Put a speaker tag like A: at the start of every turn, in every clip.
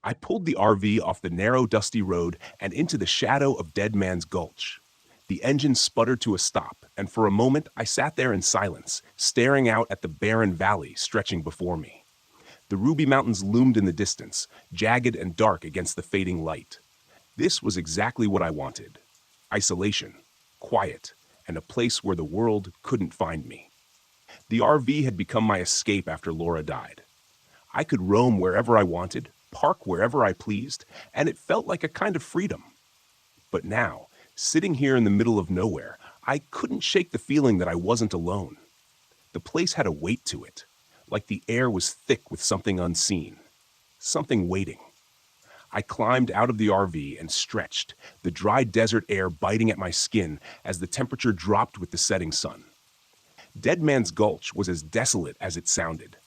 A: I pulled the RV off the narrow, dusty road and into the shadow of Dead Man's Gulch. The engine sputtered to a stop, and for a moment I sat there in silence, staring out at the barren valley stretching before me. The Ruby Mountains loomed in the distance, jagged and dark against the fading light. This was exactly what I wanted: isolation, quiet, and a place where the world couldn't find me. The RV had become my escape after Laura died. I could roam wherever I wanted, park wherever I pleased, and it felt like a kind of freedom. But now, sitting here in the middle of nowhere, I couldn't shake the feeling that I wasn't alone. The place had a weight to it, like the air was thick with something unseen, something waiting. I climbed out of the RV and stretched, the dry desert air biting at my skin as the temperature dropped with the setting sun. Dead Man's Gulch was as desolate as it sounded.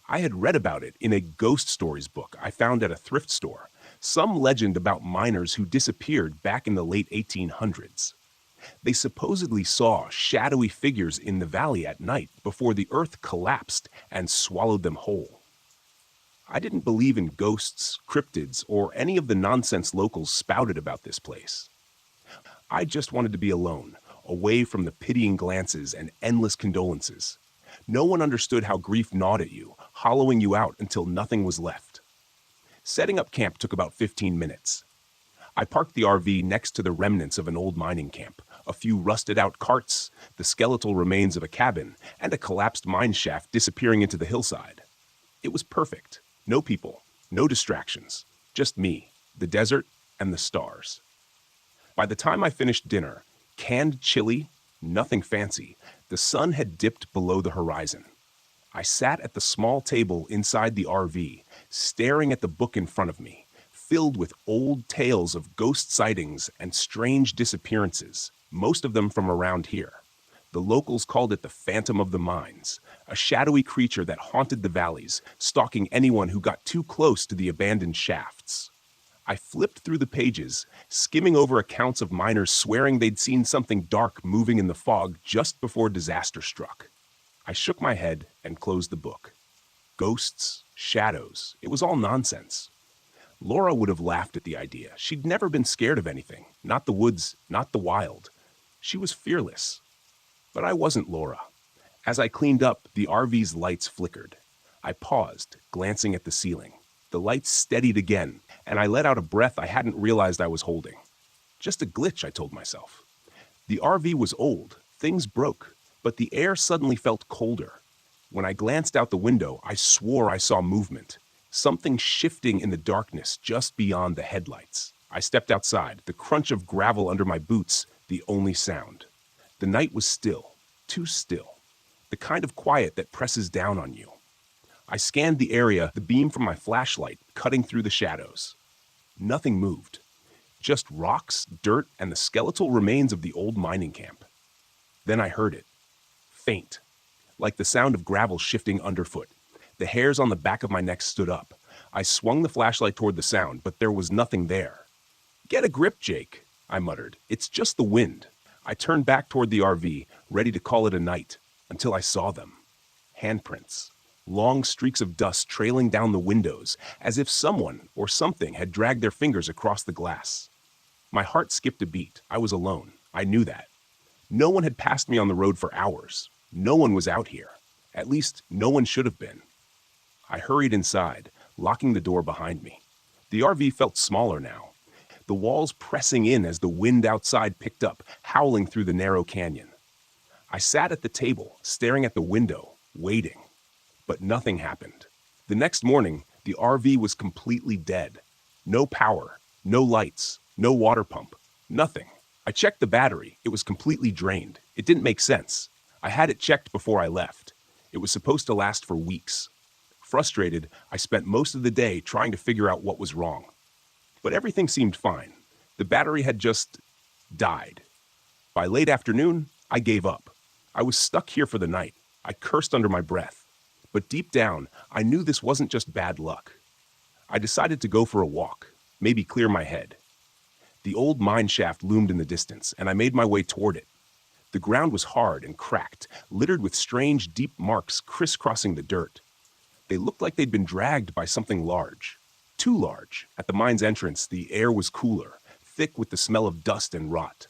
A: I had read about it in a ghost stories book I found at a thrift store, some legend about miners who disappeared back in the late 1800s. They supposedly saw shadowy figures in the valley at night before the earth collapsed and swallowed them whole. I didn't believe in ghosts, cryptids, or any of the nonsense locals spouted about this place. I just wanted to be alone, away from the pitying glances and endless condolences. No one understood how grief gnawed at you, hollowing you out until nothing was left. Setting up camp took about 15 minutes. I parked the RV next to the remnants of an old mining camp, a few rusted-out carts, the skeletal remains of a cabin, and a collapsed mine shaft disappearing into the hillside. It was perfect. No people, no distractions, just me, the desert, and the stars. By the time I finished dinner, canned chili, nothing fancy, the sun had dipped below the horizon. I sat at the small table inside the RV, staring at the book in front of me, filled with old tales of ghost sightings and strange disappearances, most of them from around here. The locals called it the Phantom of the Mines, a shadowy creature that haunted the valleys, stalking anyone who got too close to the abandoned shafts. I flipped through the pages, skimming over accounts of miners swearing they'd seen something dark moving in the fog just before disaster struck. I shook my head and closed the book. Ghosts, shadows, it was all nonsense. Laura would have laughed at the idea. She'd never been scared of anything, not the woods, not the wild. She was fearless. But I wasn't Laura. As I cleaned up, the RV's lights flickered. I paused, glancing at the ceiling. The lights steadied again, and I let out a breath I hadn't realized I was holding. Just a glitch, I told myself. The RV was old, things broke, but the air suddenly felt colder. When I glanced out the window, I swore I saw movement, something shifting in the darkness just beyond the headlights. I stepped outside, the crunch of gravel under my boots the only sound. The night was still, too still, the kind of quiet that presses down on you. I scanned the area, the beam from my flashlight cutting through the shadows. Nothing moved. Just rocks, dirt, and the skeletal remains of the old mining camp. Then I heard it. Faint. Like the sound of gravel shifting underfoot. The hairs on the back of my neck stood up. I swung the flashlight toward the sound, but there was nothing there. "Get a grip, Jake," I muttered. "It's just the wind." I turned back toward the RV, ready to call it a night, until I saw them. Handprints. Long streaks of dust trailing down the windows, as if someone or something had dragged their fingers across the glass. My heart skipped a beat. I was alone. I knew that. No one had passed me on the road for hours. No one was out here. At least, no one should have been. I hurried inside, locking the door behind me. The RV felt smaller now, the walls pressing in as the wind outside picked up, howling through the narrow canyon. I sat at the table, staring at the window, waiting. But nothing happened. The next morning, the RV was completely dead. No power, no lights, no water pump, nothing. I checked the battery. It was completely drained. It didn't make sense. I had it checked before I left. It was supposed to last for weeks. Frustrated, I spent most of the day trying to figure out what was wrong. But everything seemed fine. The battery had just died. By late afternoon, I gave up. I was stuck here for the night. I cursed under my breath. But deep down, I knew this wasn't just bad luck. I decided to go for a walk, maybe clear my head. The old mine shaft loomed in the distance, and I made my way toward it. The ground was hard and cracked, littered with strange, deep marks crisscrossing the dirt. They looked like they'd been dragged by something large. Too large. At the mine's entrance, the air was cooler, thick with the smell of dust and rot.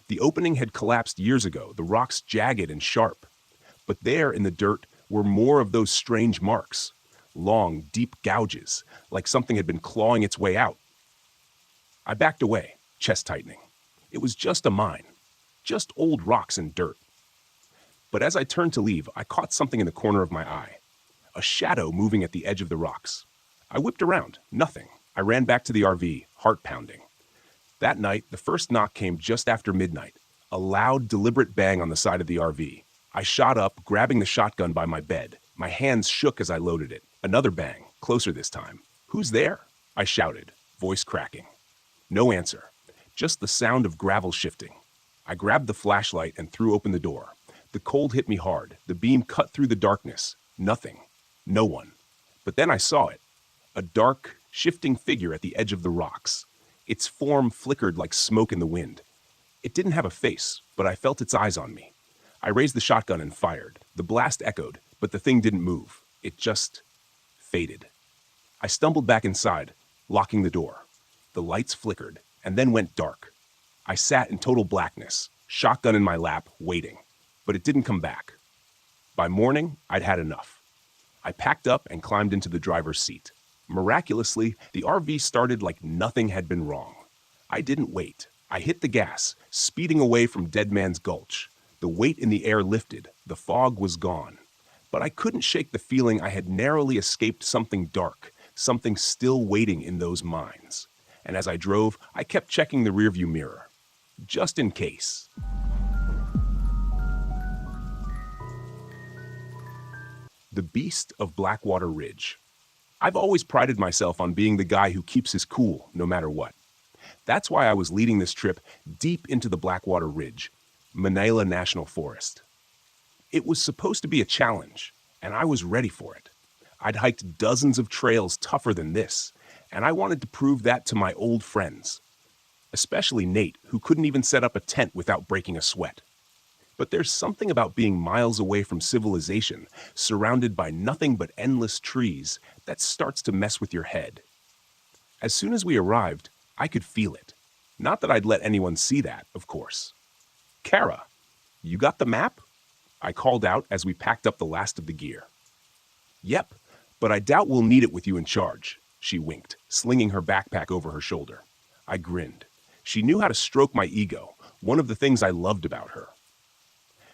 A: The opening had collapsed years ago, the rocks jagged and sharp. But there in the dirt were more of those strange marks. Long, deep gouges, like something had been clawing its way out. I backed away, chest tightening. It was just a mine. Just old rocks and dirt. But as I turned to leave, I caught something in the corner of my eye. A shadow moving at the edge of the rocks. I whipped around. Nothing. I ran back to the RV, heart pounding. That night, the first knock came just after midnight. A loud, deliberate bang on the side of the RV. I shot up, grabbing the shotgun by my bed. My hands shook as I loaded it. Another bang, closer this time. "Who's there?" I shouted, voice cracking. No answer. Just the sound of gravel shifting. I grabbed the flashlight and threw open the door. The cold hit me hard. The beam cut through the darkness. Nothing. No one. But then I saw it. A dark, shifting figure at the edge of the rocks. Its form flickered like smoke in the wind. It didn't have a face, but I felt its eyes on me. I raised the shotgun and fired. The blast echoed, but the thing didn't move. It just faded. I stumbled back inside, locking the door. The lights flickered, and then went dark. I sat in total blackness, shotgun in my lap, waiting. But it didn't come back. By morning, I'd had enough. I packed up and climbed into the driver's seat. Miraculously, the RV started like nothing had been wrong. I didn't wait. I hit the gas, speeding away from Dead Man's Gulch. The weight in the air lifted. The fog was gone. But I couldn't shake the feeling I had narrowly escaped something dark, something still waiting in those mines. And as I drove, I kept checking the rearview mirror. Just in case. The Beast of Blackwater Ridge. I've always prided myself on being the guy who keeps his cool, no matter what. That's why I was leading this trip deep into the Blackwater Ridge, Manila National Forest. It was supposed to be a challenge, and I was ready for it. I'd hiked dozens of trails tougher than this, and I wanted to prove that to my old friends. Especially Nate, who couldn't even set up a tent without breaking a sweat. But there's something about being miles away from civilization, surrounded by nothing but endless trees, that starts to mess with your head. As soon as we arrived, I could feel it. Not that I'd let anyone see that, of course. "Kara, you got the map?" I called out as we packed up the last of the gear. "Yep, but I doubt we'll need it with you in charge," she winked, slinging her backpack over her shoulder. I grinned. She knew how to stroke my ego, one of the things I loved about her.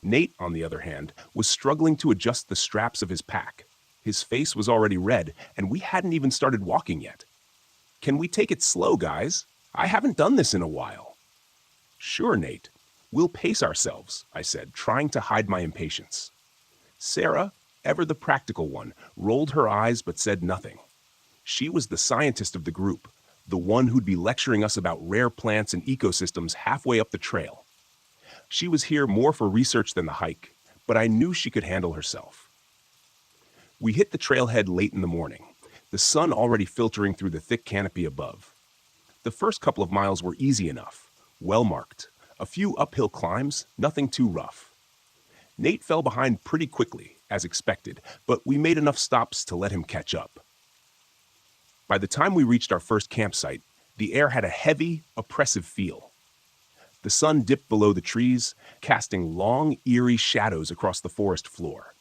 A: Nate, on the other hand, was struggling to adjust the straps of his pack. His face was already red, and we hadn't even started walking yet. "Can we take it slow, guys? I haven't done this in a while." "Sure, Nate. We'll pace ourselves," I said, trying to hide my impatience. Sarah, ever the practical one, rolled her eyes but said nothing. She was the scientist of the group, the one who'd be lecturing us about rare plants and ecosystems halfway up the trail. She was here more for research than the hike, but I knew she could handle herself. We hit the trailhead late in the morning, the sun already filtering through the thick canopy above. The first couple of miles were easy enough, well marked. A few uphill climbs, nothing too rough. Nate fell behind pretty quickly, as expected, but we made enough stops to let him catch up. By the time we reached our first campsite, the air had a heavy, oppressive feel. The sun dipped below the trees, casting long, eerie shadows across the forest floor.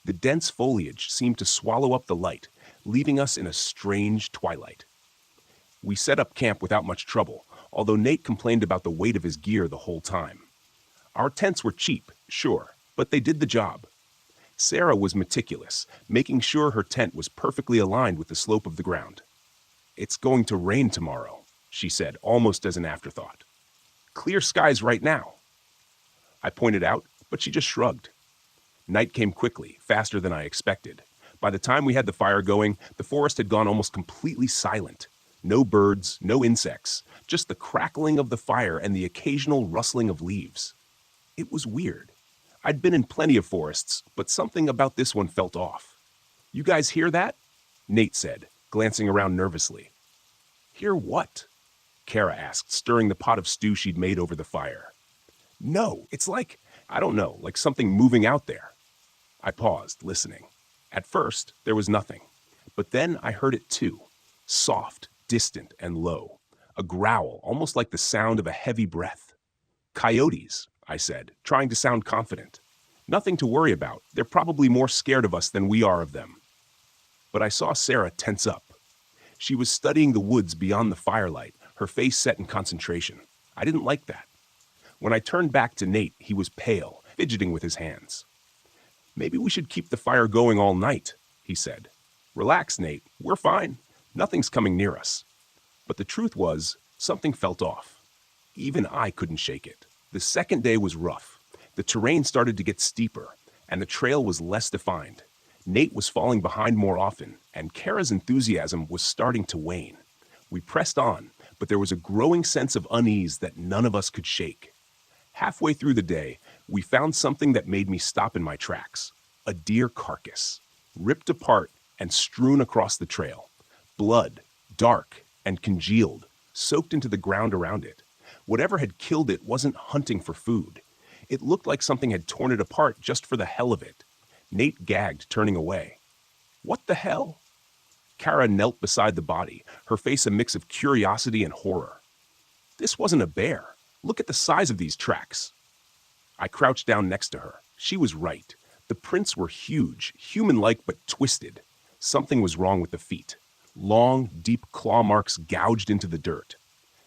A: The dense foliage seemed to swallow up the light, leaving us in a strange twilight. We set up camp without much trouble, although Nate complained about the weight of his gear the whole time. Our tents were cheap, sure, but they did the job. Sarah was meticulous, making sure her tent was perfectly aligned with the slope of the ground. "It's going to rain tomorrow," she said, almost as an afterthought. "Clear skies right now." I pointed out, but she just shrugged. Night came quickly, faster than I expected. By the time we had the fire going, the forest had gone almost completely silent. No birds, no insects, just the crackling of the fire and the occasional rustling of leaves. It was weird. I'd been in plenty of forests, but something about this one felt off. "You guys hear that?" Nate said, glancing around nervously. "Hear what?" Kara asked, stirring the pot of stew she'd made over the fire. "No, it's like, I don't know, like something moving out there." I paused, listening. At first, there was nothing. But then I heard it too. soft, distant, and low. A growl, almost like the sound of a heavy breath. Coyotes, I said, trying to sound confident. Nothing to worry about. They're probably more scared of us than we are of them. But I saw Sarah tense up. She was studying the woods beyond the firelight, her face set in concentration. I didn't like that. When I turned back to Nate, he was pale, fidgeting with his hands. "Maybe we should keep the fire going all night," he said. "Relax, Nate. We're fine. Nothing's coming near us." But the truth was, something felt off. Even I couldn't shake it. The second day was rough. The terrain started to get steeper, and the trail was less defined. Nate was falling behind more often, and Kara's enthusiasm was starting to wane. We pressed on, but there was a growing sense of unease that none of us could shake. Halfway through the day, we found something that made me stop in my tracks. A deer carcass, ripped apart and strewn across the trail. Blood, dark and congealed, soaked into the ground around it. Whatever had killed it wasn't hunting for food. It looked like something had torn it apart just for the hell of it. Nate gagged, turning away. "What the hell?" Kara knelt beside the body, her face a mix of curiosity and horror. "This wasn't a bear. Look at the size of these tracks." I crouched down next to her. She was right. The prints were huge, human-like but twisted. Something was wrong with the feet. Long, deep claw marks gouged into the dirt.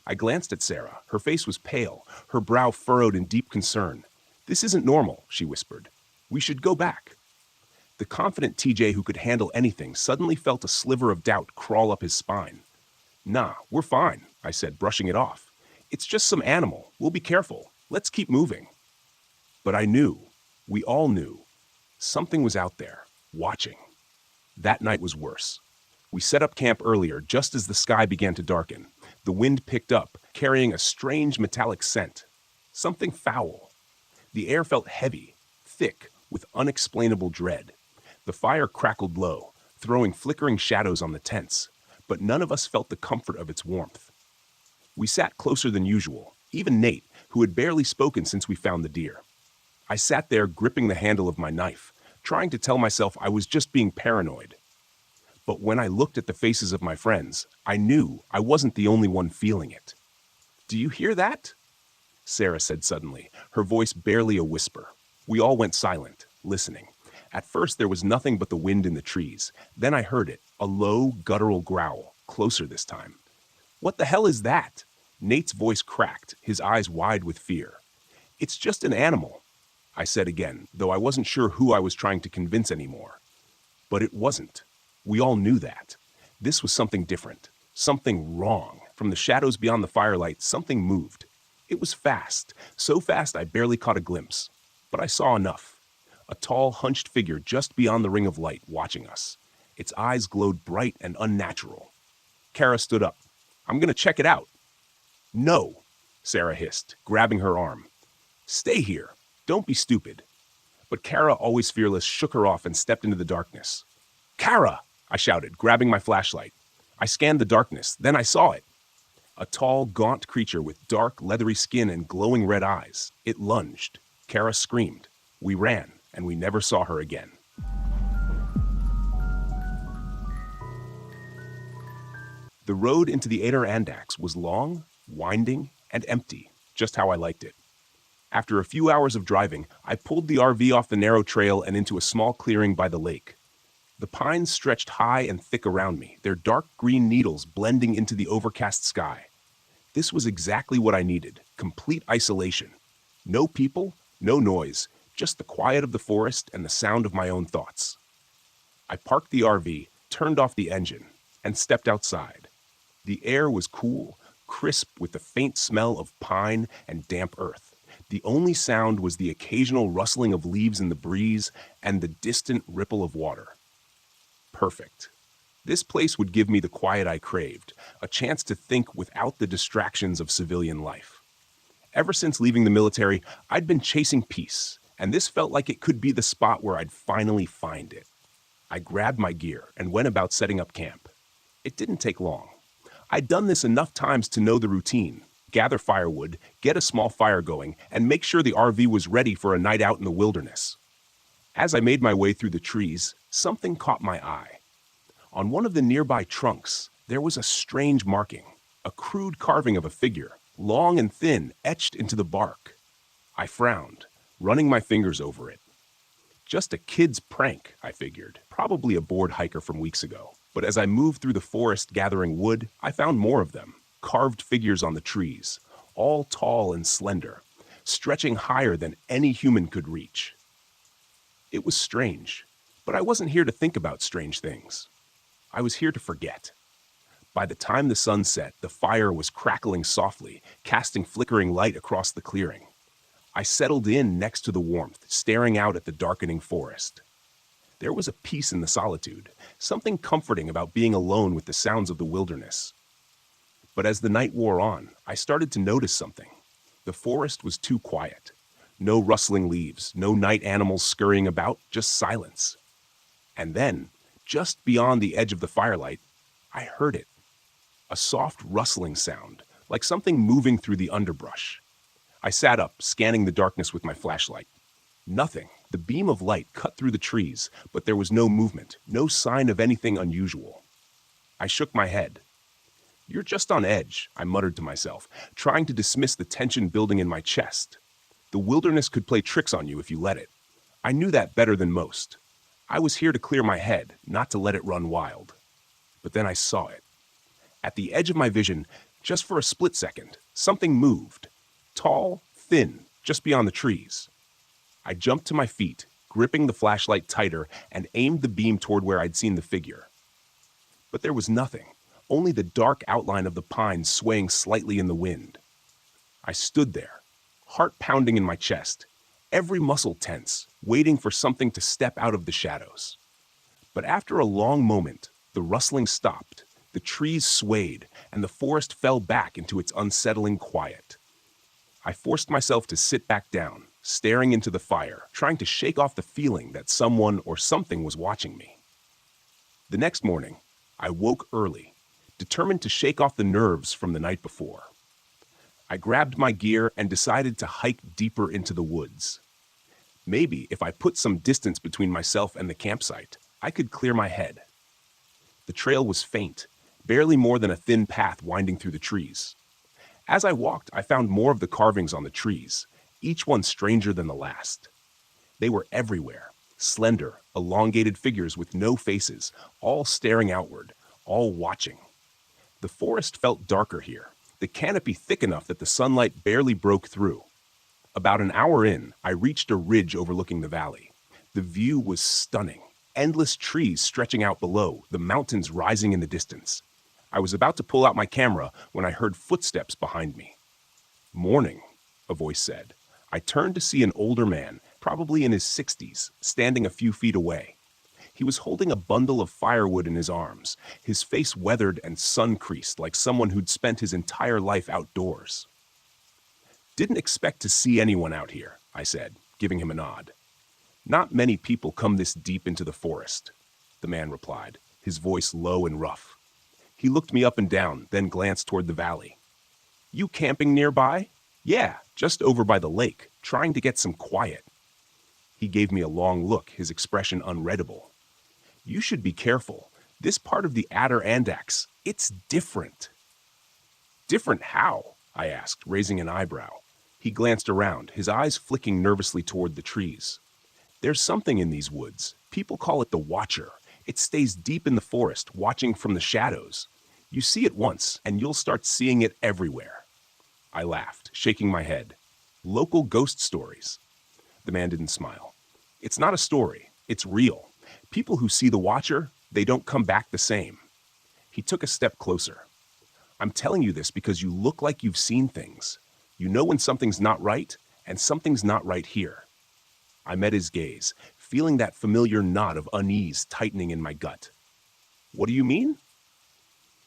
A: I glanced at Sarah. Her face was pale, her brow furrowed in deep concern. "This isn't normal," she whispered. "We should go back." The confident TJ who could handle anything suddenly felt a sliver of doubt crawl up his spine. "Nah, we're fine," I said, brushing it off. "It's just some animal. We'll be careful. Let's keep moving." But I knew, we all knew, something was out there, watching. That night was worse. We set up camp earlier, just as the sky began to darken. The wind picked up, carrying a strange metallic scent. Something foul. The air felt heavy, thick, with unexplainable dread. The fire crackled low, throwing flickering shadows on the tents, but none of us felt the comfort of its warmth. We sat closer than usual, even Nate, who had barely spoken since we found the deer. I sat there gripping the handle of my knife, trying to tell myself I was just being paranoid. But when I looked at the faces of my friends, I knew I wasn't the only one feeling it. "Do you hear that?" Sarah said suddenly, her voice barely a whisper. We all went silent, listening. At first there was nothing but the wind in the trees. Then I heard it, a low, guttural growl, closer this time. "What the hell is that?" Nate's voice cracked, his eyes wide with fear. "It's just an animal," I said again, though I wasn't sure who I was trying to convince anymore. But it wasn't. We all knew that. This was something different, something wrong. From the shadows beyond the firelight, something moved. It was fast, so fast I barely caught a glimpse. But I saw enough. A tall, hunched figure just beyond the ring of light, watching us. Its eyes glowed bright and unnatural. Kara stood up. "I'm gonna check it out." "No," Sarah hissed, grabbing her arm. "Stay here. Don't be stupid." But Kara, always fearless, shook her off and stepped into the darkness. "Kara!" I shouted, grabbing my flashlight. I scanned the darkness, then I saw it. A tall, gaunt creature with dark, leathery skin and glowing red eyes. It lunged. Kara screamed. We ran, and we never saw her again. The road into the Adirondacks was long, winding, and empty, just how I liked it. After a few hours of driving, I pulled the RV off the narrow trail and into a small clearing by the lake. The pines stretched high and thick around me, their dark green needles blending into the overcast sky. This was exactly what I needed, complete isolation. No people, no noise, just the quiet of the forest and the sound of my own thoughts. I parked the RV, turned off the engine, and stepped outside. The air was cool, crisp with the faint smell of pine and damp earth. The only sound was the occasional rustling of leaves in the breeze and the distant ripple of water. Perfect. This place would give me the quiet I craved, a chance to think without the distractions of civilian life. Ever since leaving the military, I'd been chasing peace, and this felt like it could be the spot where I'd finally find it. I grabbed my gear and went about setting up camp. It didn't take long. I'd done this enough times to know the routine: gather firewood, get a small fire going, and make sure the RV was ready for a night out in the wilderness. As I made my way through the trees, something caught my eye. On one of the nearby trunks, There was a strange marking, a crude carving of a figure, long and thin, etched into the bark. I frowned, running my fingers over it. Just a kid's prank, I figured, probably a bored hiker from weeks ago. But as I moved through the forest gathering wood, I found more of them, carved figures on the trees, all tall and slender, stretching higher than any human could reach. It was strange, but I wasn't here to think about strange things. I was here to forget. By the time the sun set, the fire was crackling softly, casting flickering light across the clearing. I settled in next to the warmth, staring out at the darkening forest. There was a peace in the solitude, something comforting about being alone with the sounds of the wilderness. But as the night wore on, I started to notice something. The forest was too quiet. No rustling leaves, no night animals scurrying about, just silence. And then, just beyond the edge of the firelight, I heard it. A soft rustling sound, like something moving through the underbrush. I sat up, scanning the darkness with my flashlight. Nothing. The beam of light cut through the trees, but there was no movement, no sign of anything unusual. I shook my head. "You're just on edge," I muttered to myself, trying to dismiss the tension building in my chest. The wilderness could play tricks on you if you let it. I knew that better than most. I was here to clear my head, not to let it run wild. But then I saw it. At the edge of my vision, just for a split second, something moved. Tall, thin, just beyond the trees. I jumped to my feet, gripping the flashlight tighter, and aimed the beam toward where I'd seen the figure. But there was nothing, only the dark outline of the pines swaying slightly in the wind. I stood there, heart pounding in my chest, every muscle tense, waiting for something to step out of the shadows. But after a long moment, the rustling stopped, the trees swayed, and the forest fell back into its unsettling quiet. I forced myself to sit back down, staring into the fire, trying to shake off the feeling that someone or something was watching me. The next morning, I woke early, determined to shake off the nerves from the night before. I grabbed my gear and decided to hike deeper into the woods. Maybe if I put some distance between myself and the campsite, I could clear my head. The trail was faint, barely more than a thin path winding through the trees. As I walked, I found more of the carvings on the trees, each one stranger than the last. They were everywhere, slender, elongated figures with no faces, all staring outward, all watching. The forest felt darker here, the canopy thick enough that the sunlight barely broke through. About an hour in, I reached a ridge overlooking the valley. The view was stunning. Endless trees stretching out below, the mountains rising in the distance. I was about to pull out my camera when I heard footsteps behind me. "Morning," a voice said. I turned to see an older man, probably in his 60s, standing a few feet away. He was holding a bundle of firewood in his arms, his face weathered and sun-creased like someone who'd spent his entire life outdoors. "Didn't expect to see anyone out here," I said, giving him a nod. "Not many people come this deep into the forest," the man replied, his voice low and rough. He looked me up and down, then glanced toward the valley. "You camping nearby?" "Yeah, just over by the lake, trying to get some quiet." He gave me a long look, his expression unreadable. "You should be careful. This part of the Adirondacks, it's different." "Different how?" I asked, raising an eyebrow. He glanced around, his eyes flicking nervously toward the trees. "There's something in these woods. People call it the Watcher. It stays deep in the forest, watching from the shadows. You see it once, and you'll start seeing it everywhere." I laughed, shaking my head. "Local ghost stories." The man didn't smile. "It's not a story. It's real. People who see the Watcher, they don't come back the same." He took a step closer. "I'm telling you this because you look like you've seen things. You know when something's not right, and something's not right here." I met his gaze, feeling that familiar knot of unease tightening in my gut. "What do you mean?"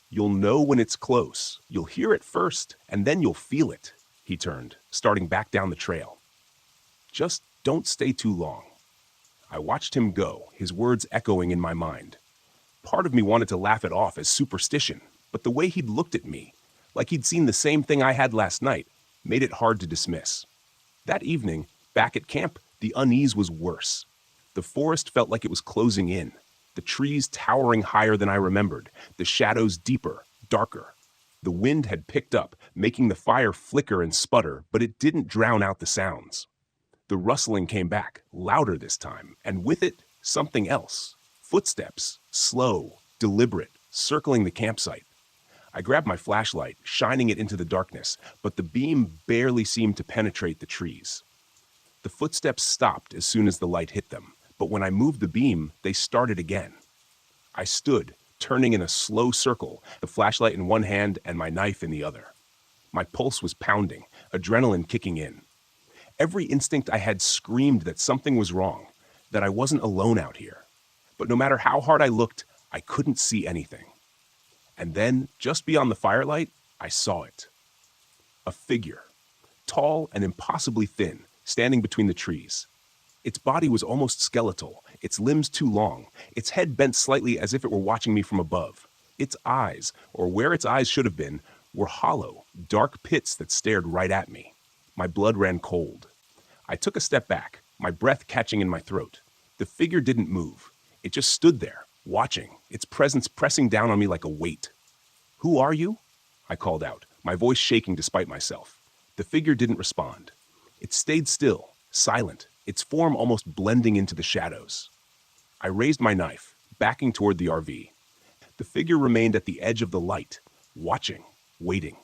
A: "You'll know when it's close. You'll hear it first, and then you'll feel it." He turned, starting back down the trail. "Just don't stay too long." I watched him go, his words echoing in my mind. Part of me wanted to laugh it off as superstition, but the way he'd looked at me, like he'd seen the same thing I had last night, made it hard to dismiss. That evening, back at camp, the unease was worse. The forest felt like it was closing in. The trees towering higher than I remembered, the shadows deeper, darker. The wind had picked up, making the fire flicker and sputter, but it didn't drown out the sounds. The rustling came back, louder this time, and with it, something else. Footsteps, slow, deliberate, circling the campsite. I grabbed my flashlight, shining it into the darkness, but the beam barely seemed to penetrate the trees. The footsteps stopped as soon as the light hit them, but when I moved the beam, they started again. I stood, turning in a slow circle, the flashlight in one hand and my knife in the other. My pulse was pounding, adrenaline kicking in. Every instinct I had screamed that something was wrong, that I wasn't alone out here. But no matter how hard I looked, I couldn't see anything. And then, just beyond the firelight, I saw it. A figure, tall and impossibly thin, standing between the trees. Its body was almost skeletal, its limbs too long, its head bent slightly as if it were watching me from above. Its eyes, or where its eyes should have been, were hollow, dark pits that stared right at me. My blood ran cold. I took a step back, my breath catching in my throat. The figure didn't move. It just stood there, watching, its presence pressing down on me like a weight. "Who are you?" I called out, my voice shaking despite myself. The figure didn't respond. It stayed still, silent, its form almost blending into the shadows. I raised my knife, backing toward the RV. The figure remained at the edge of the light, watching, waiting.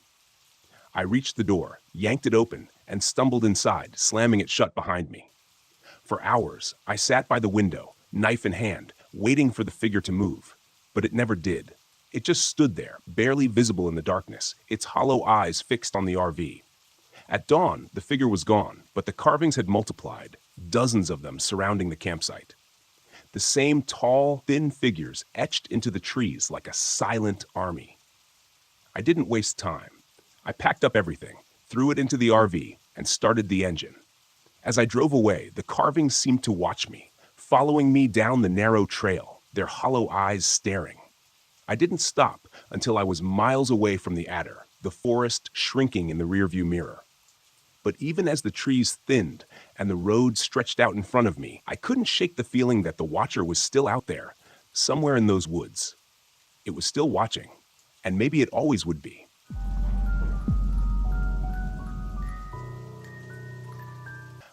A: I reached the door, yanked it open, and stumbled inside, slamming it shut behind me. For hours, I sat by the window, knife in hand, waiting for the figure to move. But it never did. It just stood there, barely visible in the darkness, its hollow eyes fixed on the RV. At dawn, the figure was gone, but the carvings had multiplied, dozens of them surrounding the campsite. The same tall, thin figures etched into the trees like a silent army. I didn't waste time. I packed up everything, threw it into the RV, and started the engine. As I drove away, the carvings seemed to watch me, following me down the narrow trail, their hollow eyes staring. I didn't stop until I was miles away from the adder, the forest shrinking in the rearview mirror. But even as the trees thinned and the road stretched out in front of me, I couldn't shake the feeling that the watcher was still out there, somewhere in those woods. It was still watching, and maybe it always would be.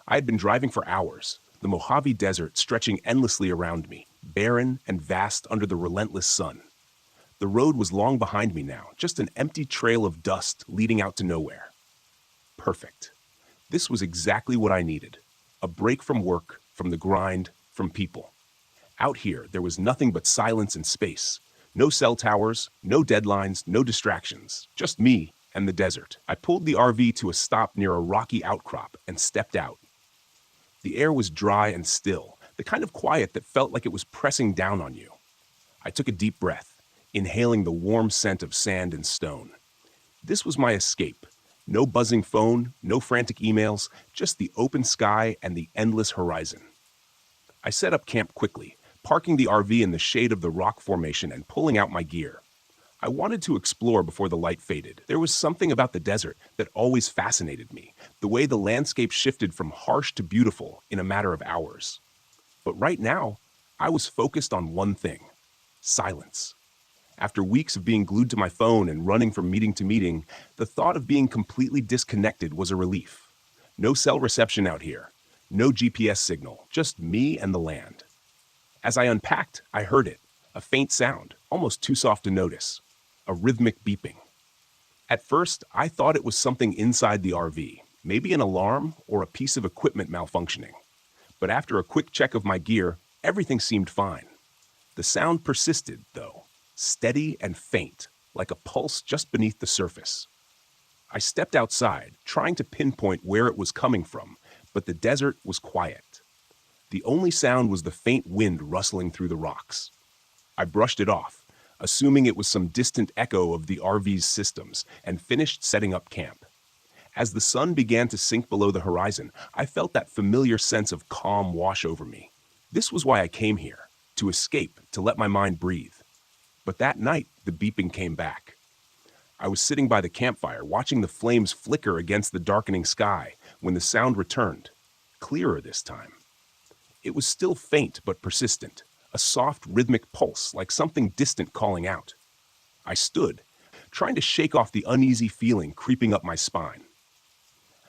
A: I had been driving for hours, the Mojave Desert stretching endlessly around me, barren and vast under the relentless sun. The road was long behind me now, just an empty trail of dust leading out to nowhere. Perfect. This was exactly what I needed. A break from work, from the grind, from people. Out here, there was nothing but silence and space. No cell towers, no deadlines, no distractions. Just me and the desert. I pulled the RV to a stop near a rocky outcrop and stepped out. The air was dry and still, the kind of quiet that felt like it was pressing down on you. I took a deep breath, inhaling the warm scent of sand and stone. This was my escape. No buzzing phone, no frantic emails, just the open sky and the endless horizon. I set up camp quickly, parking the RV in the shade of the rock formation and pulling out my gear. I wanted to explore before the light faded. There was something about the desert that always fascinated me, the way the landscape shifted from harsh to beautiful in a matter of hours. But right now, I was focused on one thing: silence. After weeks of being glued to my phone and running from meeting to meeting, the thought of being completely disconnected was a relief. No cell reception out here, no GPS signal, just me and the land. As I unpacked, I heard it, a faint sound, almost too soft to notice, a rhythmic beeping. At first, I thought it was something inside the RV, maybe an alarm or a piece of equipment malfunctioning. But after a quick check of my gear, everything seemed fine. The sound persisted, though, steady and faint, like a pulse just beneath the surface. I stepped outside, trying to pinpoint where it was coming from, but the desert was quiet. The only sound was the faint wind rustling through the rocks. I brushed it off, assuming it was some distant echo of the RV's systems, and finished setting up camp. As the sun began to sink below the horizon, I felt that familiar sense of calm wash over me. This was why I came here, to escape, to let my mind breathe. But that night, the beeping came back. I was sitting by the campfire, watching the flames flicker against the darkening sky, when the sound returned, clearer this time. It was still faint but persistent, a soft, rhythmic pulse like something distant calling out. I stood, trying to shake off the uneasy feeling creeping up my spine.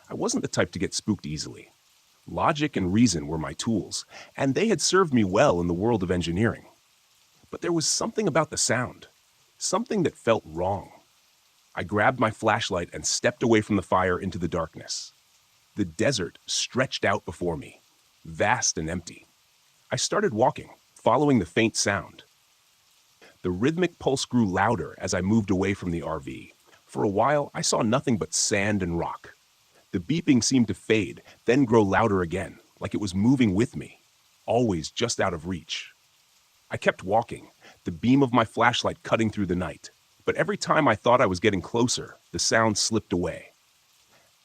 A: I wasn't the type to get spooked easily. Logic and reason were my tools, and they had served me well in the world of engineering. But there was something about the sound, something that felt wrong. I grabbed my flashlight and stepped away from the fire into the darkness. The desert stretched out before me, vast and empty. I started walking, following the faint sound. The rhythmic pulse grew louder as I moved away from the RV. For a while, I saw nothing but sand and rock. The beeping seemed to fade, then grow louder again, like it was moving with me, always just out of reach. I kept walking, the beam of my flashlight cutting through the night. But every time I thought I was getting closer, the sound slipped away.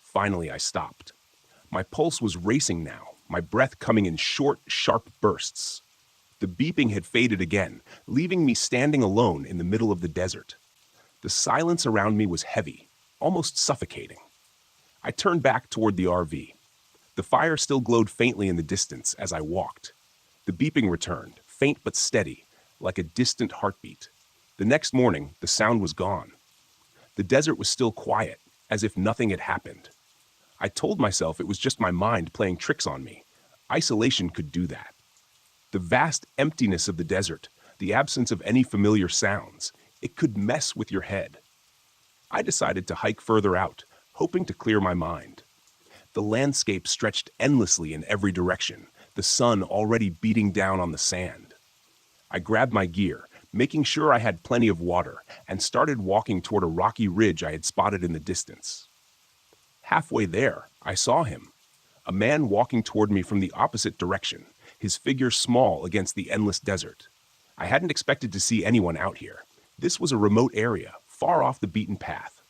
A: Finally, I stopped. My pulse was racing now, my breath coming in short, sharp bursts. The beeping had faded again, leaving me standing alone in the middle of the desert. The silence around me was heavy, almost suffocating. I turned back toward the RV. The fire still glowed faintly in the distance as I walked. The beeping returned, faint but steady, like a distant heartbeat. The next morning, the sound was gone. The desert was still quiet, as if nothing had happened. I told myself it was just my mind playing tricks on me. Isolation could do that. The vast emptiness of the desert, the absence of any familiar sounds, it could mess with your head. I decided to hike further out, hoping to clear my mind. The landscape stretched endlessly in every direction, the sun already beating down on the sand. I grabbed my gear, making sure I had plenty of water, and started walking toward a rocky ridge I had spotted in the distance. Halfway there, I saw him, a man walking toward me from the opposite direction, his figure small against the endless desert. I hadn't expected to see anyone out here. This was a remote area, far off the beaten path.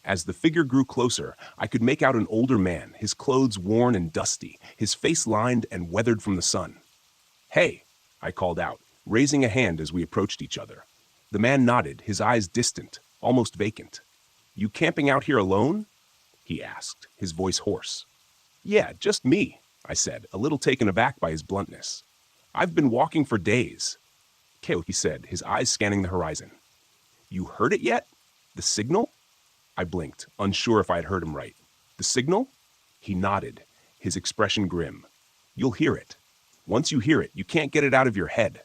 A: As the figure grew closer, I could make out an older man, his clothes worn and dusty, his face lined and weathered from the sun. "Hey," I called out, raising a hand as we approached each other. The man nodded, his eyes distant, almost vacant. "You camping out here alone?" he asked, his voice hoarse. "Yeah, just me," I said, a little taken aback by his bluntness. "I've been walking for days." "Kale," he said, his eyes scanning the horizon. "You heard it yet? The signal?" I blinked, unsure if I had heard him right. "The signal?" He nodded, his expression grim. "You'll hear it. Once you hear it, you can't get it out of your head.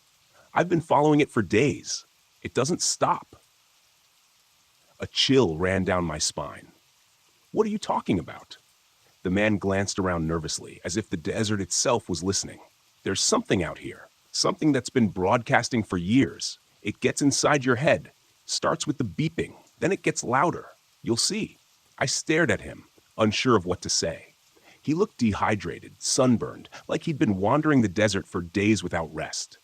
A: I've been following it for days. It doesn't stop." A chill ran down my spine. "What are you talking about?" The man glanced around nervously, as if the desert itself was listening. "There's something out here, something that's been broadcasting for years. It gets inside your head, starts with the beeping, then it gets louder. You'll see." I stared at him, unsure of what to say. He looked dehydrated, sunburned, like he'd been wandering the desert for days without rest.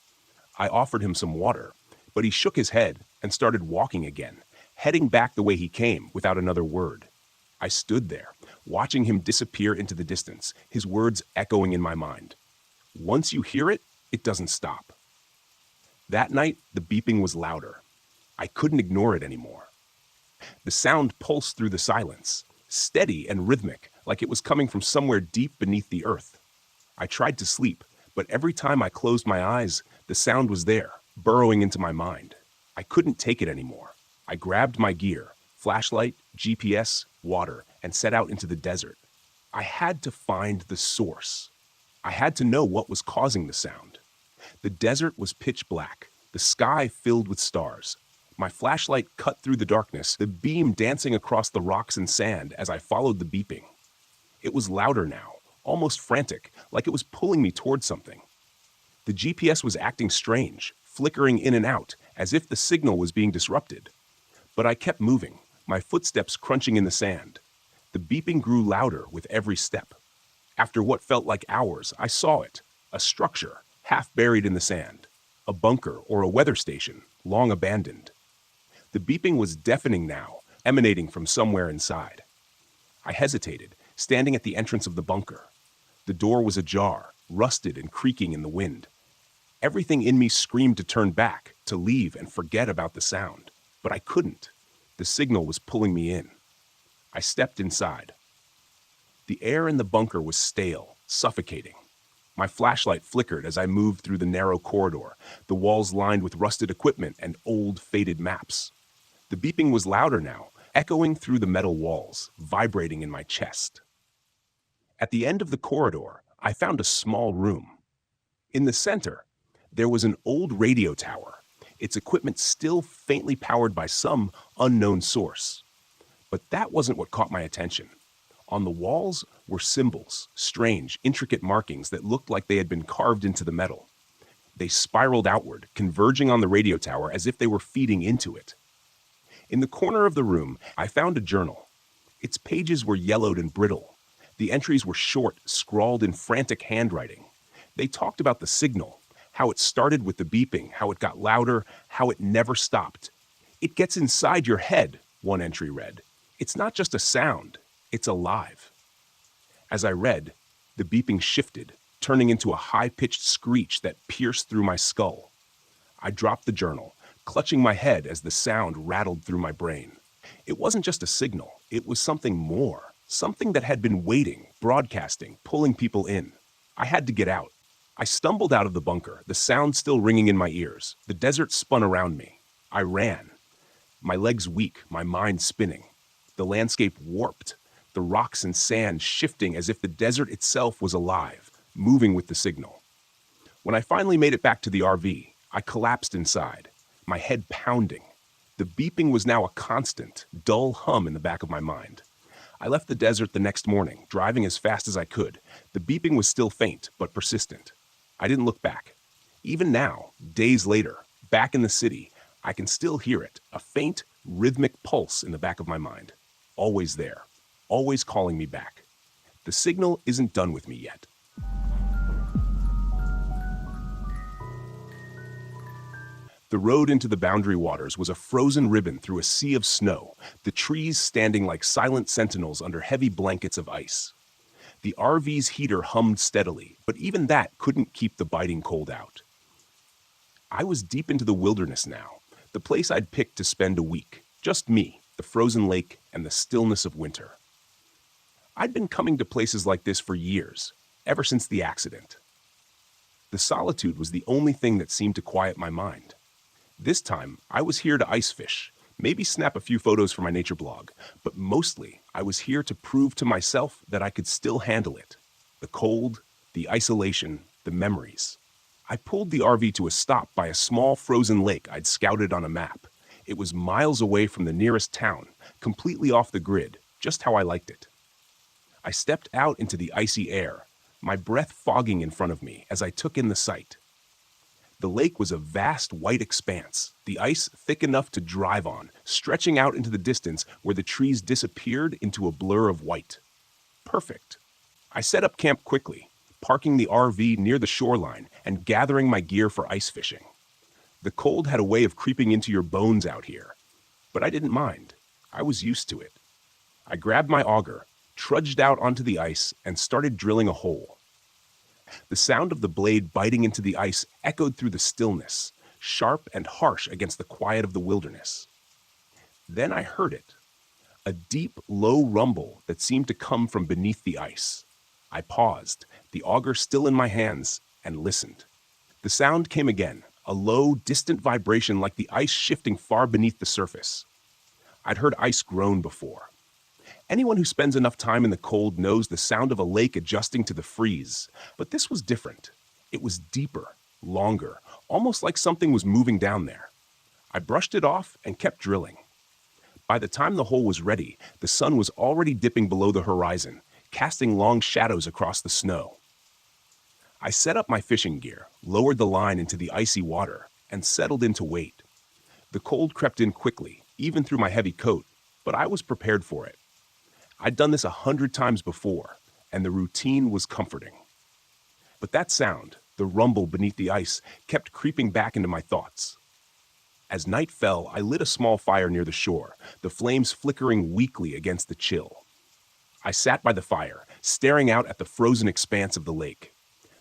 A: I offered him some water, but he shook his head and started walking again, heading back the way he came without another word. I stood there, watching him disappear into the distance, his words echoing in my mind. "Once you hear it, it doesn't stop." That night, the beeping was louder. I couldn't ignore it anymore. The sound pulsed through the silence, steady and rhythmic, like it was coming from somewhere deep beneath the earth. I tried to sleep, but every time I closed my eyes, the sound was there, burrowing into my mind. I couldn't take it anymore. I grabbed my gear, flashlight, GPS, water, and set out into the desert. I had to find the source. I had to know what was causing the sound. The desert was pitch black, the sky filled with stars. My flashlight cut through the darkness, the beam dancing across the rocks and sand as I followed the beeping. It was louder now, almost frantic, like it was pulling me toward something. The GPS was acting strange, flickering in and out, as if the signal was being disrupted. But I kept moving, my footsteps crunching in the sand. The beeping grew louder with every step. After what felt like hours, I saw it, a structure, half buried in the sand, a bunker or a weather station, long abandoned. The beeping was deafening now, emanating from somewhere inside. I hesitated, standing at the entrance of the bunker. The door was ajar, rusted and creaking in the wind. Everything in me screamed to turn back, to leave and forget about the sound. But I couldn't. The signal was pulling me in. I stepped inside. The air in the bunker was stale, suffocating. My flashlight flickered as I moved through the narrow corridor, the walls lined with rusted equipment and old, faded maps. The beeping was louder now, echoing through the metal walls, vibrating in my chest. At the end of the corridor, I found a small room. In the center, there was an old radio tower, its equipment still faintly powered by some unknown source. But that wasn't what caught my attention. On the walls were symbols, strange, intricate markings that looked like they had been carved into the metal. They spiraled outward, converging on the radio tower as if they were feeding into it. In the corner of the room, I found a journal. Its pages were yellowed and brittle. The entries were short, scrawled in frantic handwriting. They talked about the signal, how it started with the beeping, how it got louder, how it never stopped. "It gets inside your head," one entry read. "It's not just a sound, it's alive." As I read, the beeping shifted, turning into a high-pitched screech that pierced through my skull. I dropped the journal, clutching my head as the sound rattled through my brain. It wasn't just a signal, it was something more, something that had been waiting, broadcasting, pulling people in. I had to get out. I stumbled out of the bunker, the sound still ringing in my ears. The desert spun around me. I ran. My legs weak, my mind spinning. The landscape warped, the rocks and sand shifting as if the desert itself was alive, moving with the signal. When I finally made it back to the RV, I collapsed inside, my head pounding. The beeping was now a constant, dull hum in the back of my mind. I left the desert the next morning, driving as fast as I could. The beeping was still faint, but persistent. I didn't look back. Even now, days later, back in the city, I can still hear it, a faint, rhythmic pulse in the back of my mind. Always there, always calling me back. The signal isn't done with me yet. The road into the Boundary Waters was a frozen ribbon through a sea of snow, the trees standing like silent sentinels under heavy blankets of ice. The RV's heater hummed steadily, but even that couldn't keep the biting cold out. I was deep into the wilderness now, the place I'd picked to spend a week. Just me, the frozen lake, and the stillness of winter. I'd been coming to places like this for years, ever since the accident. The solitude was the only thing that seemed to quiet my mind. This time, I was here to ice fish, maybe snap a few photos for my nature blog, but mostly I was here to prove to myself that I could still handle it. The cold, the isolation, the memories. I pulled the RV to a stop by a small frozen lake I'd scouted on a map. It was miles away from the nearest town, completely off the grid, just how I liked it. I stepped out into the icy air, my breath fogging in front of me as I took in the sight. The lake was a vast white expanse, the ice thick enough to drive on, stretching out into the distance where the trees disappeared into a blur of white. Perfect. I set up camp quickly, parking the RV near the shoreline and gathering my gear for ice fishing. The cold had a way of creeping into your bones out here, but I didn't mind. I was used to it. I grabbed my auger, trudged out onto the ice, and started drilling a hole. The sound of the blade biting into the ice echoed through the stillness, sharp and harsh against the quiet of the wilderness. Then I heard it, a deep, low rumble that seemed to come from beneath the ice. I paused, the auger still in my hands, and listened. The sound came again, a low, distant vibration like the ice shifting far beneath the surface. I'd heard ice groan before. Anyone who spends enough time in the cold knows the sound of a lake adjusting to the freeze, but this was different. It was deeper, longer, almost like something was moving down there. I brushed it off and kept drilling. By the time the hole was ready, the sun was already dipping below the horizon, casting long shadows across the snow. I set up my fishing gear, lowered the line into the icy water, and settled in to wait. The cold crept in quickly, even through my heavy coat, but I was prepared for it. I'd done this 100 times before, and the routine was comforting. But that sound, the rumble beneath the ice, kept creeping back into my thoughts. As night fell, I lit a small fire near the shore, the flames flickering weakly against the chill. I sat by the fire, staring out at the frozen expanse of the lake.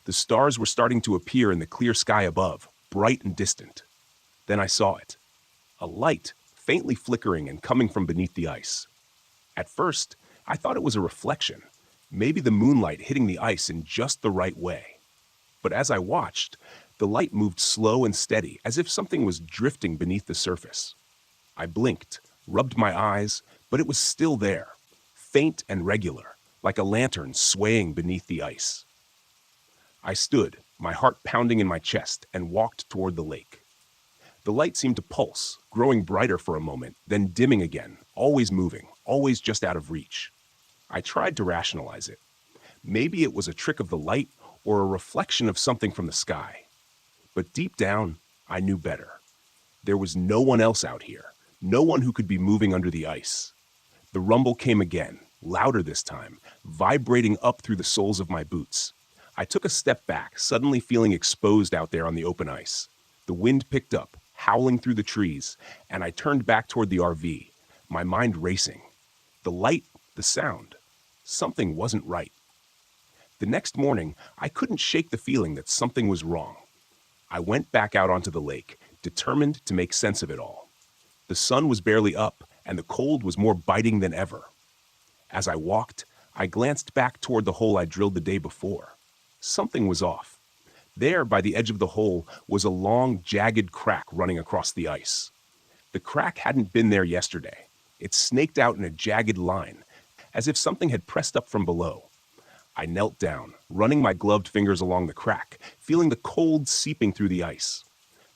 A: The stars were starting to appear in the clear sky above, bright and distant. Then I saw it. A light, faintly flickering and coming from beneath the ice. At first, I thought it was a reflection, maybe the moonlight hitting the ice in just the right way. But as I watched, the light moved slow and steady, as if something was drifting beneath the surface. I blinked, rubbed my eyes, but it was still there, faint and regular, like a lantern swaying beneath the ice. I stood, my heart pounding in my chest, and walked toward the lake. The light seemed to pulse, growing brighter for a moment, then dimming again, always moving, always just out of reach. I tried to rationalize it. Maybe it was a trick of the light or a reflection of something from the sky. But deep down, I knew better. There was no one else out here, no one who could be moving under the ice. The rumble came again, louder this time, vibrating up through the soles of my boots. I took a step back, suddenly feeling exposed out there on the open ice. The wind picked up, howling through the trees, and I turned back toward the RV, my mind racing. The light, the sound. Something wasn't right. The next morning, I couldn't shake the feeling that something was wrong. I went back out onto the lake, determined to make sense of it all. The sun was barely up, and the cold was more biting than ever. As I walked, I glanced back toward the hole I drilled the day before. Something was off. There, by the edge of the hole, was a long, jagged crack running across the ice. The crack hadn't been there yesterday. It snaked out in a jagged line, as if something had pressed up from below. I knelt down, running my gloved fingers along the crack, feeling the cold seeping through the ice.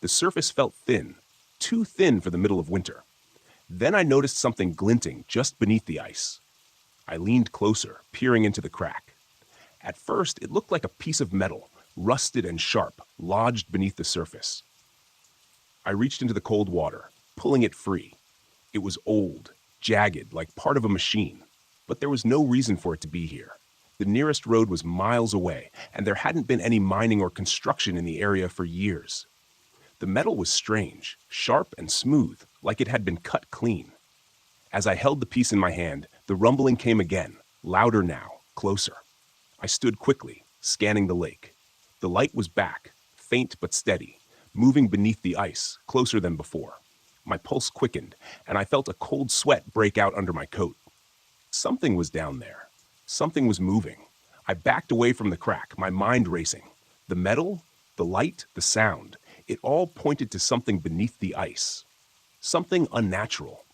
A: The surface felt thin, too thin for the middle of winter. Then I noticed something glinting just beneath the ice. I leaned closer, peering into the crack. At first, it looked like a piece of metal, rusted and sharp, lodged beneath the surface. I reached into the cold water, pulling it free. It was old, jagged, like part of a machine, but there was no reason for it to be here. The nearest road was miles away, and there hadn't been any mining or construction in the area for years. The metal was strange, sharp and smooth, like it had been cut clean. As I held the piece in my hand, the rumbling came again, louder now, closer. I stood quickly, scanning the lake. The light was back, faint but steady, moving beneath the ice, closer than before. My pulse quickened, and I felt a cold sweat break out under my coat. Something was down there. Something was moving. I backed away from the crack, my mind racing. The metal, the light, the sound, it all pointed to something beneath the ice. Something unnatural.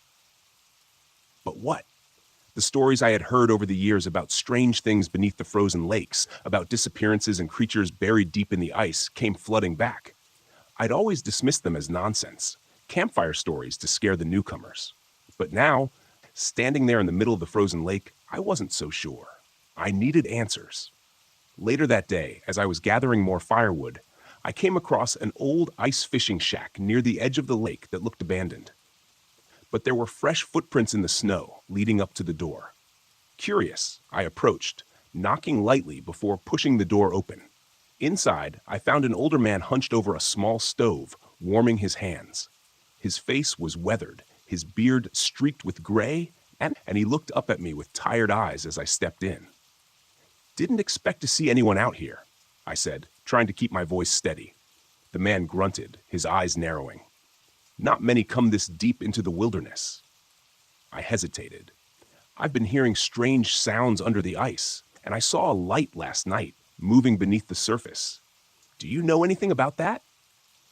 A: But what? The stories I had heard over the years about strange things beneath the frozen lakes, about disappearances and creatures buried deep in the ice, came flooding back. I'd always dismissed them as nonsense, campfire stories to scare the newcomers. But now, standing there in the middle of the frozen lake, I wasn't so sure. I needed answers. Later that day, as I was gathering more firewood, I came across an old ice fishing shack near the edge of the lake that looked abandoned. But there were fresh footprints in the snow leading up to the door. Curious, I approached, knocking lightly before pushing the door open. Inside, I found an older man hunched over a small stove, warming his hands. His face was weathered, his beard streaked with gray, and he looked up at me with tired eyes as I stepped in. "Didn't expect to see anyone out here," I said, trying to keep my voice steady. The man grunted, his eyes narrowing. "Not many come this deep into the wilderness." I hesitated. "I've been hearing strange sounds under the ice, and I saw a light last night, moving beneath the surface. Do you know anything about that?"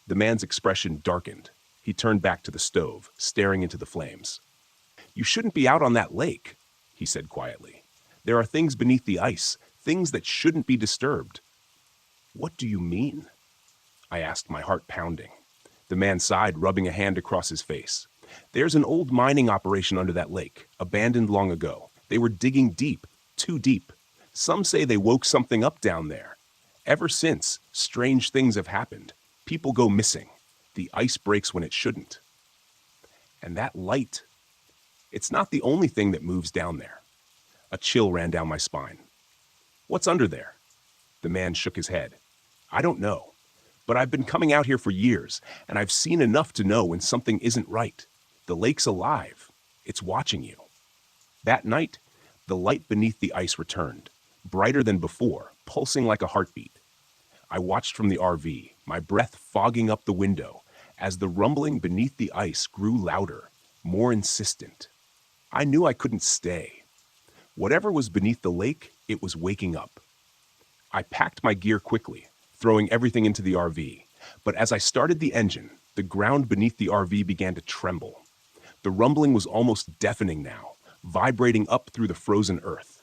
A: The man's expression darkened. He turned back to the stove, staring into the flames. "You shouldn't be out on that lake," he said quietly. "There are things beneath the ice, things that shouldn't be disturbed." "What do you mean?" I asked, my heart pounding. The man sighed, rubbing a hand across his face. "There's an old mining operation under that lake, abandoned long ago. They were digging deep, too deep. Some say they woke something up down there. Ever since, strange things have happened. People go missing. The ice breaks when it shouldn't. And that light, it's not the only thing that moves down there." A chill ran down my spine. "What's under there?" The man shook his head. "I don't know. But I've been coming out here for years, and I've seen enough to know when something isn't right. The lake's alive. It's watching you." That night, the light beneath the ice returned, brighter than before, pulsing like a heartbeat. I watched from the RV, my breath fogging up the window, as the rumbling beneath the ice grew louder, more insistent. I knew I couldn't stay. Whatever was beneath the lake, it was waking up. I packed my gear quickly, throwing everything into the RV. But as I started the engine, the ground beneath the RV began to tremble. The rumbling was almost deafening now, vibrating up through the frozen earth.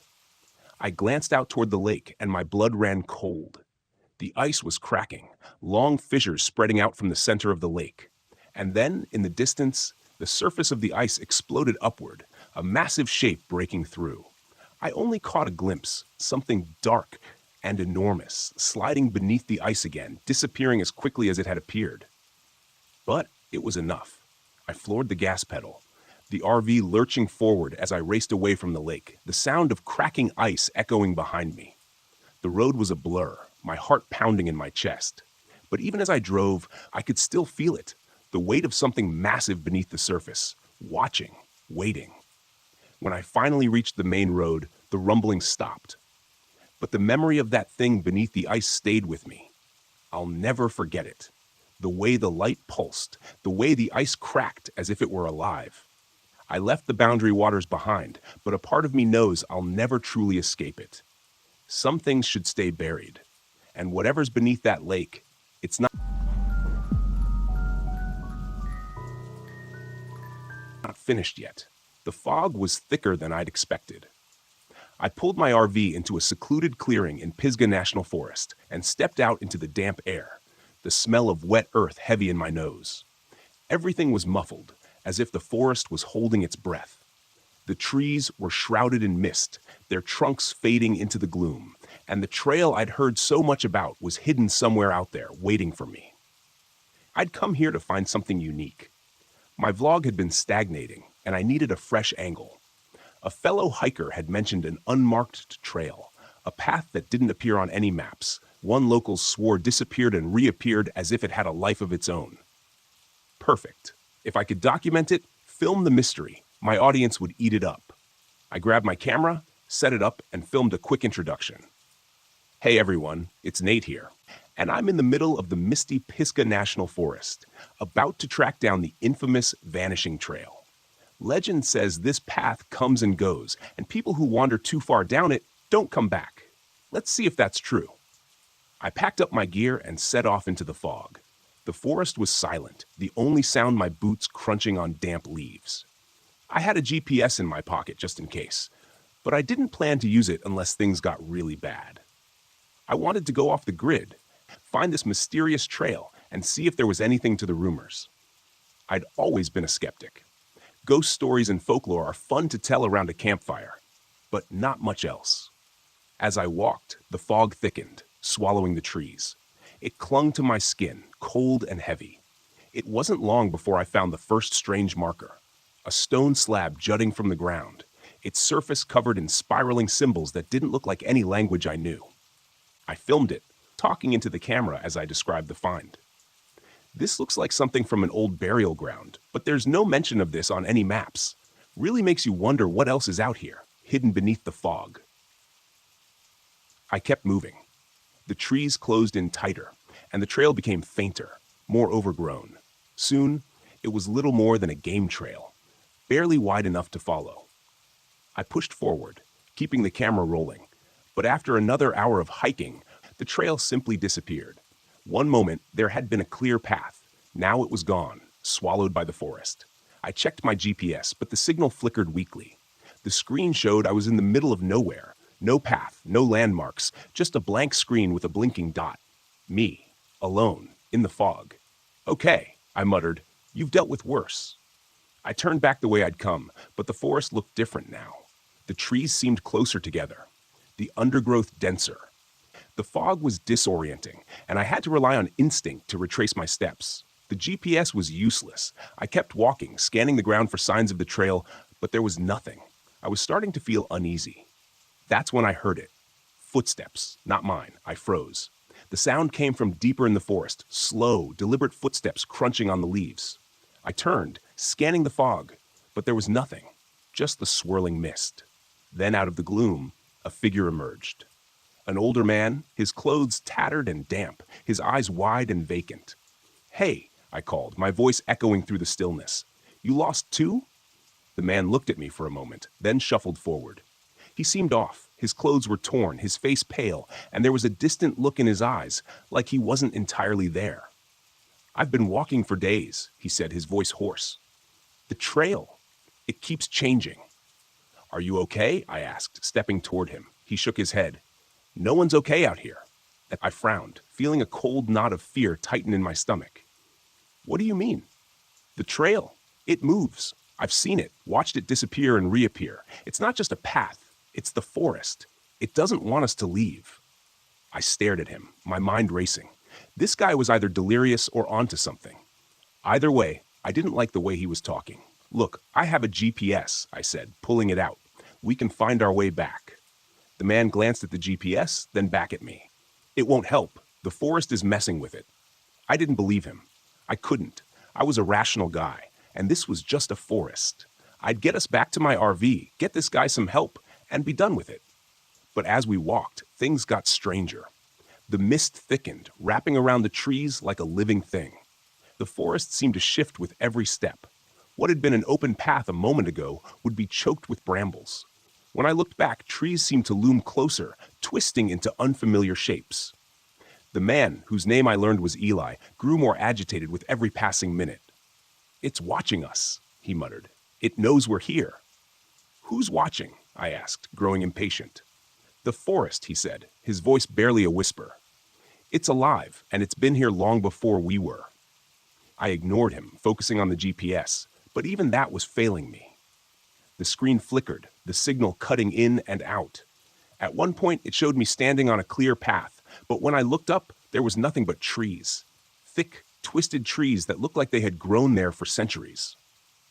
A: I glanced out toward the lake, and my blood ran cold. The ice was cracking, long fissures spreading out from the center of the lake. And then, in the distance, the surface of the ice exploded upward, a massive shape breaking through. I only caught a glimpse, something dark and enormous, sliding beneath the ice again, disappearing as quickly as it had appeared. But it was enough. I floored the gas pedal, the RV lurching forward as I raced away from the lake, the sound of cracking ice echoing behind me. The road was a blur, my heart pounding in my chest. But even as I drove, I could still feel it, the weight of something massive beneath the surface, watching, waiting. When I finally reached the main road, the rumbling stopped. But the memory of that thing beneath the ice stayed with me. I'll never forget it. The way the light pulsed, the way the ice cracked as if it were alive. I left the boundary waters behind, but a part of me knows I'll never truly escape it. Some things should stay buried, and whatever's beneath that lake, it's not finished yet. The fog was thicker than I'd expected. I pulled my RV into a secluded clearing in Pisgah National Forest and stepped out into the damp air, the smell of wet earth heavy in my nose. Everything was muffled, as if the forest was holding its breath. The trees were shrouded in mist, their trunks fading into the gloom, and the trail I'd heard so much about was hidden somewhere out there, waiting for me. I'd come here to find something unique. My vlog had been stagnating, and I needed a fresh angle. A fellow hiker had mentioned an unmarked trail, a path that didn't appear on any maps. One locals swore disappeared and reappeared as if it had a life of its own. Perfect. If I could document it, film the mystery, my audience would eat it up. I grabbed my camera, set it up, and filmed a quick introduction. Hey everyone, it's Nate here, and I'm in the middle of the misty Pisgah National Forest, about to track down the infamous Vanishing Trail. Legend says this path comes and goes, and people who wander too far down it don't come back. Let's see if that's true. I packed up my gear and set off into the fog. The forest was silent, the only sound my boots crunching on damp leaves. I had a GPS in my pocket just in case, but I didn't plan to use it unless things got really bad. I wanted to go off the grid, find this mysterious trail, and see if there was anything to the rumors. I'd always been a skeptic. Ghost stories and folklore are fun to tell around a campfire, but not much else. As I walked, the fog thickened, swallowing the trees. It clung to my skin, cold and heavy. It wasn't long before I found the first strange marker, a stone slab jutting from the ground, its surface covered in spiraling symbols that didn't look like any language I knew. I filmed it, talking into the camera as I described the find. This looks like something from an old burial ground, but there's no mention of this on any maps. Really makes you wonder what else is out here, hidden beneath the fog. I kept moving. The trees closed in tighter, and the trail became fainter, more overgrown. Soon, it was little more than a game trail, barely wide enough to follow. I pushed forward, keeping the camera rolling, but after another hour of hiking, the trail simply disappeared. One moment, there had been a clear path. Now it was gone, swallowed by the forest. I checked my GPS, but the signal flickered weakly. The screen showed I was in the middle of nowhere. No path, no landmarks, just a blank screen with a blinking dot. Me, alone, in the fog. Okay, I muttered, you've dealt with worse. I turned back the way I'd come, but the forest looked different now. The trees seemed closer together, the undergrowth denser. The fog was disorienting, and I had to rely on instinct to retrace my steps. The GPS was useless. I kept walking, scanning the ground for signs of the trail, but there was nothing. I was starting to feel uneasy. That's when I heard it. Footsteps, not mine. I froze. The sound came from deeper in the forest, slow, deliberate footsteps crunching on the leaves. I turned, scanning the fog, but there was nothing, just the swirling mist. Then out of the gloom, a figure emerged. An older man, his clothes tattered and damp, his eyes wide and vacant. Hey, I called, my voice echoing through the stillness. You lost too? The man looked at me for a moment, then shuffled forward. He seemed off, His clothes were torn, his face pale, and there was a distant look in his eyes, like he wasn't entirely there. "I've been walking for days," he said, his voice hoarse. "The trail, it keeps changing." "Are you okay?" I asked, stepping toward him. He shook his head. "No one's okay out here." I frowned, feeling a cold knot of fear tighten in my stomach. "What do you mean?" "The trail. It moves. I've seen it, watched it disappear and reappear. It's not just a path. It's the forest. It doesn't want us to leave." I stared at him, my mind racing. This guy was either delirious or onto something. Either way, I didn't like the way he was talking. "Look, I have a GPS," I said, pulling it out. "We can find our way back." The man glanced at the GPS, then back at me. "It won't help. The forest is messing with it." I didn't believe him. I couldn't. I was a rational guy, and this was just a forest. I'd get us back to my RV, get this guy some help, and be done with it. But as we walked, things got stranger. The mist thickened, wrapping around the trees like a living thing. The forest seemed to shift with every step. What had been an open path a moment ago would be choked with brambles. When I looked back, trees seemed to loom closer, twisting into unfamiliar shapes. The man, whose name I learned was Eli, grew more agitated with every passing minute. "It's watching us," he muttered. "It knows we're here." "Who's watching?" I asked, growing impatient. "The forest," he said, his voice barely a whisper. "It's alive, and it's been here long before we were." I ignored him, focusing on the GPS, but even that was failing me. The screen flickered, the signal cutting in and out. At one point, it showed me standing on a clear path, but when I looked up, there was nothing but trees. Thick, twisted trees that looked like they had grown there for centuries.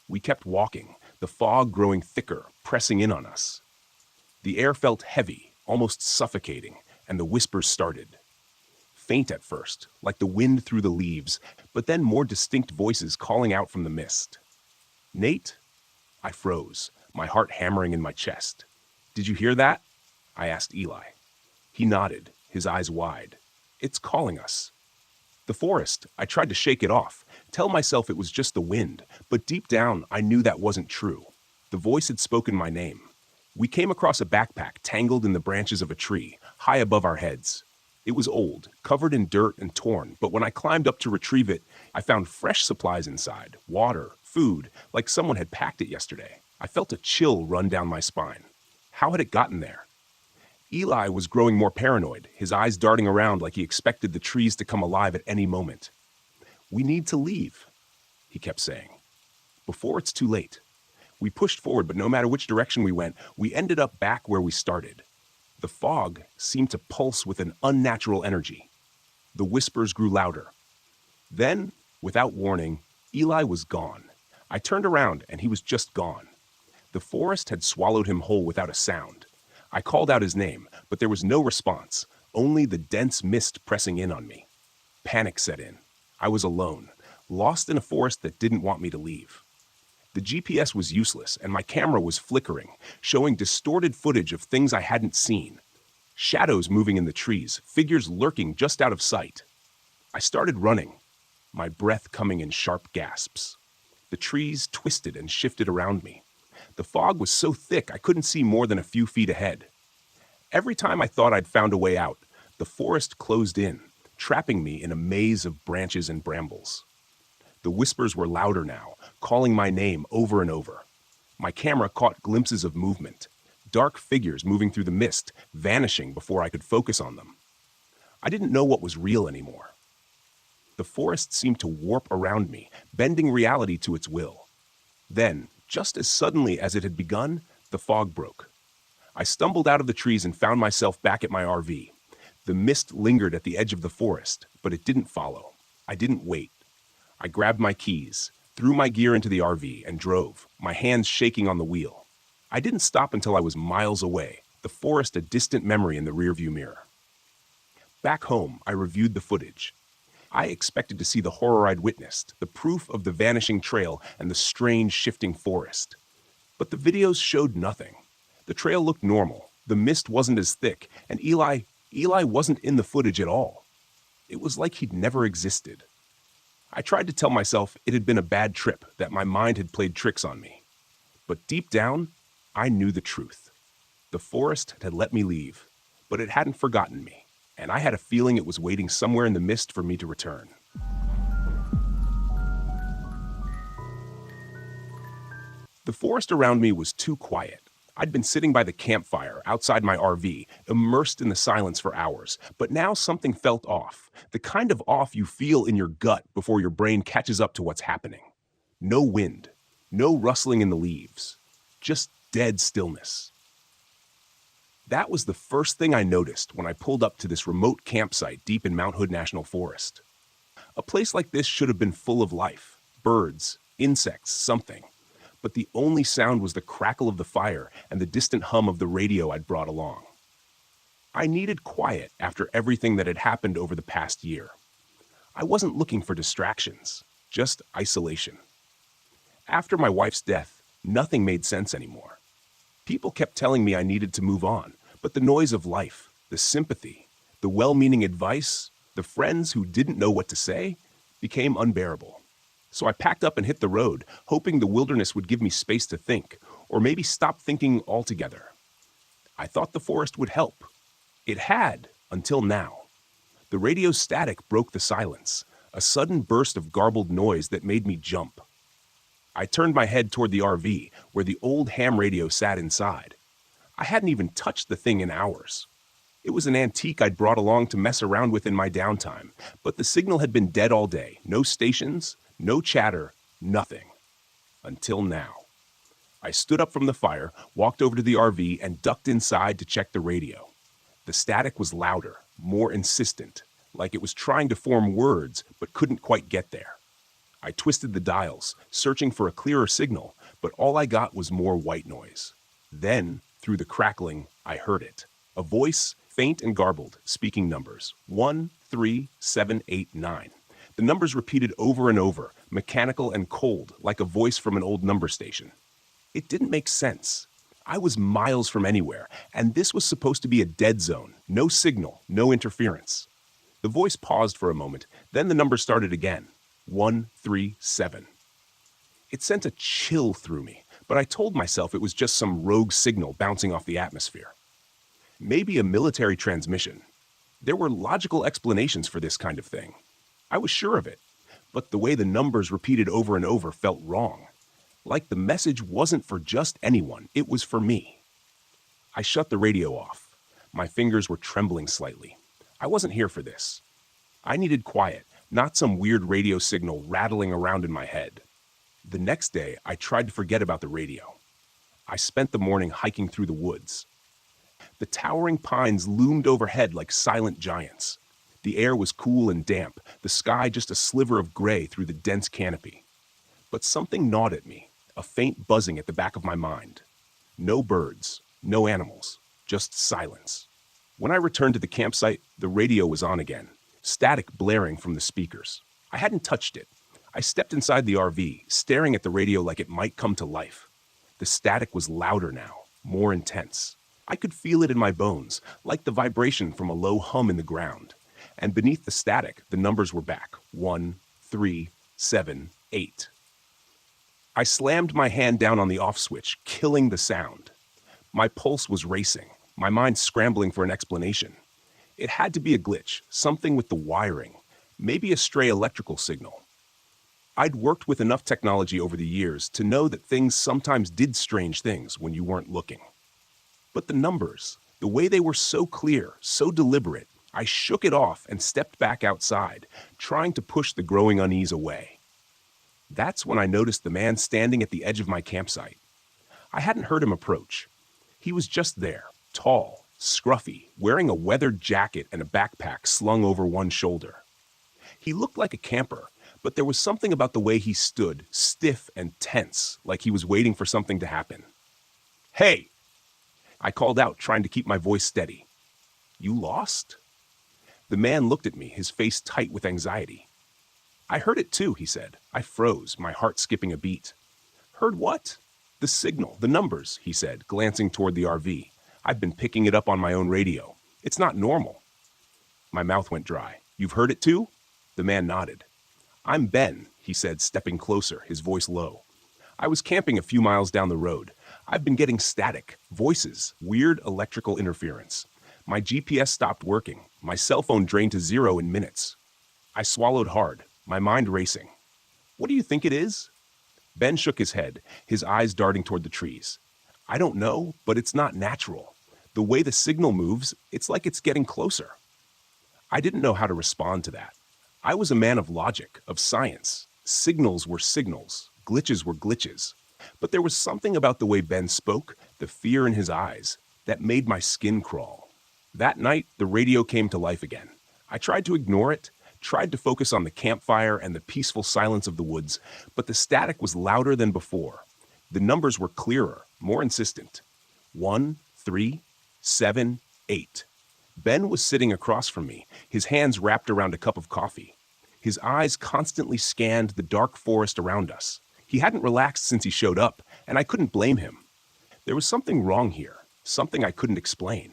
A: We kept walking, the fog growing thicker, pressing in on us. The air felt heavy, almost suffocating, and the whispers started. Faint at first, like the wind through the leaves, but then more distinct voices calling out from the mist. "Nate?" I froze, my heart hammering in my chest. "Did you hear that?" I asked Eli. He nodded, his eyes wide. "It's calling us." The forest, I tried to shake it off, tell myself it was just the wind, but deep down I knew that wasn't true. The voice had spoken my name. We came across a backpack tangled in the branches of a tree, high above our heads. It was old, covered in dirt and torn, but when I climbed up to retrieve it, I found fresh supplies inside, water, food, like someone had packed it yesterday. I felt a chill run down my spine. How had it gotten there? Eli was growing more paranoid, his eyes darting around like he expected the trees to come alive at any moment. "We need to leave," he kept saying, "before it's too late." We pushed forward, but no matter which direction we went, we ended up back where we started. The fog seemed to pulse with an unnatural energy. The whispers grew louder. Then, without warning, Eli was gone. I turned around, and he was just gone. The forest had swallowed him whole without a sound. I called out his name, but there was no response, only the dense mist pressing in on me. Panic set in. I was alone, lost in a forest that didn't want me to leave. The GPS was useless, and my camera was flickering, showing distorted footage of things I hadn't seen. Shadows moving in the trees, figures lurking just out of sight. I started running, my breath coming in sharp gasps. The trees twisted and shifted around me. The fog was so thick I couldn't see more than a few feet ahead. Every time I thought I'd found a way out, the forest closed in, trapping me in a maze of branches and brambles. The whispers were louder now, calling my name over and over. My camera caught glimpses of movement, dark figures moving through the mist, vanishing before I could focus on them. I didn't know what was real anymore. The forest seemed to warp around me, bending reality to its will. Then, just as suddenly as it had begun, the fog broke. I stumbled out of the trees and found myself back at my RV. The mist lingered at the edge of the forest, but it didn't follow. I didn't wait. I grabbed my keys, threw my gear into the RV, and drove, my hands shaking on the wheel. I didn't stop until I was miles away, the forest a distant memory in the rearview mirror. Back home, I reviewed the footage. I expected to see the horror I'd witnessed, the proof of the vanishing trail and the strange shifting forest. But the videos showed nothing. The trail looked normal, the mist wasn't as thick, and Eli wasn't in the footage at all. It was like he'd never existed. I tried to tell myself it had been a bad trip, that my mind had played tricks on me. But deep down, I knew the truth. The forest had let me leave, but it hadn't forgotten me, and I had a feeling it was waiting somewhere in the mist for me to return. The forest around me was too quiet. I'd been sitting by the campfire outside my RV, immersed in the silence for hours, but now something felt off. The kind of off you feel in your gut before your brain catches up to what's happening. No wind, no rustling in the leaves, just dead stillness. That was the first thing I noticed when I pulled up to this remote campsite deep in Mount Hood National Forest. A place like this should have been full of life, birds, insects, something. But the only sound was the crackle of the fire and the distant hum of the radio I'd brought along. I needed quiet after everything that had happened over the past year. I wasn't looking for distractions, just isolation. After my wife's death, nothing made sense anymore. People kept telling me I needed to move on, but the noise of life, the sympathy, the well-meaning advice, the friends who didn't know what to say, became unbearable. So I packed up and hit the road, hoping the wilderness would give me space to think, or maybe stop thinking altogether. I thought the forest would help. It had, until now. The radio's static broke the silence, a sudden burst of garbled noise that made me jump. I turned my head toward the RV, where the old ham radio sat inside. I hadn't even touched the thing in hours. It was an antique I'd brought along to mess around with in my downtime, but the signal had been dead all day. No stations, no chatter, nothing. Until now. I stood up from the fire, walked over to the RV, and ducked inside to check the radio. The static was louder, more insistent, like it was trying to form words but couldn't quite get there. I twisted the dials, searching for a clearer signal, but all I got was more white noise. Then, through the crackling, I heard it. A voice, faint and garbled, speaking numbers. 1, 3, 7, 8, 9. The numbers repeated over and over, mechanical and cold, like a voice from an old number station. It didn't make sense. I was miles from anywhere, and this was supposed to be a dead zone. No signal, no interference. The voice paused for a moment, then the numbers started again. 1, 3, 7. It sent a chill through me, but I told myself it was just some rogue signal bouncing off the atmosphere. Maybe a military transmission. There were logical explanations for this kind of thing. I was sure of it, but the way the numbers repeated over and over felt wrong. Like the message wasn't for just anyone, it was for me. I shut the radio off. My fingers were trembling slightly. I wasn't here for this. I needed quiet, not some weird radio signal rattling around in my head. The next day, I tried to forget about the radio. I spent the morning hiking through the woods. The towering pines loomed overhead like silent giants. The air was cool and damp, the sky just a sliver of gray through the dense canopy. But something gnawed at me, a faint buzzing at the back of my mind. No birds, no animals, just silence. When I returned to the campsite, the radio was on again, static blaring from the speakers. I hadn't touched it. I stepped inside the RV, staring at the radio like it might come to life. The static was louder now, more intense. I could feel it in my bones, like the vibration from a low hum in the ground. And beneath the static, the numbers were back. 1, 3, 7, 8. I slammed my hand down on the off switch, killing the sound. My pulse was racing, my mind scrambling for an explanation. It had to be a glitch, something with the wiring, maybe a stray electrical signal. I'd worked with enough technology over the years to know that things sometimes did strange things when you weren't looking. But the numbers, the way they were so clear, so deliberate, I shook it off and stepped back outside, trying to push the growing unease away. That's when I noticed the man standing at the edge of my campsite. I hadn't heard him approach. He was just there, tall, scruffy, wearing a weathered jacket and a backpack slung over one shoulder. He looked like a camper, but there was something about the way he stood, stiff and tense, like he was waiting for something to happen. "Hey!" I called out, trying to keep my voice steady. "You lost?" The man looked at me, his face tight with anxiety. "I heard it too," he said. I froze, my heart skipping a beat. "Heard what?" "The signal, the numbers," he said, glancing toward the RV. "I've been picking it up on my own radio. It's not normal." My mouth went dry. "You've heard it too?" The man nodded. "I'm Ben," he said, stepping closer, his voice low. "I was camping a few miles down the road. I've been getting static, voices, weird electrical interference. My GPS stopped working. My cell phone drained to zero in minutes. I swallowed hard, my mind racing. What do you think it is? Ben shook his head, his eyes darting toward the trees. I don't know, but it's not natural. The way the signal moves, it's like it's getting closer. I didn't know how to respond to that. I was a man of logic, of science. Signals were signals, glitches were glitches. But there was something about the way Ben spoke, the fear in his eyes, that made my skin crawl. That night, the radio came to life again. I tried to ignore it, tried to focus on the campfire and the peaceful silence of the woods, but the static was louder than before. The numbers were clearer, more insistent. 1, 3, 7, 8. Ben was sitting across from me, his hands wrapped around a cup of coffee. His eyes constantly scanned the dark forest around us. He hadn't relaxed since he showed up, and I couldn't blame him. There was something wrong here, something I couldn't explain.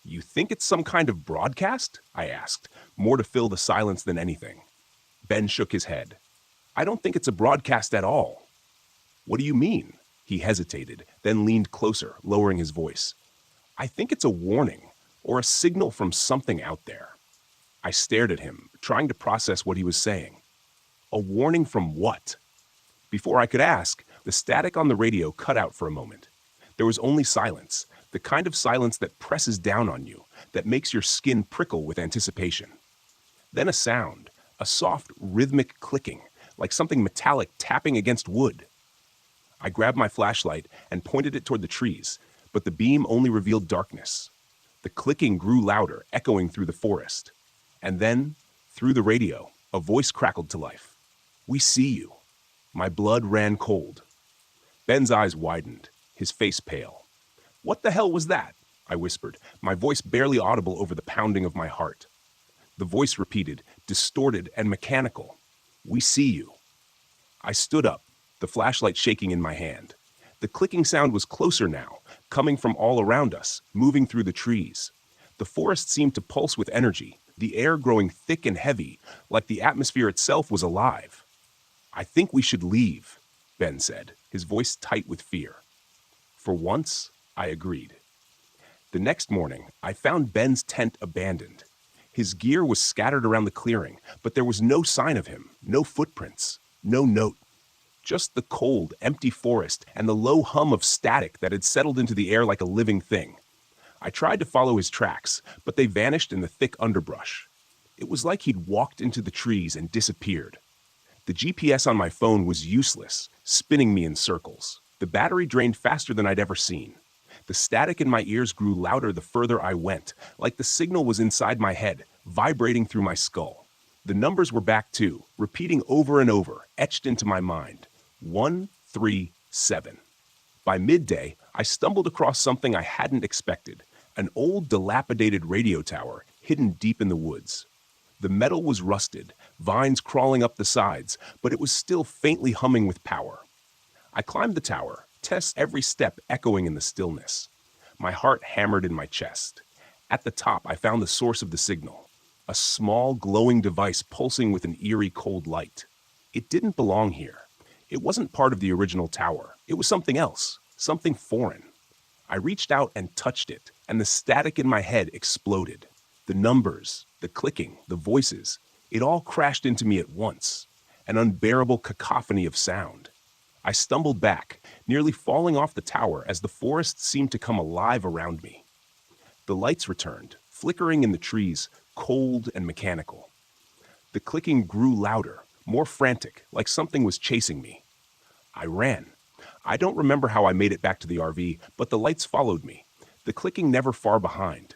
A: You think it's some kind of broadcast? I asked, more to fill the silence than anything. Ben shook his head. I don't think it's a broadcast at all. What do you mean? He hesitated, then leaned closer, lowering his voice. I think it's a warning, or a signal from something out there. I stared at him, trying to process what he was saying. A warning from what? Before I could ask, the static on the radio cut out for a moment. There was only silence, the kind of silence that presses down on you, that makes your skin prickle with anticipation. Then a sound, a soft, rhythmic clicking, like something metallic tapping against wood. I grabbed my flashlight and pointed it toward the trees, but the beam only revealed darkness. The clicking grew louder, echoing through the forest. And then, through the radio, a voice crackled to life. We see you. My blood ran cold. Ben's eyes widened, his face pale. What the hell was that? I whispered, my voice barely audible over the pounding of my heart. The voice repeated, distorted and mechanical. We see you. I stood up, the flashlight shaking in my hand. The clicking sound was closer now, coming from all around us, moving through the trees. The forest seemed to pulse with energy, the air growing thick and heavy, like the atmosphere itself was alive. I think we should leave, Ben said, his voice tight with fear. For once, I agreed. The next morning, I found Ben's tent abandoned. His gear was scattered around the clearing, but there was no sign of him, no footprints, no note. Just the cold, empty forest and the low hum of static that had settled into the air like a living thing. I tried to follow his tracks, but they vanished in the thick underbrush. It was like he'd walked into the trees and disappeared. The GPS on my phone was useless, spinning me in circles. The battery drained faster than I'd ever seen. The static in my ears grew louder the further I went, like the signal was inside my head, vibrating through my skull. The numbers were back too, repeating over and over, etched into my mind. 1, 3, 7. By midday, I stumbled across something I hadn't expected, an old dilapidated radio tower hidden deep in the woods. The metal was rusted, vines crawling up the sides, but it was still faintly humming with power. I climbed the tower, Tess every step echoing in the stillness. My heart hammered in my chest. At the top, I found the source of the signal, a small glowing device pulsing with an eerie cold light. It didn't belong here. It wasn't part of the original tower. It was something else, something foreign. I reached out and touched it, and the static in my head exploded. The numbers, the clicking, the voices, it all crashed into me at once, an unbearable cacophony of sound. I stumbled back, nearly falling off the tower as the forest seemed to come alive around me. The lights returned, flickering in the trees, cold and mechanical. The clicking grew louder, more frantic, like something was chasing me. I ran. I don't remember how I made it back to the RV, but the lights followed me, the clicking never far behind.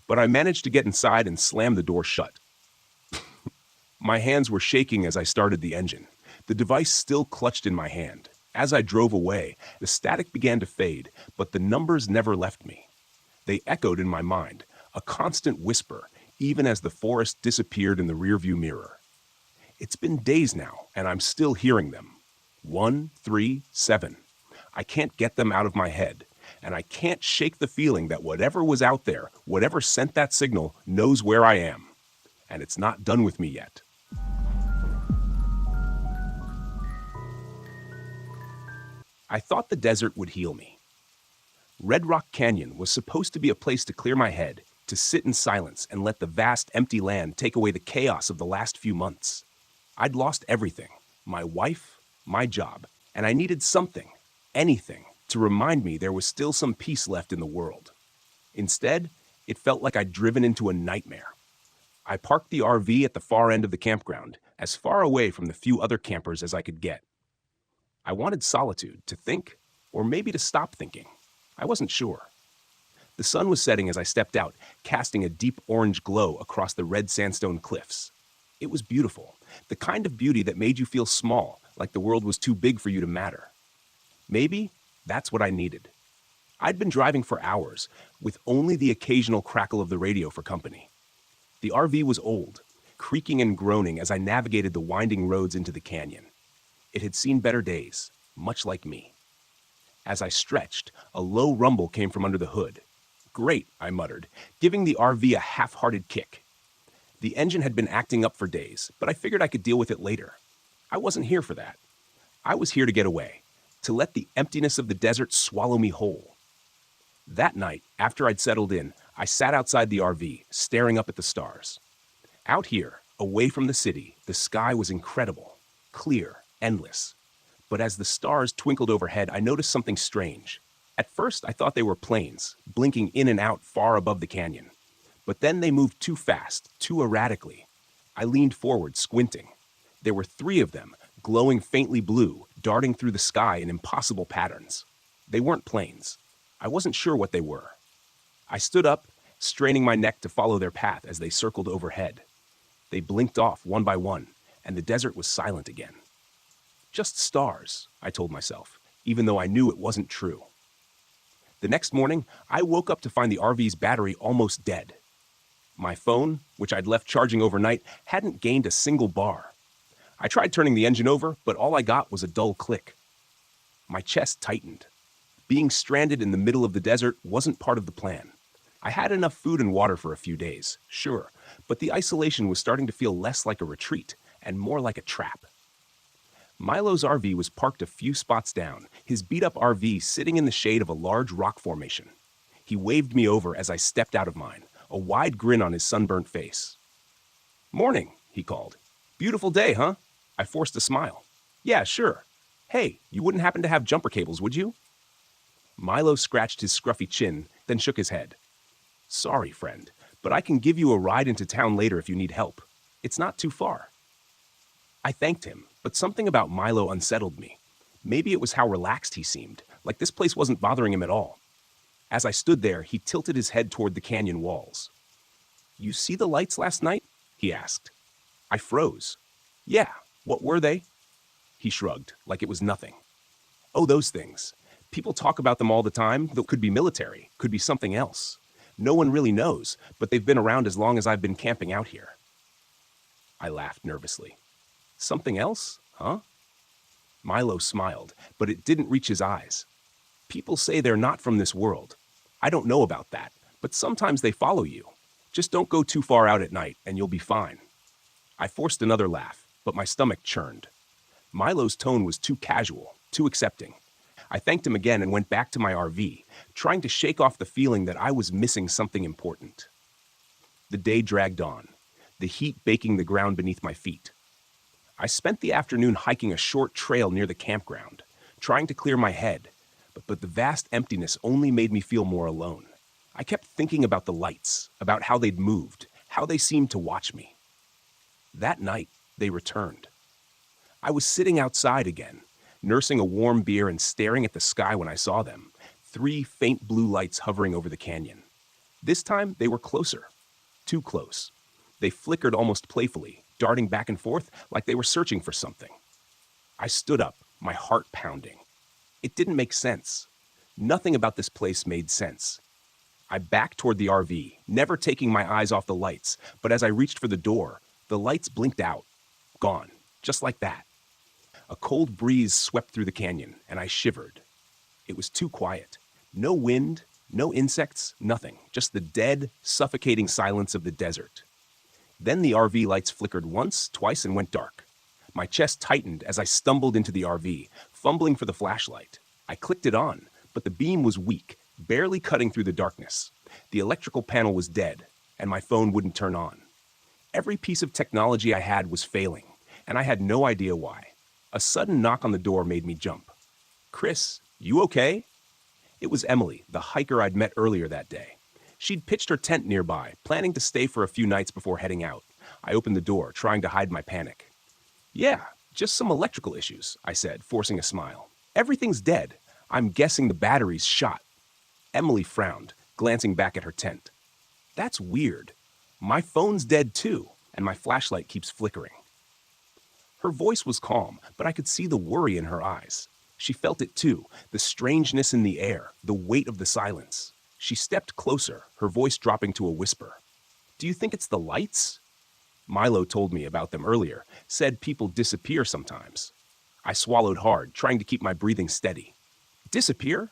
A: But I managed to get inside and slam the door shut. My hands were shaking as I started the engine, the device still clutched in my hand. As I drove away, the static began to fade, but the numbers never left me. They echoed in my mind, a constant whisper, even as the forest disappeared in the rearview mirror. It's been days now, and I'm still hearing them. 1, 3, 7. I can't get them out of my head, and I can't shake the feeling that whatever was out there, whatever sent that signal, knows where I am. And it's not done with me yet. I thought the desert would heal me. Red Rock Canyon was supposed to be a place to clear my head, to sit in silence and let the vast empty land take away the chaos of the last few months. I'd lost everything, my wife, my job, and I needed something, anything, to remind me there was still some peace left in the world. Instead, it felt like I'd driven into a nightmare. I parked the RV at the far end of the campground, as far away from the few other campers as I could get. I wanted solitude, to think, or maybe to stop thinking. I wasn't sure. The sun was setting as I stepped out, casting a deep orange glow across the red sandstone cliffs. It was beautiful, the kind of beauty that made you feel small, like the world was too big for you to matter. Maybe that's what I needed. I'd been driving for hours, with only the occasional crackle of the radio for company. The RV was old, creaking and groaning as I navigated the winding roads into the canyon. It had seen better days, much like me. As I stretched, a low rumble came from under the hood. "Great," I muttered, giving the RV a half-hearted kick. The engine had been acting up for days, but I figured I could deal with it later. I wasn't here for that. I was here to get away, to let the emptiness of the desert swallow me whole. That night, after I'd settled in, I sat outside the RV, staring up at the stars. Out here, away from the city, the sky was incredible, clear, endless. But as the stars twinkled overhead, I noticed something strange. At first, I thought they were planes, blinking in and out far above the canyon. But then they moved too fast, too erratically. I leaned forward, squinting. There were 3 of them, glowing faintly blue, darting through the sky in impossible patterns. They weren't planes. I wasn't sure what they were. I stood up, straining my neck to follow their path as they circled overhead. They blinked off one by one, and the desert was silent again. Just stars, I told myself, even though I knew it wasn't true. The next morning, I woke up to find the RV's battery almost dead. My phone, which I'd left charging overnight, hadn't gained a single bar. I tried turning the engine over, but all I got was a dull click. My chest tightened. Being stranded in the middle of the desert wasn't part of the plan. I had enough food and water for a few days, sure, but the isolation was starting to feel less like a retreat and more like a trap. Milo's RV was parked a few spots down, his beat-up RV sitting in the shade of a large rock formation. He waved me over as I stepped out of mine, a wide grin on his sunburnt face. "Morning," he called. "Beautiful day, huh?" I forced a smile. "Yeah, sure. Hey, you wouldn't happen to have jumper cables, would you?" Milo scratched his scruffy chin, then shook his head. "Sorry, friend, but I can give you a ride into town later if you need help. It's not too far." I thanked him, but something about Milo unsettled me. Maybe it was how relaxed he seemed, like this place wasn't bothering him at all. As I stood there, he tilted his head toward the canyon walls. "You see the lights last night?" he asked. I froze. "Yeah, what were they?" He shrugged, like it was nothing. "Oh, those things. People talk about them all the time. That could be military, could be something else. No one really knows, but they've been around as long as I've been camping out here." I laughed nervously. "Something else, huh?" Milo smiled, but it didn't reach his eyes. "People say they're not from this world. I don't know about that, but sometimes they follow you. Just don't go too far out at night, and you'll be fine." I forced another laugh, but my stomach churned. Milo's tone was too casual, too accepting. I thanked him again and went back to my RV, trying to shake off the feeling that I was missing something important. The day dragged on, the heat baking the ground beneath my feet. I spent the afternoon hiking a short trail near the campground, trying to clear my head, but the vast emptiness only made me feel more alone. I kept thinking about the lights, about how they'd moved, how they seemed to watch me. That night, they returned. I was sitting outside again, nursing a warm beer and staring at the sky when I saw them, 3 faint blue lights hovering over the canyon. This time, they were closer. Too close. They flickered almost playfully, darting back and forth like they were searching for something. I stood up, my heart pounding. It didn't make sense. Nothing about this place made sense. I backed toward the RV, never taking my eyes off the lights, but as I reached for the door, the lights blinked out. Gone. Just like that. A cold breeze swept through the canyon, and I shivered. It was too quiet. No wind, no insects, nothing. Just the dead, suffocating silence of the desert. Then the RV lights flickered once, twice, and went dark. My chest tightened as I stumbled into the RV, fumbling for the flashlight. I clicked it on, but the beam was weak, barely cutting through the darkness. The electrical panel was dead, and my phone wouldn't turn on. Every piece of technology I had was failing, and I had no idea why. A sudden knock on the door made me jump. "Chris, you okay?" It was Emily, the hiker I'd met earlier that day. She'd pitched her tent nearby, planning to stay for a few nights before heading out. I opened the door, trying to hide my panic. "Yeah, just some electrical issues," I said, forcing a smile. "Everything's dead. I'm guessing the battery's shot." Emily frowned, glancing back at her tent. "That's weird. My phone's dead too, and my flashlight keeps flickering." Her voice was calm, but I could see the worry in her eyes. She felt it too, the strangeness in the air, the weight of the silence. She stepped closer, her voice dropping to a whisper. "Do you think it's the lights?" Milo told me about them earlier, said people disappear sometimes. I swallowed hard, trying to keep my breathing steady. "Disappear?"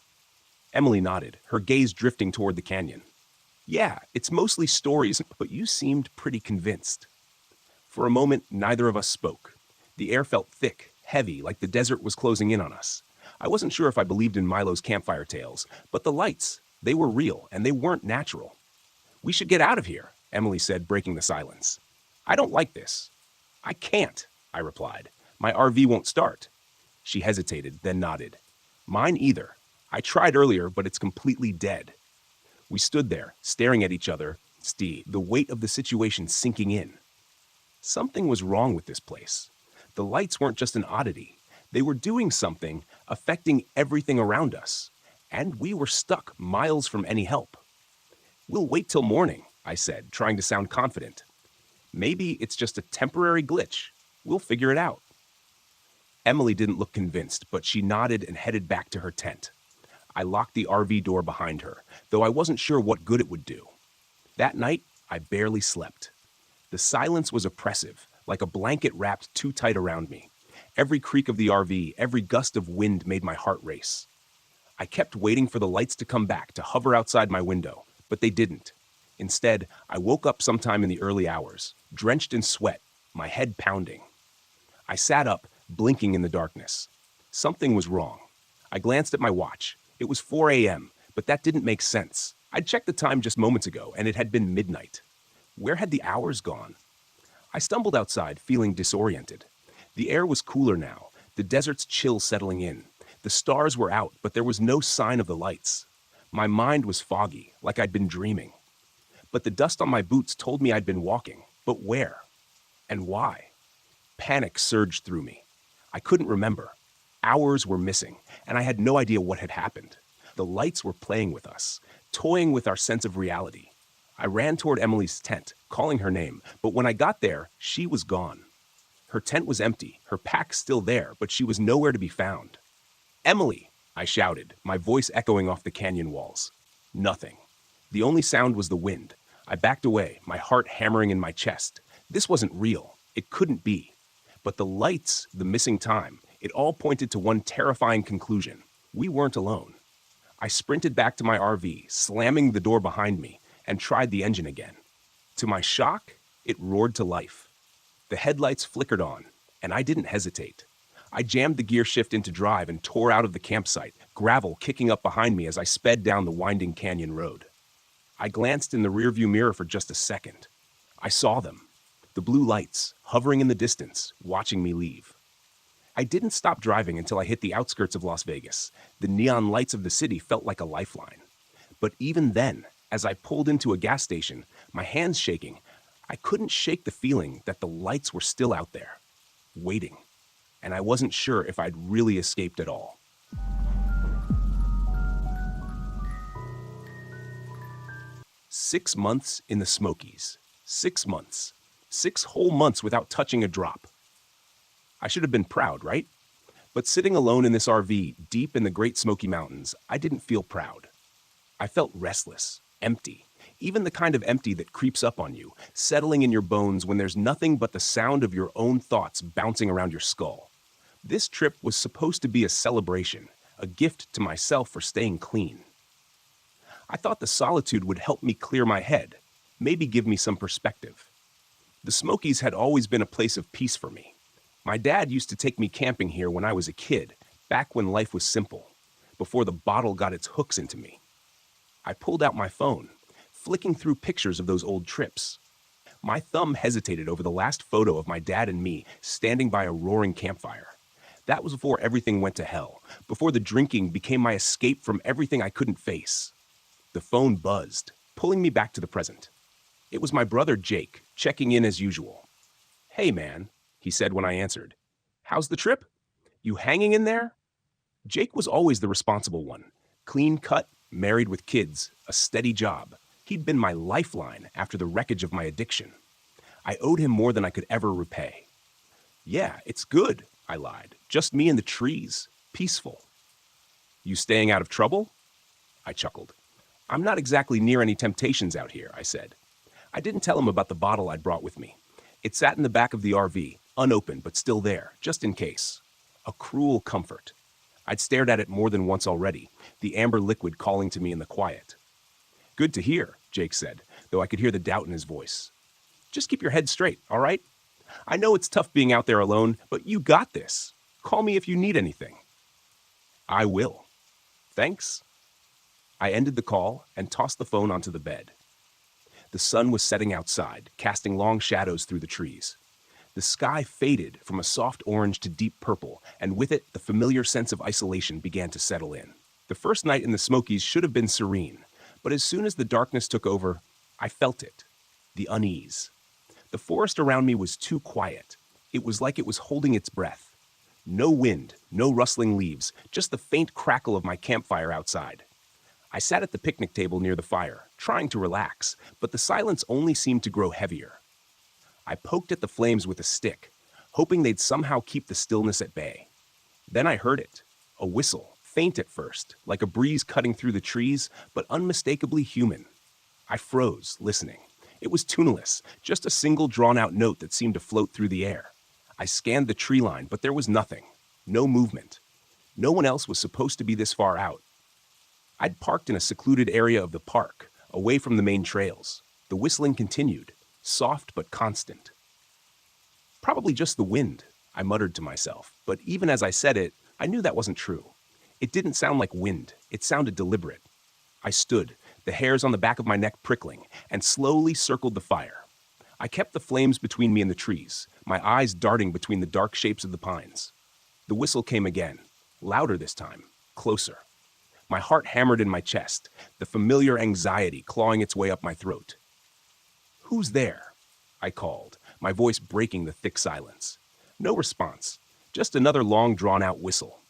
A: Emily nodded, her gaze drifting toward the canyon. "Yeah, it's mostly stories, but you seemed pretty convinced." For a moment, neither of us spoke. The air felt thick, heavy, like the desert was closing in on us. I wasn't sure if I believed in Milo's campfire tales, but the lights, they were real, and they weren't natural. "We should get out of here," Emily said, breaking the silence. "I don't like this." "I can't," I replied. "My RV won't start." She hesitated, then nodded. "Mine either. I tried earlier, but it's completely dead." We stood there, staring at each other, the weight of the situation sinking in. Something was wrong with this place. The lights weren't just an oddity. They were doing something, affecting everything around us. And we were stuck miles from any help. "We'll wait till morning," I said, trying to sound confident. "Maybe it's just a temporary glitch. We'll figure it out." Emily didn't look convinced, but she nodded and headed back to her tent. I locked the RV door behind her, though I wasn't sure what good it would do. That night, I barely slept. The silence was oppressive, like a blanket wrapped too tight around me. Every creak of the RV, every gust of wind made my heart race. I kept waiting for the lights to come back, to hover outside my window, but they didn't. Instead, I woke up sometime in the early hours, drenched in sweat, my head pounding. I sat up, blinking in the darkness. Something was wrong. I glanced at my watch. It was 4 a.m., but that didn't make sense. I'd checked the time just moments ago, and it had been midnight. Where had the hours gone? I stumbled outside, feeling disoriented. The air was cooler now, the desert's chill settling in. The stars were out, but there was no sign of the lights. My mind was foggy, like I'd been dreaming. But the dust on my boots told me I'd been walking. But where? And why? Panic surged through me. I couldn't remember. Hours were missing, and I had no idea what had happened. The lights were playing with us, toying with our sense of reality. I ran toward Emily's tent, calling her name, but when I got there, she was gone. Her tent was empty, her pack still there, but she was nowhere to be found. "Emily!" I shouted, my voice echoing off the canyon walls. Nothing. The only sound was the wind. I backed away, my heart hammering in my chest. This wasn't real. It couldn't be. But the lights, the missing time, it all pointed to one terrifying conclusion. We weren't alone. I sprinted back to my RV, slamming the door behind me, and tried the engine again. To my shock, it roared to life. The headlights flickered on, and I didn't hesitate. I jammed the gear shift into drive and tore out of the campsite, gravel kicking up behind me as I sped down the winding canyon road. I glanced in the rearview mirror for just a second. I saw them, the blue lights, hovering in the distance, watching me leave. I didn't stop driving until I hit the outskirts of Las Vegas. The neon lights of the city felt like a lifeline. But even then, as I pulled into a gas station, my hands shaking, I couldn't shake the feeling that the lights were still out there, waiting. And I wasn't sure if I'd really escaped at all. "6 months in the Smokies. 6 months. 6 whole months without touching a drop." I should have been proud, right? But sitting alone in this RV, deep in the Great Smoky Mountains, I didn't feel proud. I felt restless, empty, even the kind of empty that creeps up on you, settling in your bones when there's nothing but the sound of your own thoughts bouncing around your skull. This trip was supposed to be a celebration, a gift to myself for staying clean. I thought the solitude would help me clear my head, maybe give me some perspective. The Smokies had always been a place of peace for me. My dad used to take me camping here when I was a kid, back when life was simple, before the bottle got its hooks into me. I pulled out my phone, flicking through pictures of those old trips. My thumb hesitated over the last photo of my dad and me standing by a roaring campfire. That was before everything went to hell, before the drinking became my escape from everything I couldn't face. The phone buzzed, pulling me back to the present. It was my brother Jake, checking in as usual. "Hey, man," he said when I answered. "How's the trip? You hanging in there?" Jake was always the responsible one. Clean cut, married with kids, a steady job. He'd been my lifeline after the wreckage of my addiction. I owed him more than I could ever repay. "Yeah, it's good," I lied. "Just me and the trees. Peaceful." "You staying out of trouble?" I chuckled. "I'm not exactly near any temptations out here," I said. I didn't tell him about the bottle I'd brought with me. It sat in the back of the RV, unopened but still there, just in case. A cruel comfort. I'd stared at it more than once already, the amber liquid calling to me in the quiet. "Good to hear," Jake said, though I could hear the doubt in his voice. "Just keep your head straight, all right? I know it's tough being out there alone, but you got this. Call me if you need anything." "I will. Thanks." I ended the call and tossed the phone onto the bed. The sun was setting outside, casting long shadows through the trees. The sky faded from a soft orange to deep purple, and with it, the familiar sense of isolation began to settle in. The first night in the Smokies should have been serene, but as soon as the darkness took over, I felt it. The unease. The forest around me was too quiet. It was like it was holding its breath. No wind, no rustling leaves, just the faint crackle of my campfire outside. I sat at the picnic table near the fire, trying to relax, but the silence only seemed to grow heavier. I poked at the flames with a stick, hoping they'd somehow keep the stillness at bay. Then I heard it, a whistle, faint at first, like a breeze cutting through the trees, but unmistakably human. I froze, listening. It was tuneless, just a single drawn-out note that seemed to float through the air. I scanned the tree line, but there was nothing. No movement. No one else was supposed to be this far out. I'd parked in a secluded area of the park, away from the main trails. The whistling continued, soft but constant. "Probably just the wind," I muttered to myself, but even as I said it, I knew that wasn't true. It didn't sound like wind. It sounded deliberate. I stood, the hairs on the back of my neck prickling, and slowly circled the fire. I kept the flames between me and the trees, my eyes darting between the dark shapes of the pines. The whistle came again, louder this time, closer. My heart hammered in my chest, the familiar anxiety clawing its way up my throat. "Who's there?" I called, my voice breaking the thick silence. No response, just another long drawn-out whistle.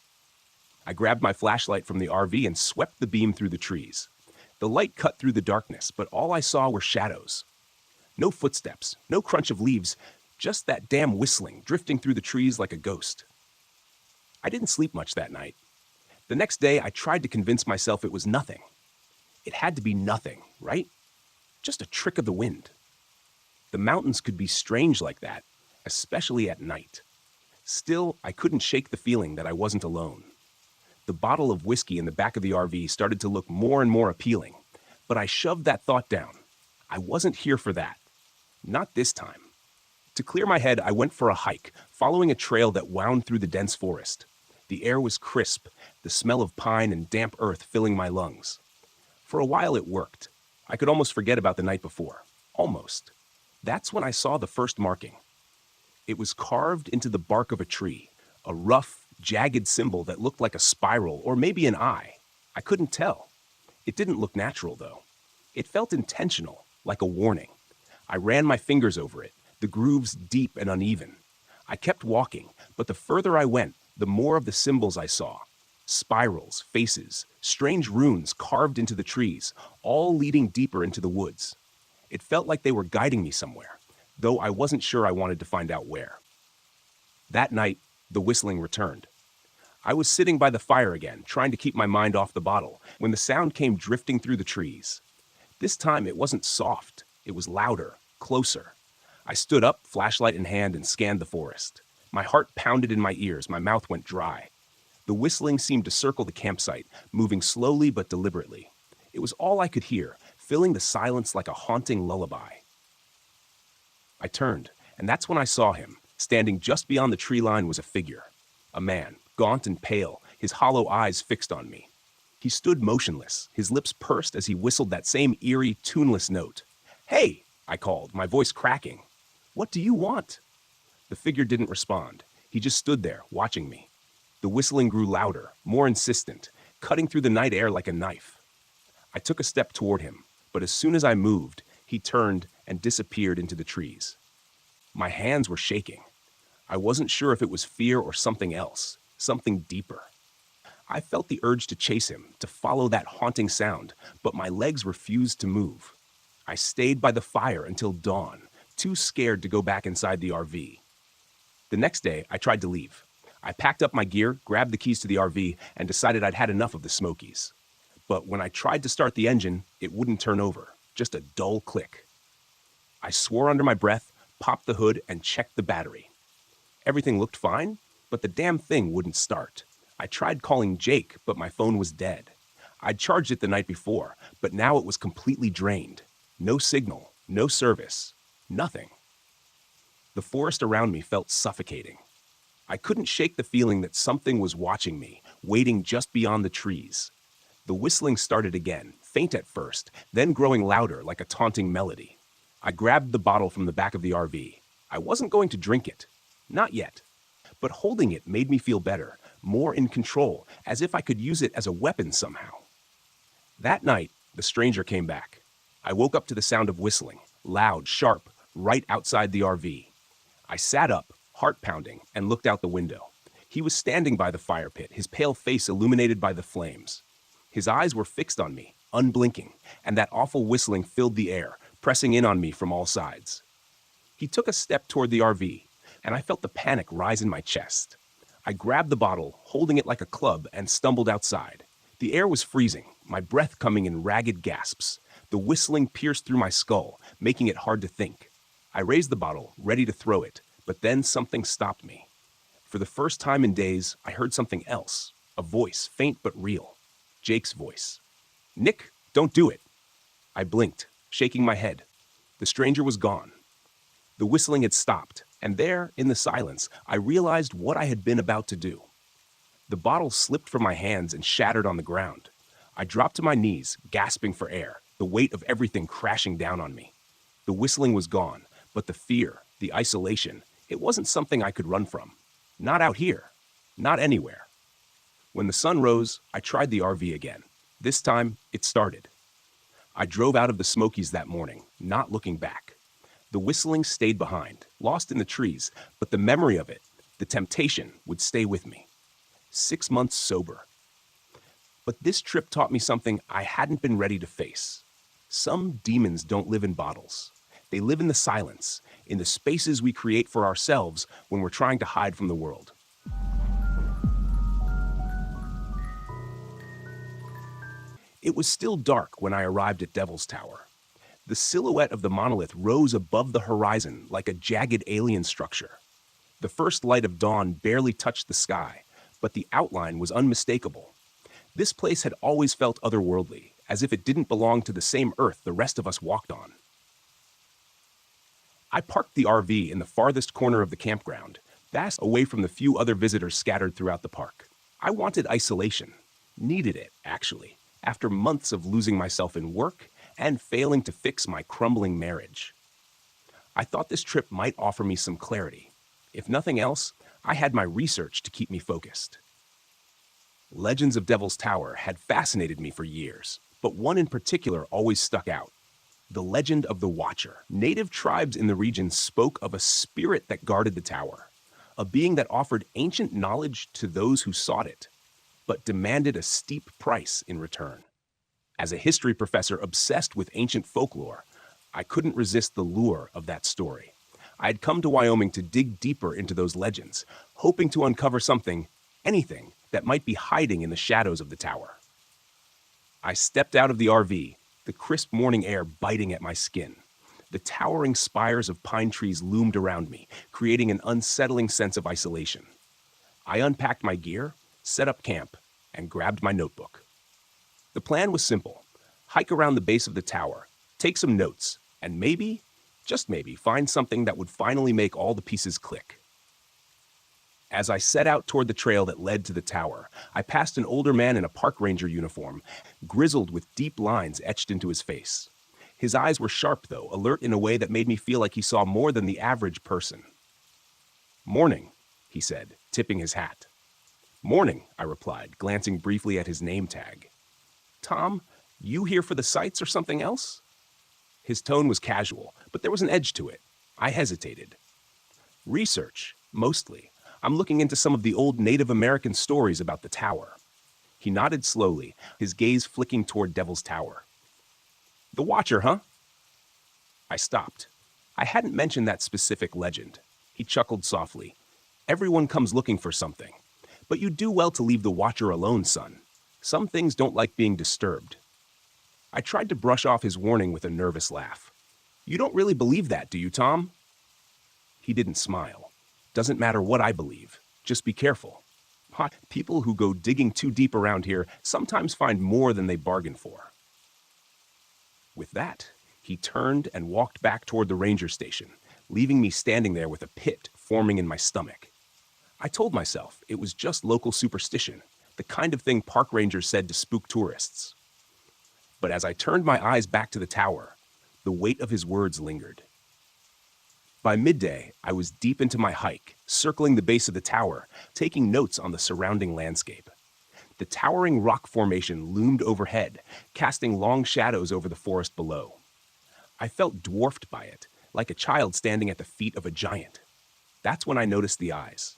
A: I grabbed my flashlight from the RV and swept the beam through the trees. The light cut through the darkness, but all I saw were shadows. No footsteps, no crunch of leaves, just that damn whistling drifting through the trees like a ghost. I didn't sleep much that night. The next day, I tried to convince myself it was nothing. It had to be nothing, right? Just a trick of the wind. The mountains could be strange like that, especially at night. Still, I couldn't shake the feeling that I wasn't alone. The bottle of whiskey in the back of the RV started to look more and more appealing, but I shoved that thought down. I wasn't here for that. Not this time. To clear my head, I went for a hike, following a trail that wound through the dense forest. The air was crisp, the smell of pine and damp earth filling my lungs. For a while it worked. I could almost forget about the night before. Almost. That's when I saw the first marking. It was carved into the bark of a tree, a rough, jagged symbol that looked like a spiral or maybe an eye. I couldn't tell. It didn't look natural, though. It felt intentional, like a warning. I ran my fingers over it, the grooves deep and uneven. I kept walking, but the further I went, the more of the symbols I saw. Spirals, faces, strange runes carved into the trees, all leading deeper into the woods. It felt like they were guiding me somewhere, though I wasn't sure I wanted to find out where. That night, the whistling returned. I was sitting by the fire again, trying to keep my mind off the bottle, when the sound came drifting through the trees. This time it wasn't soft, it was louder, closer. I stood up, flashlight in hand, and scanned the forest. My heart pounded in my ears, my mouth went dry. The whistling seemed to circle the campsite, moving slowly but deliberately. It was all I could hear, filling the silence like a haunting lullaby. I turned, and that's when I saw him. Standing just beyond the tree line was a figure. A man, gaunt and pale, his hollow eyes fixed on me. He stood motionless, his lips pursed as he whistled that same eerie, tuneless note. "Hey!" I called, my voice cracking. "What do you want?" The figure didn't respond. He just stood there, watching me. The whistling grew louder, more insistent, cutting through the night air like a knife. I took a step toward him, but as soon as I moved, he turned and disappeared into the trees. My hands were shaking. I wasn't sure if it was fear or something else, something deeper. I felt the urge to chase him, to follow that haunting sound, but my legs refused to move. I stayed by the fire until dawn, too scared to go back inside the RV. The next day, I tried to leave. I packed up my gear, grabbed the keys to the RV, and decided I'd had enough of the Smokies. But when I tried to start the engine, it wouldn't turn over, just a dull click. I swore under my breath, popped the hood, and checked the battery. Everything looked fine, but the damn thing wouldn't start. I tried calling Jake, but my phone was dead. I'd charged it the night before, but now it was completely drained. No signal, no service, nothing. The forest around me felt suffocating. I couldn't shake the feeling that something was watching me, waiting just beyond the trees. The whistling started again, faint at first, then growing louder like a taunting melody. I grabbed the bottle from the back of the RV. I wasn't going to drink it. Not yet. But holding it made me feel better, more in control, as if I could use it as a weapon somehow. That night, the stranger came back. I woke up to the sound of whistling, loud, sharp, right outside the RV. I sat up, heart pounding, and looked out the window. He was standing by the fire pit, his pale face illuminated by the flames. His eyes were fixed on me, unblinking, and that awful whistling filled the air, pressing in on me from all sides. He took a step toward the RV, and I felt the panic rise in my chest. I grabbed the bottle, holding it like a club, and stumbled outside. The air was freezing, my breath coming in ragged gasps. The whistling pierced through my skull, making it hard to think. I raised the bottle, ready to throw it, but then something stopped me. For the first time in days, I heard something else, a voice, faint but real. Jake's voice. "Nick, don't do it." I blinked, shaking my head. The stranger was gone. The whistling had stopped, and there, in the silence, I realized what I had been about to do. The bottle slipped from my hands and shattered on the ground. I dropped to my knees, gasping for air, the weight of everything crashing down on me. The whistling was gone, but the fear, the isolation, it wasn't something I could run from. Not out here. Not anywhere. When the sun rose, I tried the RV again. This time, it started. I drove out of the Smokies that morning, not looking back. The whistling stayed behind, lost in the trees, but the memory of it, the temptation, would stay with me. 6 months sober. But this trip taught me something I hadn't been ready to face. Some demons don't live in bottles. They live in the silence, in the spaces we create for ourselves when we're trying to hide from the world. It was still dark when I arrived at Devil's Tower. The silhouette of the monolith rose above the horizon like a jagged alien structure. The first light of dawn barely touched the sky, but the outline was unmistakable. This place had always felt otherworldly, as if it didn't belong to the same earth the rest of us walked on. I parked the RV in the farthest corner of the campground, vast away from the few other visitors scattered throughout the park. I wanted isolation. Needed it, actually, after months of losing myself in work and failing to fix my crumbling marriage. I thought this trip might offer me some clarity. If nothing else, I had my research to keep me focused. Legends of Devil's Tower had fascinated me for years, but one in particular always stuck out. The legend of the Watcher. Native tribes in the region spoke of a spirit that guarded the tower, a being that offered ancient knowledge to those who sought it, but demanded a steep price in return. As a history professor obsessed with ancient folklore, I couldn't resist the lure of that story. I had come to Wyoming to dig deeper into those legends, hoping to uncover something, anything, that might be hiding in the shadows of the tower. I stepped out of the RV, the crisp morning air biting at my skin. The towering spires of pine trees loomed around me, creating an unsettling sense of isolation. I unpacked my gear, set up camp, and grabbed my notebook. The plan was simple. Hike around the base of the tower, take some notes, and maybe, just maybe, find something that would finally make all the pieces click. As I set out toward the trail that led to the tower, I passed an older man in a park ranger uniform, grizzled with deep lines etched into his face. His eyes were sharp, though, alert in a way that made me feel like he saw more than the average person. "Morning," he said, tipping his hat. "Morning," I replied, glancing briefly at his name tag. "Tom, you here for the sights or something else?" His tone was casual, but there was an edge to it. I hesitated. "Research, mostly. I'm looking into some of the old Native American stories about the tower." He nodded slowly, his gaze flicking toward Devil's Tower. "The Watcher, huh?" I stopped. I hadn't mentioned that specific legend. He chuckled softly. "Everyone comes looking for something. But you do well to leave the Watcher alone, son. Some things don't like being disturbed." I tried to brush off his warning with a nervous laugh. "You don't really believe that, do you, Tom?" He didn't smile. "Doesn't matter what I believe. Just be careful. People who go digging too deep around here sometimes find more than they bargain for." With that, he turned and walked back toward the ranger station, leaving me standing there with a pit forming in my stomach. I told myself it was just local superstition, the kind of thing park rangers said to spook tourists. But as I turned my eyes back to the tower, the weight of his words lingered. By midday, I was deep into my hike, circling the base of the tower, taking notes on the surrounding landscape. The towering rock formation loomed overhead, casting long shadows over the forest below. I felt dwarfed by it, like a child standing at the feet of a giant. That's when I noticed the eyes.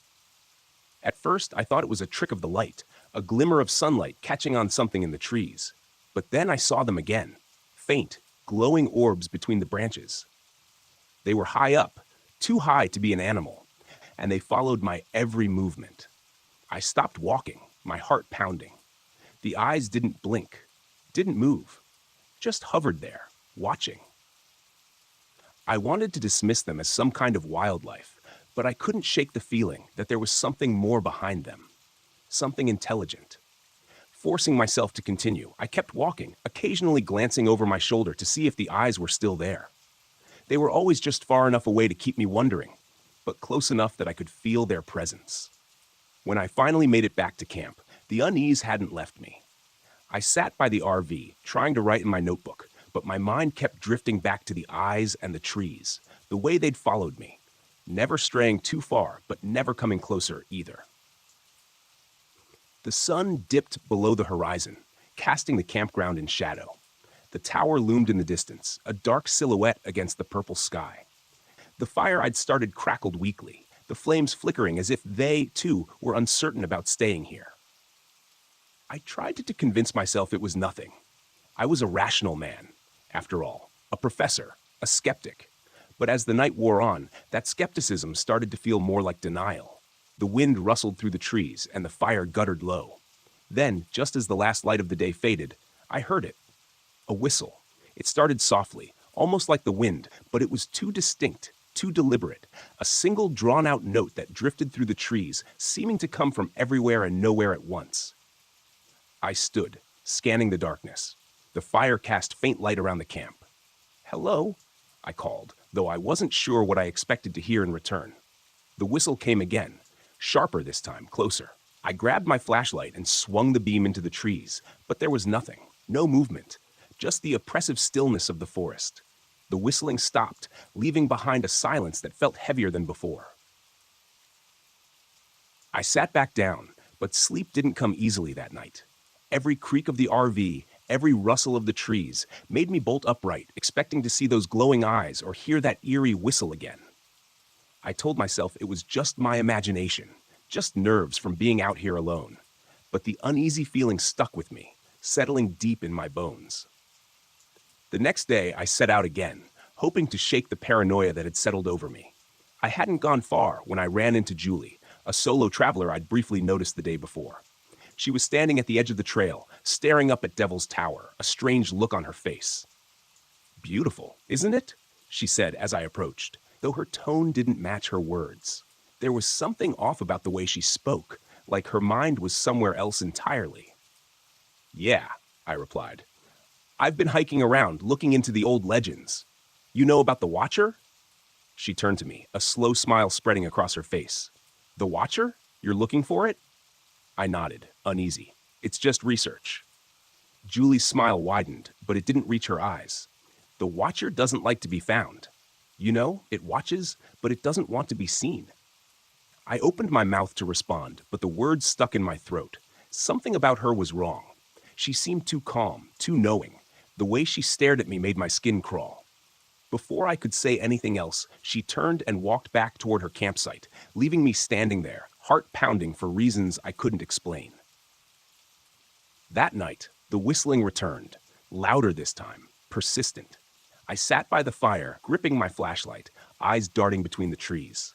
A: At first, I thought it was a trick of the light, a glimmer of sunlight catching on something in the trees. But then I saw them again, faint, glowing orbs between the branches. They were high up, too high to be an animal, and they followed my every movement. I stopped walking, my heart pounding. The eyes didn't blink, didn't move, just hovered there, watching. I wanted to dismiss them as some kind of wildlife, but I couldn't shake the feeling that there was something more behind them, something intelligent. Forcing myself to continue, I kept walking, occasionally glancing over my shoulder to see if the eyes were still there. They were always just far enough away to keep me wondering, but close enough that I could feel their presence. When I finally made it back to camp, the unease hadn't left me. I sat by the RV, trying to write in my notebook, but my mind kept drifting back to the eyes and the trees, the way they'd followed me, never straying too far, but never coming closer either. The sun dipped below the horizon, casting the campground in shadow. The tower loomed in the distance, a dark silhouette against the purple sky. The fire I'd started crackled weakly, the flames flickering as if they, too, were uncertain about staying here. I tried to convince myself it was nothing. I was a rational man, after all, a professor, a skeptic. But as the night wore on, that skepticism started to feel more like denial. The wind rustled through the trees, and the fire guttered low. Then, just as the last light of the day faded, I heard it. A whistle. It started softly, almost like the wind, but it was too distinct, too deliberate, a single drawn-out note that drifted through the trees, seeming to come from everywhere and nowhere at once. I stood, scanning the darkness. The fire cast faint light around the camp. "Hello," I called, though I wasn't sure what I expected to hear in return. The whistle came again, sharper this time, closer. I grabbed my flashlight and swung the beam into the trees, but there was nothing, no movement, just the oppressive stillness of the forest. The whistling stopped, leaving behind a silence that felt heavier than before. I sat back down, but sleep didn't come easily that night. Every creak of the RV, every rustle of the trees, made me bolt upright, expecting to see those glowing eyes or hear that eerie whistle again. I told myself it was just my imagination, just nerves from being out here alone. But the uneasy feeling stuck with me, settling deep in my bones. The next day, I set out again, hoping to shake the paranoia that had settled over me. I hadn't gone far when I ran into Julie, a solo traveler I'd briefly noticed the day before. She was standing at the edge of the trail, staring up at Devil's Tower, a strange look on her face. "Beautiful, isn't it?" she said as I approached, though her tone didn't match her words. There was something off about the way she spoke, like her mind was somewhere else entirely. "Yeah," I replied. "I've been hiking around, looking into the old legends. You know about the Watcher?" She turned to me, a slow smile spreading across her face. "The Watcher?" You're looking for it? I nodded, uneasy. It's just research. Julie's smile widened, but it didn't reach her eyes. The Watcher doesn't like to be found. You know, it watches, but it doesn't want to be seen. I opened my mouth to respond, but the words stuck in my throat. Something about her was wrong. She seemed too calm, too knowing. The way she stared at me made my skin crawl. Before I could say anything else, she turned and walked back toward her campsite, leaving me standing there, heart pounding for reasons I couldn't explain. That night, the whistling returned, louder this time, persistent. I sat by the fire, gripping my flashlight, eyes darting between the trees.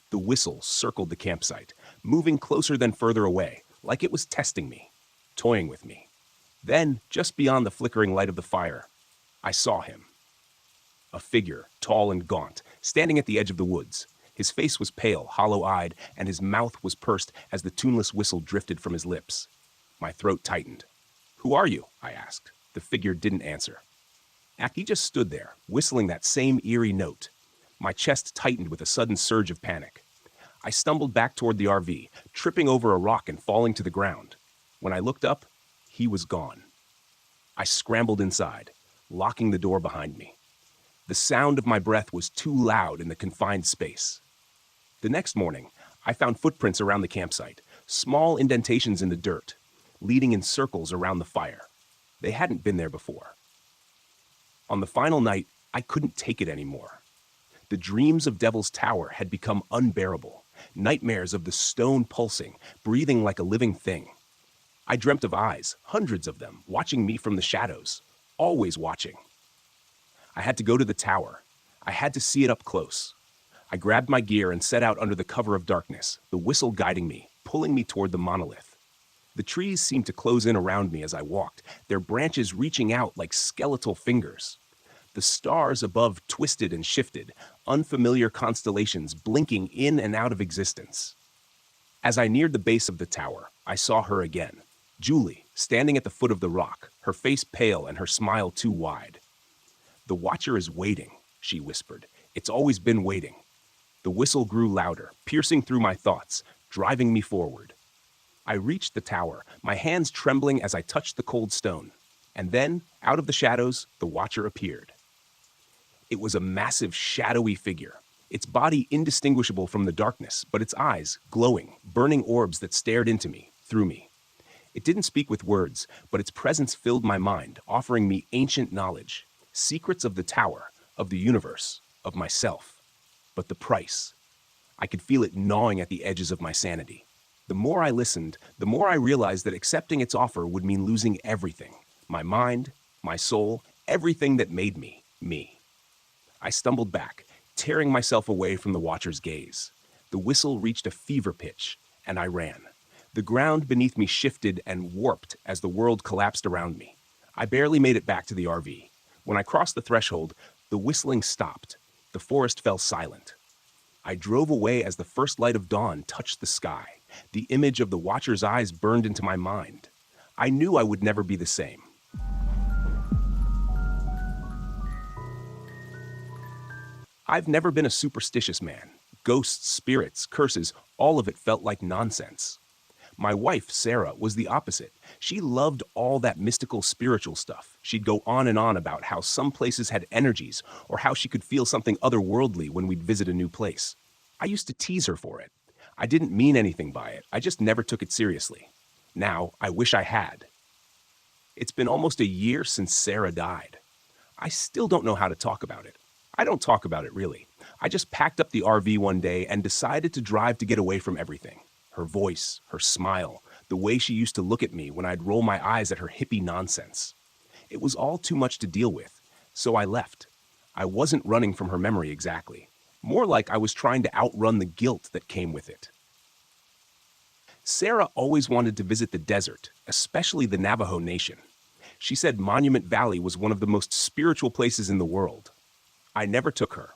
A: The whistle circled the campsite, moving closer than further away, like it was testing me, toying with me. Then, just beyond the flickering light of the fire, I saw him. A figure, tall and gaunt, standing at the edge of the woods. His face was pale, hollow-eyed, and his mouth was pursed as the tuneless whistle drifted from his lips. My throat tightened. "Who are you?" I asked. The figure didn't answer. He just stood there, whistling that same eerie note. My chest tightened with a sudden surge of panic. I stumbled back toward the RV, tripping over a rock and falling to the ground. When I looked up, he was gone. I scrambled inside, locking the door behind me. The sound of my breath was too loud in the confined space. The next morning, I found footprints around the campsite, small indentations in the dirt, leading in circles around the fire. They hadn't been there before. On the final night, I couldn't take it anymore. The dreams of Devil's Tower had become unbearable, nightmares of the stone pulsing, breathing like a living thing. I dreamt of eyes, hundreds of them, watching me from the shadows, always watching. I had to go to the tower. I had to see it up close. I grabbed my gear and set out under the cover of darkness, the whistle guiding me, pulling me toward the monolith. The trees seemed to close in around me as I walked, their branches reaching out like skeletal fingers. The stars above twisted and shifted, unfamiliar constellations blinking in and out of existence. As I neared the base of the tower, I saw her again. Julie, standing at the foot of the rock, her face pale and her smile too wide. "The Watcher is waiting," she whispered. "It's always been waiting." The whistle grew louder, piercing through my thoughts, driving me forward. I reached the tower, my hands trembling as I touched the cold stone. And then, out of the shadows, the Watcher appeared. It was a massive, shadowy figure, its body indistinguishable from the darkness, but its eyes glowing, burning orbs that stared into me, through me. It didn't speak with words, but its presence filled my mind, offering me ancient knowledge, secrets of the tower, of the universe, of myself. But the price. I could feel it gnawing at the edges of my sanity. The more I listened, the more I realized that accepting its offer would mean losing everything. My mind, my soul, everything that made me, me. I stumbled back, tearing myself away from the Watcher's gaze. The whistle reached a fever pitch, and I ran. The ground beneath me shifted and warped as the world collapsed around me. I barely made it back to the RV. When I crossed the threshold, the whistling stopped. The forest fell silent. I drove away as the first light of dawn touched the sky. The image of the Watcher's eyes burned into my mind. I knew I would never be the same. I've never been a superstitious man. Ghosts, spirits, curses, all of it felt like nonsense. My wife, Sarah, was the opposite. She loved all that mystical spiritual stuff. She'd go on and on about how some places had energies, or how she could feel something otherworldly when we'd visit a new place. I used to tease her for it. I didn't mean anything by it. I just never took it seriously. Now, I wish I had. It's been almost a year since Sarah died. I still don't know how to talk about it. I don't talk about it, really. I just packed up the RV one day and decided to drive to get away from everything. Her voice, her smile, the way she used to look at me when I'd roll my eyes at her hippie nonsense. It was all too much to deal with, so I left. I wasn't running from her memory exactly. More like I was trying to outrun the guilt that came with it. Sarah always wanted to visit the desert, especially the Navajo Nation. She said Monument Valley was one of the most spiritual places in the world. I never took her.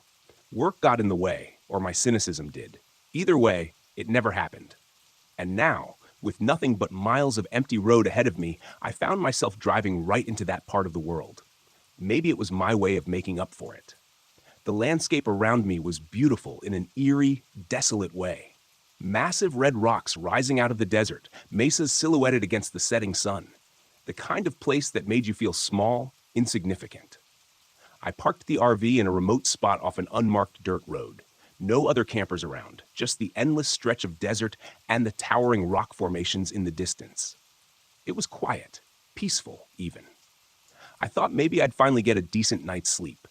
A: Work got in the way, or my cynicism did. Either way, it never happened. And now, with nothing but miles of empty road ahead of me, I found myself driving right into that part of the world. Maybe it was my way of making up for it. The landscape around me was beautiful in an eerie, desolate way. Massive red rocks rising out of the desert, mesas silhouetted against the setting sun. The kind of place that made you feel small, insignificant. I parked the RV in a remote spot off an unmarked dirt road. No other campers around, just the endless stretch of desert and the towering rock formations in the distance. It was quiet, peaceful even. I thought maybe I'd finally get a decent night's sleep.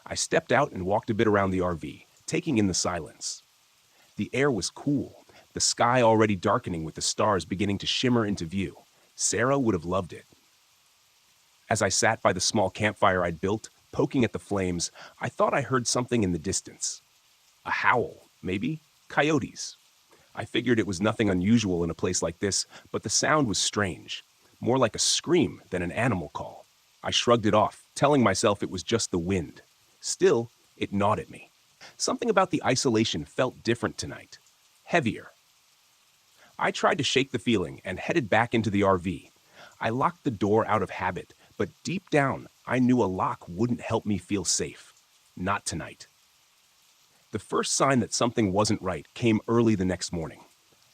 A: I stepped out and walked a bit around the RV, taking in the silence. The air was cool, the sky already darkening with the stars beginning to shimmer into view. Sarah would have loved it. As I sat by the small campfire I'd built, poking at the flames, I thought I heard something in the distance. A howl, maybe? Coyotes. I figured it was nothing unusual in a place like this, but the sound was strange, more like a scream than an animal call. I shrugged it off, telling myself it was just the wind. Still, it gnawed at me. Something about the isolation felt different tonight. Heavier. I tried to shake the feeling and headed back into the RV. I locked the door out of habit, but deep down, I knew a lock wouldn't help me feel safe. Not tonight. The first sign that something wasn't right came early the next morning.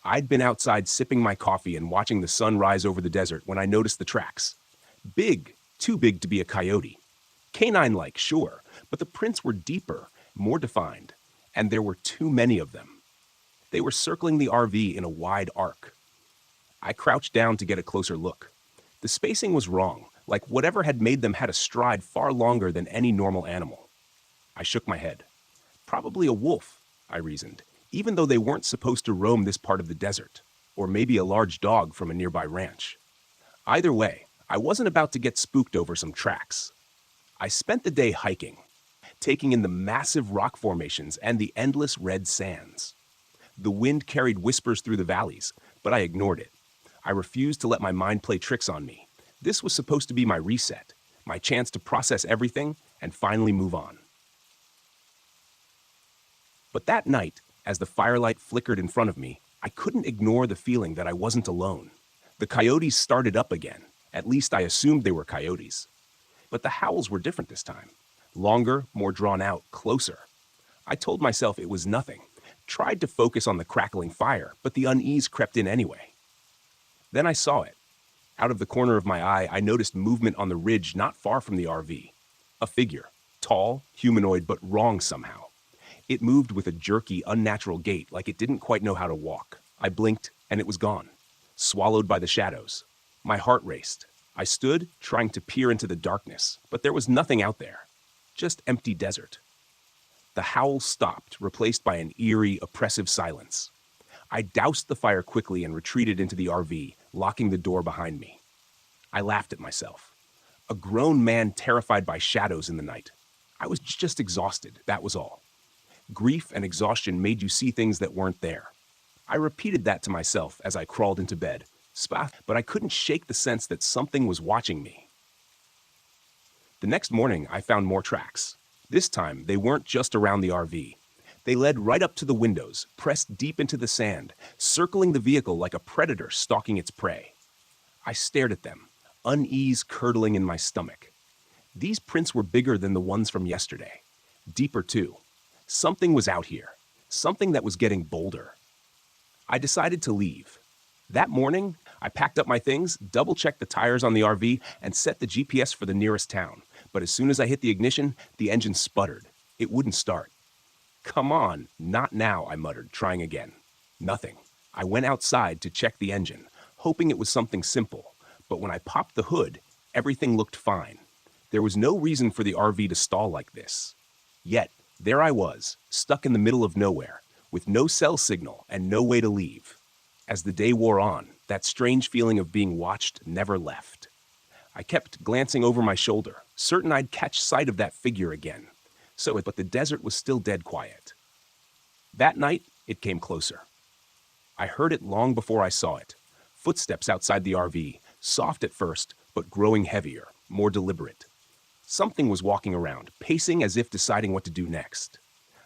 A: I'd been outside sipping my coffee and watching the sun rise over the desert when I noticed the tracks. Big, too big to be a coyote. Canine-like, sure, but the prints were deeper, more defined, and there were too many of them. They were circling the RV in a wide arc. I crouched down to get a closer look. The spacing was wrong, like whatever had made them had a stride far longer than any normal animal. I shook my head. Probably a wolf, I reasoned, even though they weren't supposed to roam this part of the desert, or maybe a large dog from a nearby ranch. Either way, I wasn't about to get spooked over some tracks. I spent the day hiking, taking in the massive rock formations and the endless red sands. The wind carried whispers through the valleys, but I ignored it. I refused to let my mind play tricks on me. This was supposed to be my reset, my chance to process everything and finally move on. But that night, as the firelight flickered in front of me, I couldn't ignore the feeling that I wasn't alone. The coyotes started up again. At least I assumed they were coyotes. But the howls were different this time. Longer, more drawn out, closer. I told myself it was nothing. Tried to focus on the crackling fire, but the unease crept in anyway. Then I saw it. Out of the corner of my eye, I noticed movement on the ridge not far from the RV. A figure. Tall, humanoid, but wrong somehow. It moved with a jerky, unnatural gait, like it didn't quite know how to walk. I blinked, and it was gone, swallowed by the shadows. My heart raced. I stood, trying to peer into the darkness, but there was nothing out there. Just empty desert. The howl stopped, replaced by an eerie, oppressive silence. I doused the fire quickly and retreated into the RV, locking the door behind me. I laughed at myself. A grown man terrified by shadows in the night. I was just exhausted, that was all. Grief and exhaustion made you see things that weren't there. I repeated that to myself as I crawled into bed, but I couldn't shake the sense that something was watching me. The next morning, I found more tracks. This time, they weren't just around the RV. They led right up to the windows, pressed deep into the sand, circling the vehicle like a predator stalking its prey. I stared at them, unease curdling in my stomach. These prints were bigger than the ones from yesterday. Deeper, too. Something was out here. Something that was getting bolder. I decided to leave. That morning, I packed up my things, double-checked the tires on the RV, and set the GPS for the nearest town. But as soon as I hit the ignition, the engine sputtered. It wouldn't start. "Come on, not now," I muttered, trying again. Nothing. I went outside to check the engine, hoping it was something simple. But when I popped the hood, everything looked fine. There was no reason for the RV to stall like this. Yet, there I was, stuck in the middle of nowhere, with no cell signal and no way to leave. As the day wore on, that strange feeling of being watched never left. I kept glancing over my shoulder, certain I'd catch sight of that figure again. But the desert was still dead quiet. That night, it came closer. I heard it long before I saw it. Footsteps outside the RV, soft at first, but growing heavier, more deliberate. Something was walking around, pacing as if deciding what to do next.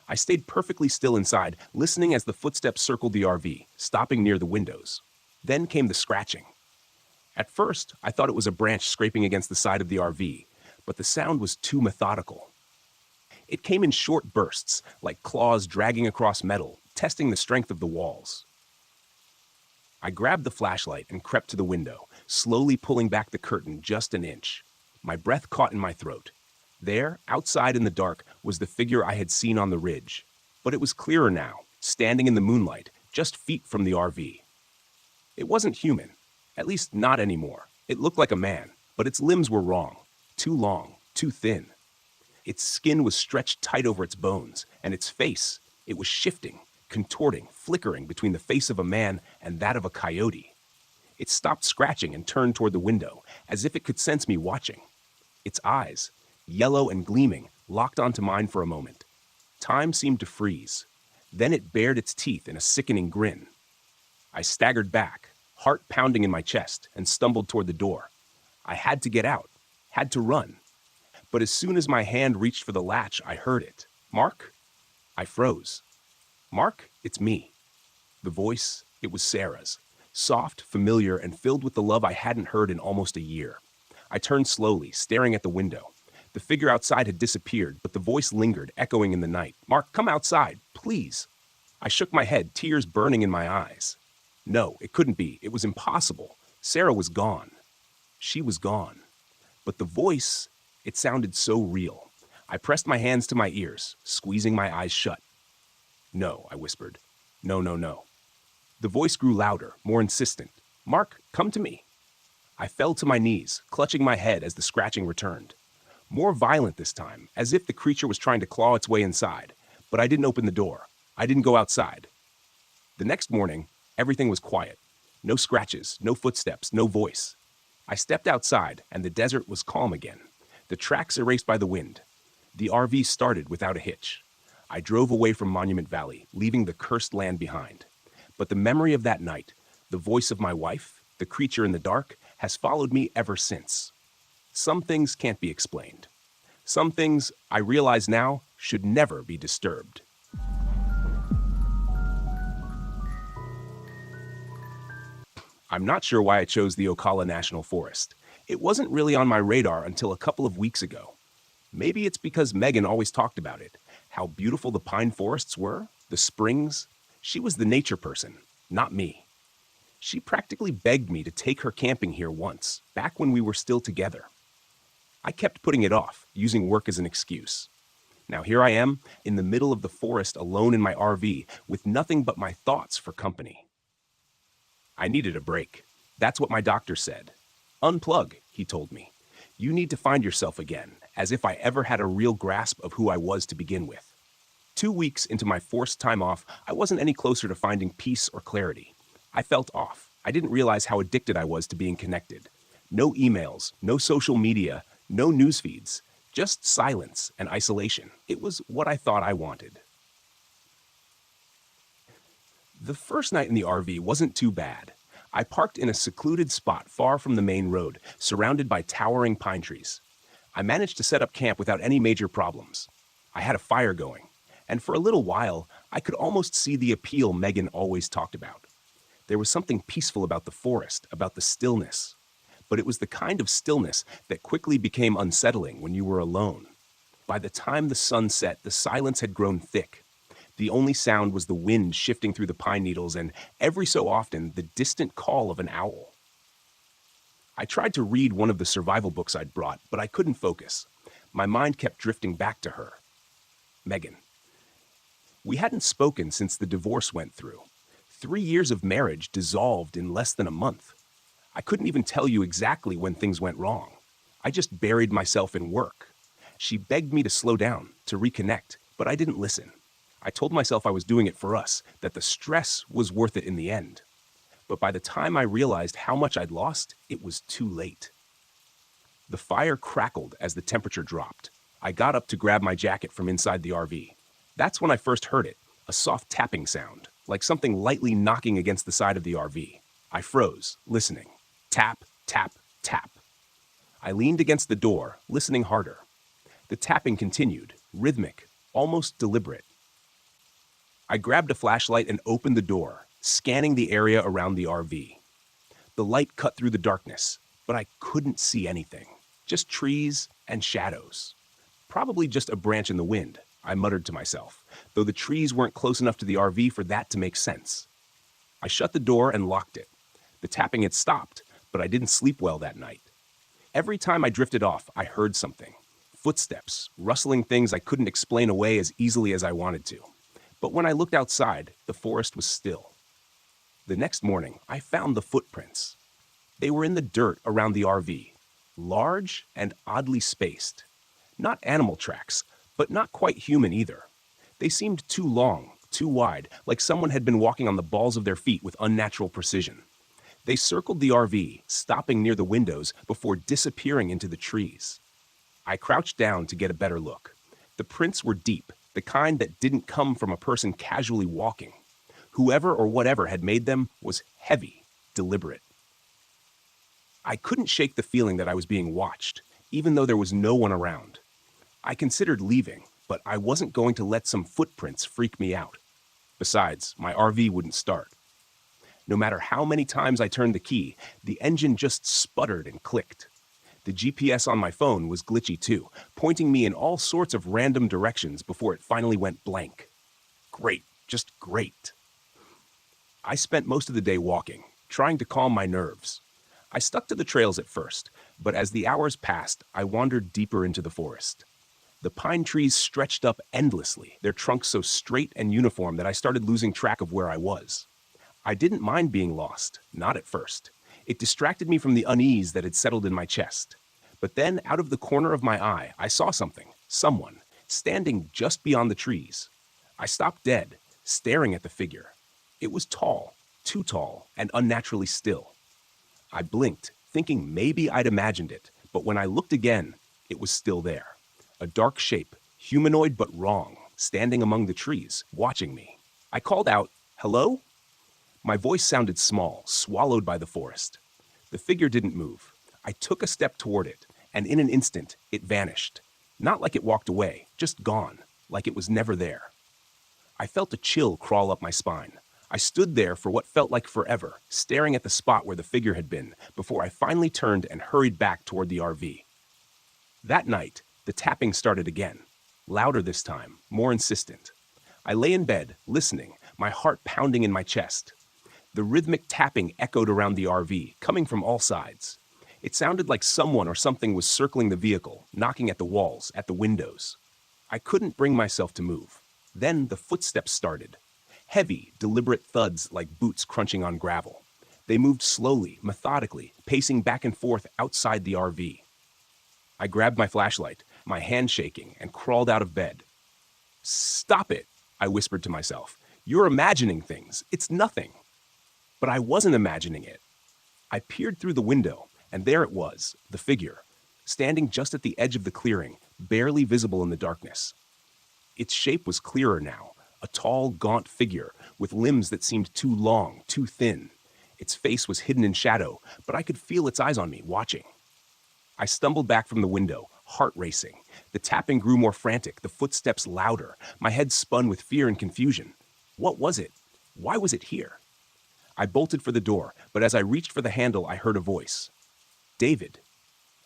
A: I stayed perfectly still inside, listening as the footsteps circled the RV, stopping near the windows. Then came the scratching. At first, I thought it was a branch scraping against the side of the RV, but the sound was too methodical. It came in short bursts, like claws dragging across metal, testing the strength of the walls. I grabbed the flashlight and crept to the window, slowly pulling back the curtain just an inch. My breath caught in my throat. There, outside in the dark, was the figure I had seen on the ridge. But it was clearer now, standing in the moonlight, just feet from the RV. It wasn't human. At least not anymore. It looked like a man, but its limbs were wrong. Too long, too thin. Its skin was stretched tight over its bones, and its face, it was shifting, contorting, flickering between the face of a man and that of a coyote. It stopped scratching and turned toward the window, as if it could sense me watching. Its eyes, yellow and gleaming, locked onto mine for a moment. Time seemed to freeze. Then it bared its teeth in a sickening grin. I staggered back, heart pounding in my chest, and stumbled toward the door. I had to get out, had to run. But as soon as my hand reached for the latch, I heard it. "Mark?" I froze. "Mark, it's me." The voice, it was Sarah's. Soft, familiar, and filled with the love I hadn't heard in almost a year. I turned slowly, staring at the window. The figure outside had disappeared, but the voice lingered, echoing in the night. "Mark, come outside, please." I shook my head, tears burning in my eyes. No, it couldn't be. It was impossible. Sarah was gone. She was gone. But the voice, it sounded so real. I pressed my hands to my ears, squeezing my eyes shut. "No," I whispered. "No, no, no." The voice grew louder, more insistent. "Mark, come to me." I fell to my knees, clutching my head as the scratching returned. More violent this time, as if the creature was trying to claw its way inside. But I didn't open the door. I didn't go outside. The next morning, everything was quiet. No scratches, no footsteps, no voice. I stepped outside, and the desert was calm again. The tracks erased by the wind. The RV started without a hitch. I drove away from Monument Valley, leaving the cursed land behind. But the memory of that night, the voice of my wife, the creature in the dark, has followed me ever since. Some things can't be explained. Some things, I realize now, should never be disturbed. I'm not sure why I chose the Ocala National Forest. It wasn't really on my radar until a couple of weeks ago. Maybe it's because Megan always talked about it, how beautiful the pine forests were, the springs. She was the nature person, not me. She practically begged me to take her camping here once, back when we were still together. I kept putting it off, using work as an excuse. Now here I am, in the middle of the forest alone in my RV, with nothing but my thoughts for company. I needed a break. That's what my doctor said. "Unplug," he told me. "You need to find yourself again," as if I ever had a real grasp of who I was to begin with. 2 weeks into my forced time off, I wasn't any closer to finding peace or clarity. I felt off. I didn't realize how addicted I was to being connected. No emails, no social media, no news feeds, just silence and isolation. It was what I thought I wanted. The first night in the RV wasn't too bad. I parked in a secluded spot far from the main road, surrounded by towering pine trees. I managed to set up camp without any major problems. I had a fire going, and for a little while, I could almost see the appeal Megan always talked about. There was something peaceful about the forest, about the stillness. But it was the kind of stillness that quickly became unsettling when you were alone. By the time the sun set, the silence had grown thick. The only sound was the wind shifting through the pine needles and, every so often, the distant call of an owl. I tried to read one of the survival books I'd brought, but I couldn't focus. My mind kept drifting back to her. Megan. We hadn't spoken since the divorce went through. 3 years of marriage dissolved in less than a month. I couldn't even tell you exactly when things went wrong. I just buried myself in work. She begged me to slow down, to reconnect, but I didn't listen. I told myself I was doing it for us, that the stress was worth it in the end. But by the time I realized how much I'd lost, it was too late. The fire crackled as the temperature dropped. I got up to grab my jacket from inside the RV. That's when I first heard it, a soft tapping sound, like something lightly knocking against the side of the RV. I froze, listening. Tap, tap, tap. I leaned against the door, listening harder. The tapping continued, rhythmic, almost deliberate. I grabbed a flashlight and opened the door, scanning the area around the RV. The light cut through the darkness, but I couldn't see anything. Just trees and shadows. Probably just a branch in the wind, I muttered to myself, though the trees weren't close enough to the RV for that to make sense. I shut the door and locked it. The tapping had stopped, but I didn't sleep well that night. Every time I drifted off, I heard something. Footsteps, rustling things I couldn't explain away as easily as I wanted to. But when I looked outside, the forest was still. The next morning, I found the footprints. They were in the dirt around the RV, large and oddly spaced. Not animal tracks, but not quite human either. They seemed too long, too wide, like someone had been walking on the balls of their feet with unnatural precision. They circled the RV, stopping near the windows before disappearing into the trees. I crouched down to get a better look. The prints were deep, the kind that didn't come from a person casually walking. Whoever or whatever had made them was heavy, deliberate. I couldn't shake the feeling that I was being watched, even though there was no one around. I considered leaving, but I wasn't going to let some footprints freak me out. Besides, my RV wouldn't start. No matter how many times I turned the key, the engine just sputtered and clicked. The GPS on my phone was glitchy too, pointing me in all sorts of random directions before it finally went blank. Great, just great. I spent most of the day walking, trying to calm my nerves. I stuck to the trails at first, but as the hours passed, I wandered deeper into the forest. The pine trees stretched up endlessly, their trunks so straight and uniform that I started losing track of where I was. I didn't mind being lost, not at first. It distracted me from the unease that had settled in my chest. But then, out of the corner of my eye, I saw someone, standing just beyond the trees. I stopped dead, staring at the figure. It was tall, too tall, and unnaturally still. I blinked, thinking maybe I'd imagined it, but when I looked again, it was still there. A dark shape, humanoid but wrong, standing among the trees, watching me. I called out, "Hello?" My voice sounded small, swallowed by the forest. The figure didn't move. I took a step toward it, and in an instant, it vanished. Not like it walked away, just gone, like it was never there. I felt a chill crawl up my spine. I stood there for what felt like forever, staring at the spot where the figure had been, before I finally turned and hurried back toward the RV. That night, the tapping started again. Louder this time, more insistent. I lay in bed, listening, my heart pounding in my chest. The rhythmic tapping echoed around the RV, coming from all sides. It sounded like someone or something was circling the vehicle, knocking at the walls, at the windows. I couldn't bring myself to move. Then the footsteps started. Heavy, deliberate thuds like boots crunching on gravel. They moved slowly, methodically, pacing back and forth outside the RV. I grabbed my flashlight, my hand shaking, and crawled out of bed. "Stop it," I whispered to myself. "You're imagining things. It's nothing." But I wasn't imagining it. I peered through the window, and there it was, the figure, standing just at the edge of the clearing, barely visible in the darkness. Its shape was clearer now, a tall, gaunt figure with limbs that seemed too long, too thin. Its face was hidden in shadow, but I could feel its eyes on me, watching. I stumbled back from the window, heart racing. The tapping grew more frantic, the footsteps louder. My head spun with fear and confusion. What was it? Why was it here? I bolted for the door, but as I reached for the handle, I heard a voice. "David."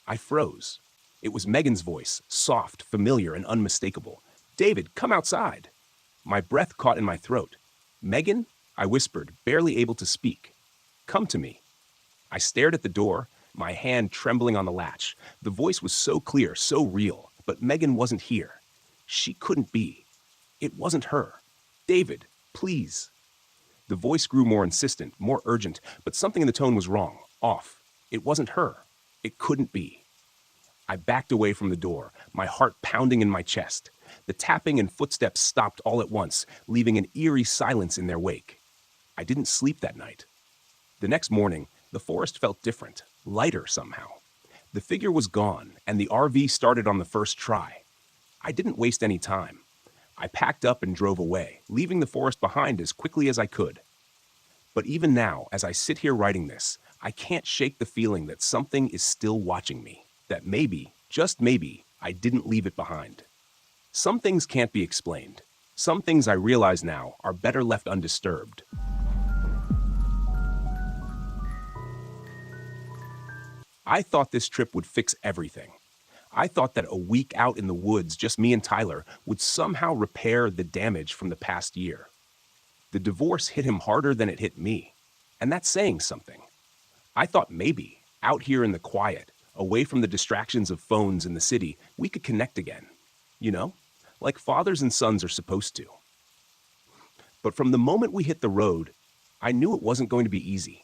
A: I froze. It was Megan's voice, soft, familiar, and unmistakable. "David, come outside." My breath caught in my throat. "Megan?" I whispered, barely able to speak. "Come to me." I stared at the door, my hand trembling on the latch. The voice was so clear, so real, but Megan wasn't here. She couldn't be. It wasn't her. "David, please." The voice grew more insistent, more urgent, but something in the tone was wrong, off. It wasn't her. It couldn't be. I backed away from the door, my heart pounding in my chest. The tapping and footsteps stopped all at once, leaving an eerie silence in their wake. I didn't sleep that night. The next morning, the forest felt different, lighter somehow. The figure was gone, and the RV started on the first try. I didn't waste any time. I packed up and drove away, leaving the forest behind as quickly as I could. But even now, as I sit here writing this, I can't shake the feeling that something is still watching me, that maybe, just maybe, I didn't leave it behind. Some things can't be explained. Some things I realize now are better left undisturbed. I thought this trip would fix everything. I thought that a week out in the woods, just me and Tyler, would somehow repair the damage from the past year. The divorce hit him harder than it hit me, and that's saying something. I thought maybe, out here in the quiet, away from the distractions of phones in the city, we could connect again. You know, like fathers and sons are supposed to. But from the moment we hit the road, I knew it wasn't going to be easy.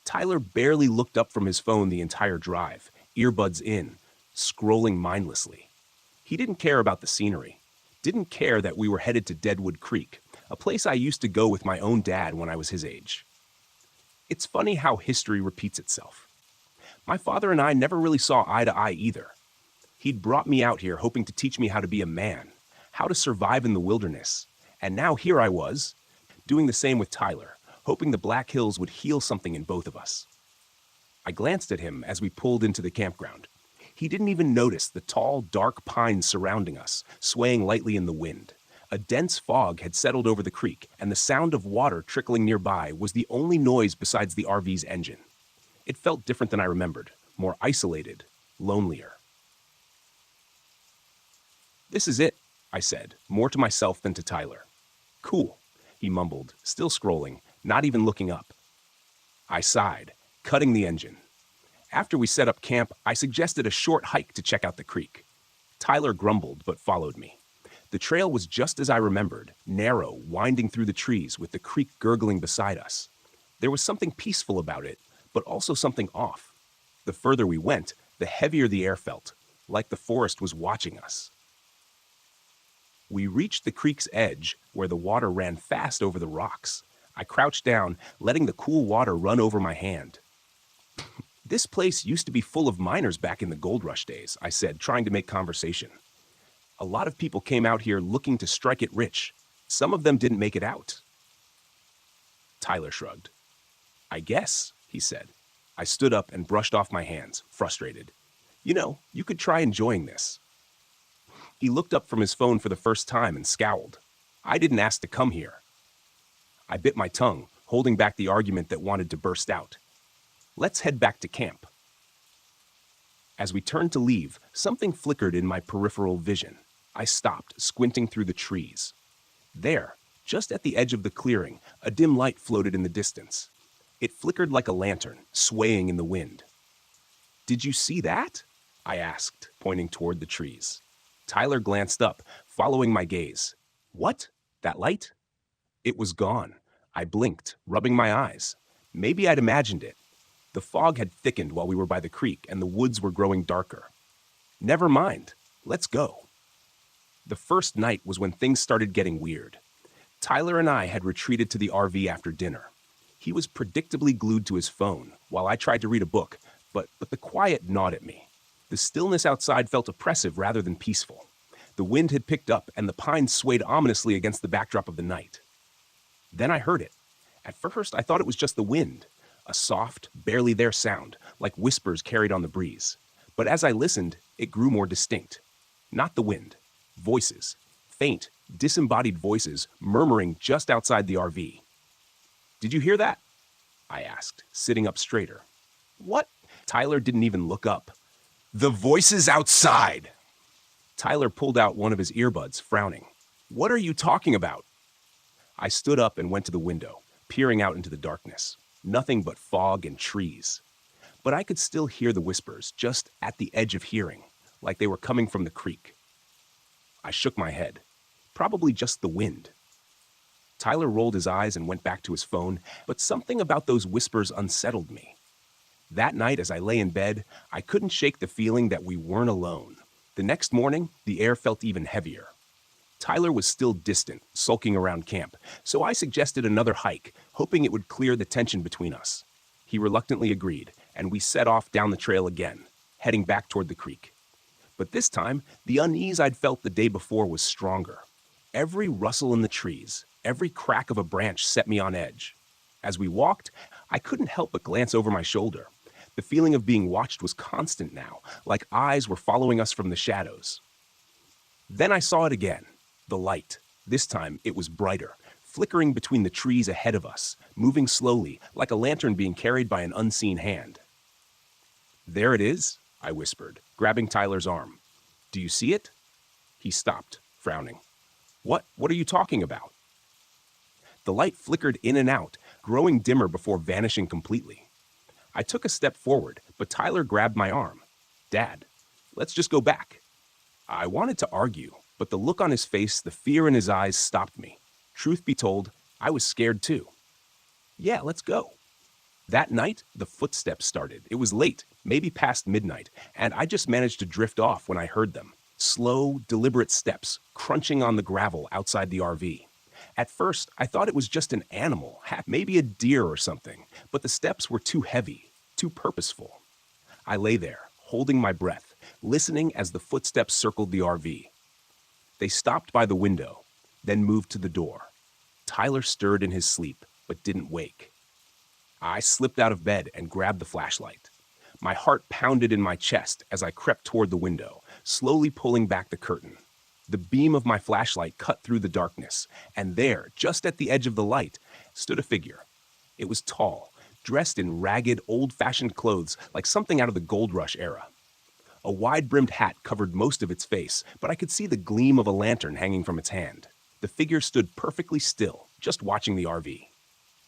A: Tyler barely looked up from his phone the entire drive, earbuds in, scrolling mindlessly. He didn't care about the scenery, didn't care that we were headed to Deadwood Creek, a place I used to go with my own dad when I was his age. It's funny how history repeats itself. My father and I never really saw eye to eye either. He'd brought me out here hoping to teach me how to be a man, how to survive in the wilderness. And now here I was, doing the same with Tyler, hoping the Black Hills would heal something in both of us. I glanced at him as we pulled into the campground. He didn't even notice the tall, dark pines surrounding us, swaying lightly in the wind. A dense fog had settled over the creek, and the sound of water trickling nearby was the only noise besides the RV's engine. It felt different than I remembered, more isolated, lonelier. "This is it," I said, more to myself than to Tyler. "Cool," he mumbled, still scrolling, not even looking up. I sighed, cutting the engine. After we set up camp, I suggested a short hike to check out the creek. Tyler grumbled, but followed me. The trail was just as I remembered, narrow, winding through the trees with the creek gurgling beside us. There was something peaceful about it, but also something off. The further we went, the heavier the air felt, like the forest was watching us. We reached the creek's edge, where the water ran fast over the rocks. I crouched down, letting the cool water run over my hand. "This place used to be full of miners back in the gold rush days," I said, trying to make conversation. "A lot of people came out here looking to strike it rich. Some of them didn't make it out." Tyler shrugged. "I guess," he said. I stood up and brushed off my hands, frustrated. "You know, you could try enjoying this." He looked up from his phone for the first time and scowled. "I didn't ask to come here." I bit my tongue, holding back the argument that wanted to burst out. "Let's head back to camp." As we turned to leave, something flickered in my peripheral vision. I stopped, squinting through the trees. There, just at the edge of the clearing, a dim light floated in the distance. It flickered like a lantern, swaying in the wind. "Did you see that?" I asked, pointing toward the trees. Tyler glanced up, following my gaze. "What? That light?" It was gone. I blinked, rubbing my eyes. Maybe I'd imagined it. The fog had thickened while we were by the creek, and the woods were growing darker. "Never mind. Let's go." The first night was when things started getting weird. Tyler and I had retreated to the RV after dinner. He was predictably glued to his phone, while I tried to read a book, but the quiet gnawed at me. The stillness outside felt oppressive rather than peaceful. The wind had picked up, and the pines swayed ominously against the backdrop of the night. Then I heard it. At first, I thought it was just the wind, a soft, barely there sound, like whispers carried on the breeze. But as I listened, it grew more distinct. Not the wind. Voices. Faint, disembodied voices murmuring just outside the RV. "Did you hear that?" I asked, sitting up straighter. "What?" Tyler didn't even look up. "The voices outside!" Tyler pulled out one of his earbuds, frowning. "What are you talking about?" I stood up and went to the window, peering out into the darkness. Nothing but fog and trees. But I could still hear the whispers, just at the edge of hearing, like they were coming from the creek. I shook my head. Probably just the wind. Tyler rolled his eyes and went back to his phone, but something about those whispers unsettled me. That night, as I lay in bed, I couldn't shake the feeling that we weren't alone. The next morning, the air felt even heavier. Tyler was still distant, sulking around camp, so I suggested another hike, hoping it would clear the tension between us. He reluctantly agreed, and we set off down the trail again, heading back toward the creek. But this time, the unease I'd felt the day before was stronger. Every rustle in the trees, every crack of a branch set me on edge. As we walked, I couldn't help but glance over my shoulder. The feeling of being watched was constant now, like eyes were following us from the shadows. Then I saw it again, the light. This time, it was brighter, flickering between the trees ahead of us, moving slowly, like a lantern being carried by an unseen hand. "There it is," I whispered, grabbing Tyler's arm. "Do you see it?" He stopped, frowning. What are you talking about?" The light flickered in and out, growing dimmer before vanishing completely. I took a step forward, but Tyler grabbed my arm. Dad, let's just go back. I wanted to argue, but the look on his face, the fear in his eyes stopped me. Truth be told, I was scared too. Yeah, let's go. That night, the footsteps started. It was late, maybe past midnight, and I just managed to drift off when I heard them. Slow, deliberate steps, crunching on the gravel outside the RV. At first, I thought it was just an animal, maybe a deer or something, but the steps were too heavy, too purposeful. I lay there, holding my breath, listening as the footsteps circled the RV. They stopped by the window, then moved to the door. Tyler stirred in his sleep, but didn't wake. I slipped out of bed and grabbed the flashlight. My heart pounded in my chest as I crept toward the window, slowly pulling back the curtain. The beam of my flashlight cut through the darkness, and there, just at the edge of the light, stood a figure. It was tall, dressed in ragged, old-fashioned clothes like something out of the Gold Rush era. A wide-brimmed hat covered most of its face, but I could see the gleam of a lantern hanging from its hand. The figure stood perfectly still, just watching the RV.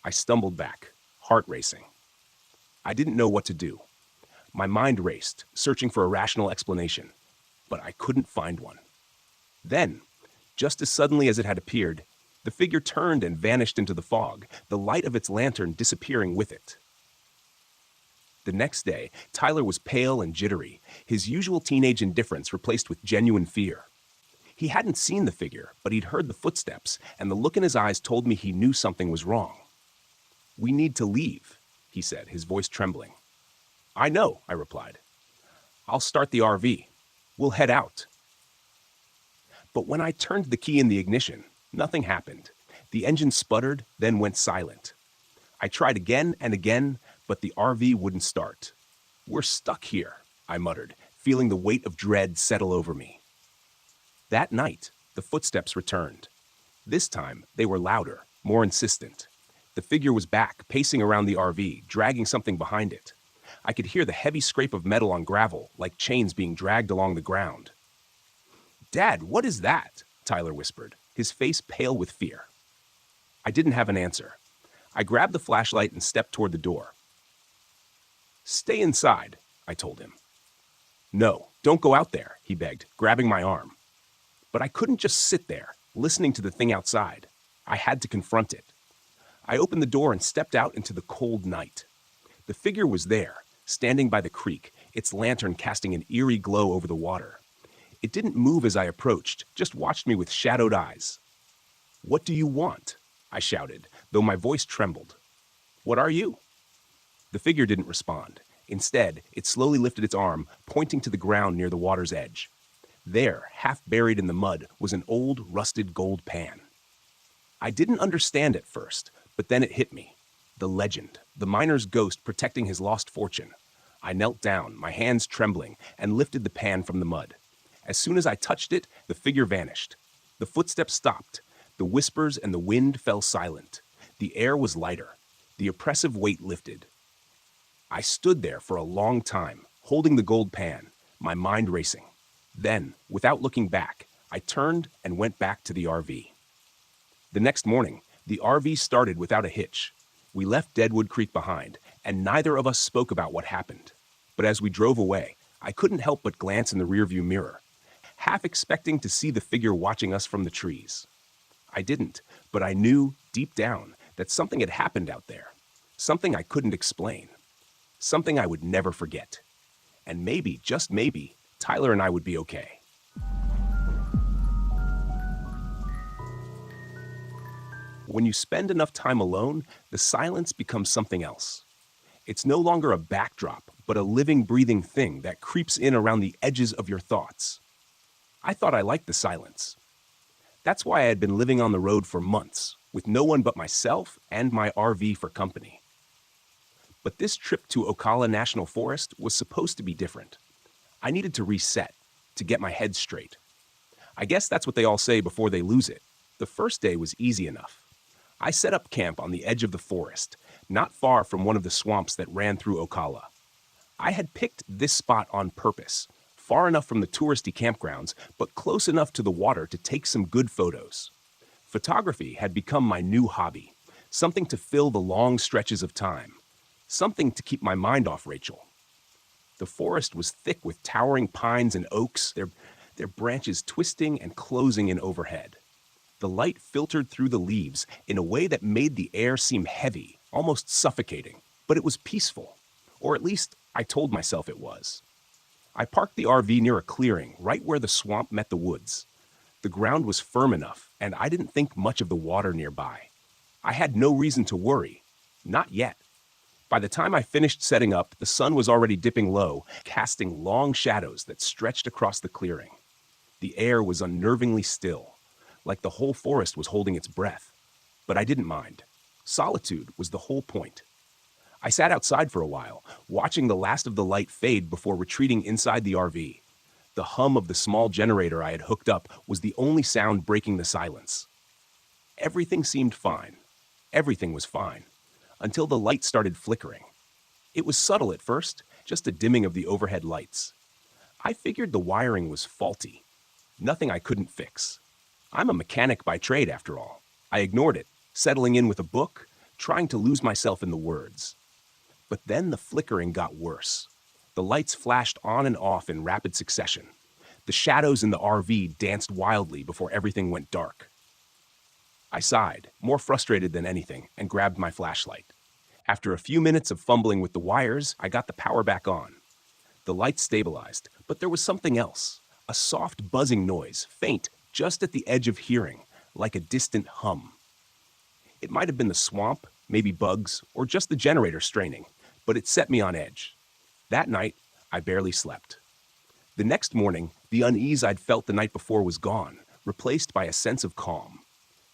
A: I stumbled back, heart racing. I didn't know what to do. My mind raced, searching for a rational explanation, but I couldn't find one. Then, just as suddenly as it had appeared, the figure turned and vanished into the fog, the light of its lantern disappearing with it. The next day, Tyler was pale and jittery, his usual teenage indifference replaced with genuine fear. He hadn't seen the figure, but he'd heard the footsteps, and the look in his eyes told me he knew something was wrong. "We need to leave," he said, his voice trembling. "I know," I replied. "I'll start the RV. We'll head out." But when I turned the key in the ignition, nothing happened. The engine sputtered, then went silent. I tried again and again, but the RV wouldn't start. "We're stuck here," I muttered, feeling the weight of dread settle over me. That night, the footsteps returned. This time, they were louder, more insistent. The figure was back, pacing around the RV, dragging something behind it. I could hear the heavy scrape of metal on gravel, like chains being dragged along the ground. "Dad, what is that?" Tyler whispered, his face pale with fear. I didn't have an answer. I grabbed the flashlight and stepped toward the door. "Stay inside," I told him. "No, don't go out there," he begged, grabbing my arm. But I couldn't just sit there, listening to the thing outside. I had to confront it. I opened the door and stepped out into the cold night. The figure was there, standing by the creek, its lantern casting an eerie glow over the water. It didn't move as I approached, just watched me with shadowed eyes. "What do you want?" I shouted, though my voice trembled. "What are you?" The figure didn't respond. Instead, it slowly lifted its arm, pointing to the ground near the water's edge. There, half buried in the mud, was an old, rusted gold pan. I didn't understand at first, but then it hit me. The legend, the miner's ghost protecting his lost fortune. I knelt down, my hands trembling, and lifted the pan from the mud. As soon as I touched it, the figure vanished. The footsteps stopped. The whispers and the wind fell silent. The air was lighter. The oppressive weight lifted. I stood there for a long time, holding the gold pan, my mind racing. Then, without looking back, I turned and went back to the RV. The next morning, the RV started without a hitch. We left Deadwood Creek behind, and neither of us spoke about what happened. But as we drove away, I couldn't help but glance in the rearview mirror, half expecting to see the figure watching us from the trees. I didn't, but I knew, deep down, that something had happened out there. Something I couldn't explain. Something I would never forget. And maybe, just maybe, Tyler and I would be okay. When you spend enough time alone, the silence becomes something else. It's no longer a backdrop, but a living, breathing thing that creeps in around the edges of your thoughts. I thought I liked the silence. That's why I had been living on the road for months, with no one but myself and my RV for company. But this trip to Ocala National Forest was supposed to be different. I needed to reset, to get my head straight. I guess that's what they all say before they lose it. The first day was easy enough. I set up camp on the edge of the forest, not far from one of the swamps that ran through Ocala. I had picked this spot on purpose, far enough from the touristy campgrounds, but close enough to the water to take some good photos. Photography had become my new hobby, something to fill the long stretches of time, Something to keep my mind off Rachel. The forest was thick with towering pines and oaks, their branches twisting and closing in overhead. The light filtered through the leaves in a way that made the air seem heavy, almost suffocating, but it was peaceful. Or at least I told myself it was. I parked the RV near a clearing, right where the swamp met the woods. The ground was firm enough, and I didn't think much of the water nearby. I had no reason to worry. Not yet. By the time I finished setting up, the sun was already dipping low, casting long shadows that stretched across the clearing. The air was unnervingly still, like the whole forest was holding its breath. But I didn't mind. Solitude was the whole point. I sat outside for a while, watching the last of the light fade before retreating inside the RV. The hum of the small generator I had hooked up was the only sound breaking the silence. Everything seemed fine. Everything was fine, until the light started flickering. It was subtle at first, just a dimming of the overhead lights. I figured the wiring was faulty. Nothing I couldn't fix. I'm a mechanic by trade, after all. I ignored it, settling in with a book, trying to lose myself in the words. But then the flickering got worse. The lights flashed on and off in rapid succession. The shadows in the RV danced wildly before everything went dark. I sighed, more frustrated than anything, and grabbed my flashlight. After a few minutes of fumbling with the wires, I got the power back on. The lights stabilized, but there was something else. A soft buzzing noise, faint, just at the edge of hearing, like a distant hum. It might have been the swamp, maybe bugs, or just the generator straining, but it set me on edge. That night, I barely slept. The next morning, the unease I'd felt the night before was gone, replaced by a sense of calm.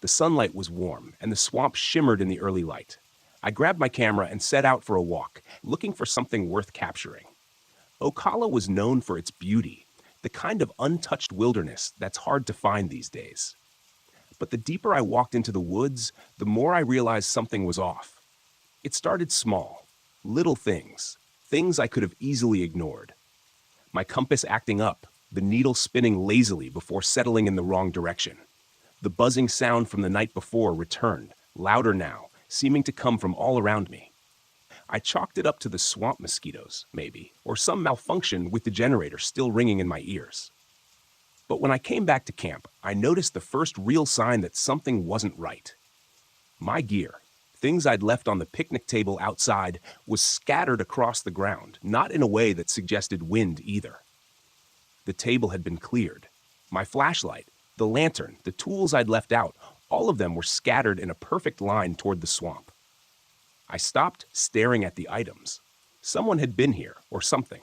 A: The sunlight was warm, and the swamp shimmered in the early light. I grabbed my camera and set out for a walk, looking for something worth capturing. Ocala was known for its beauty, the kind of untouched wilderness that's hard to find these days. But the deeper I walked into the woods, the more I realized something was off. It started small, little things I could have easily ignored. My compass acting up, the needle spinning lazily before settling in the wrong direction. The buzzing sound from the night before returned, louder now, seeming to come from all around me. I chalked it up to the swamp mosquitoes, maybe, or some malfunction with the generator still ringing in my ears. But when I came back to camp, I noticed the first real sign that something wasn't right. My gear, things I'd left on the picnic table outside, was scattered across the ground, not in a way that suggested wind either. The table had been cleared. My flashlight, the lantern, the tools I'd left out, all of them were scattered in a perfect line toward the swamp. I stopped, staring at the items. Someone had been here, or something.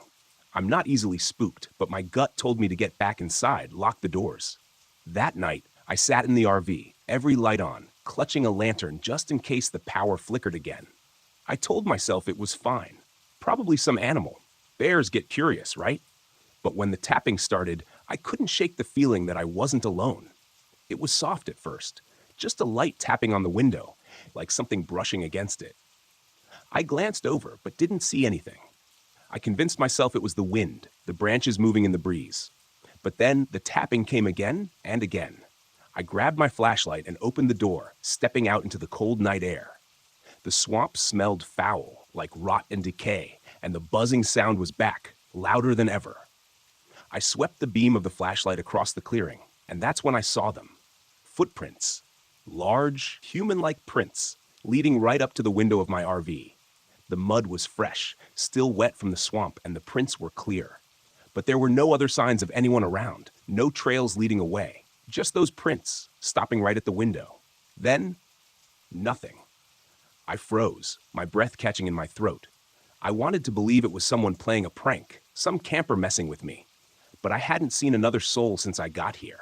A: I'm not easily spooked, but my gut told me to get back inside, lock the doors. That night, I sat in the RV, every light on, clutching a lantern just in case the power flickered again. I told myself it was fine. Probably some animal. Bears get curious, right? But when the tapping started, I couldn't shake the feeling that I wasn't alone. It was soft at first, just a light tapping on the window, like something brushing against it. I glanced over, but didn't see anything. I convinced myself it was the wind, the branches moving in the breeze. But then the tapping came again and again. I grabbed my flashlight and opened the door, stepping out into the cold night air. The swamp smelled foul, like rot and decay, and the buzzing sound was back, louder than ever. I swept the beam of the flashlight across the clearing, and that's when I saw them. Footprints. Large, human-like prints, leading right up to the window of my RV. The mud was fresh, still wet from the swamp, and the prints were clear. But there were no other signs of anyone around, no trails leading away. Just those prints, stopping right at the window. Then, nothing. I froze, my breath catching in my throat. I wanted to believe it was someone playing a prank, some camper messing with me. But I hadn't seen another soul since I got here.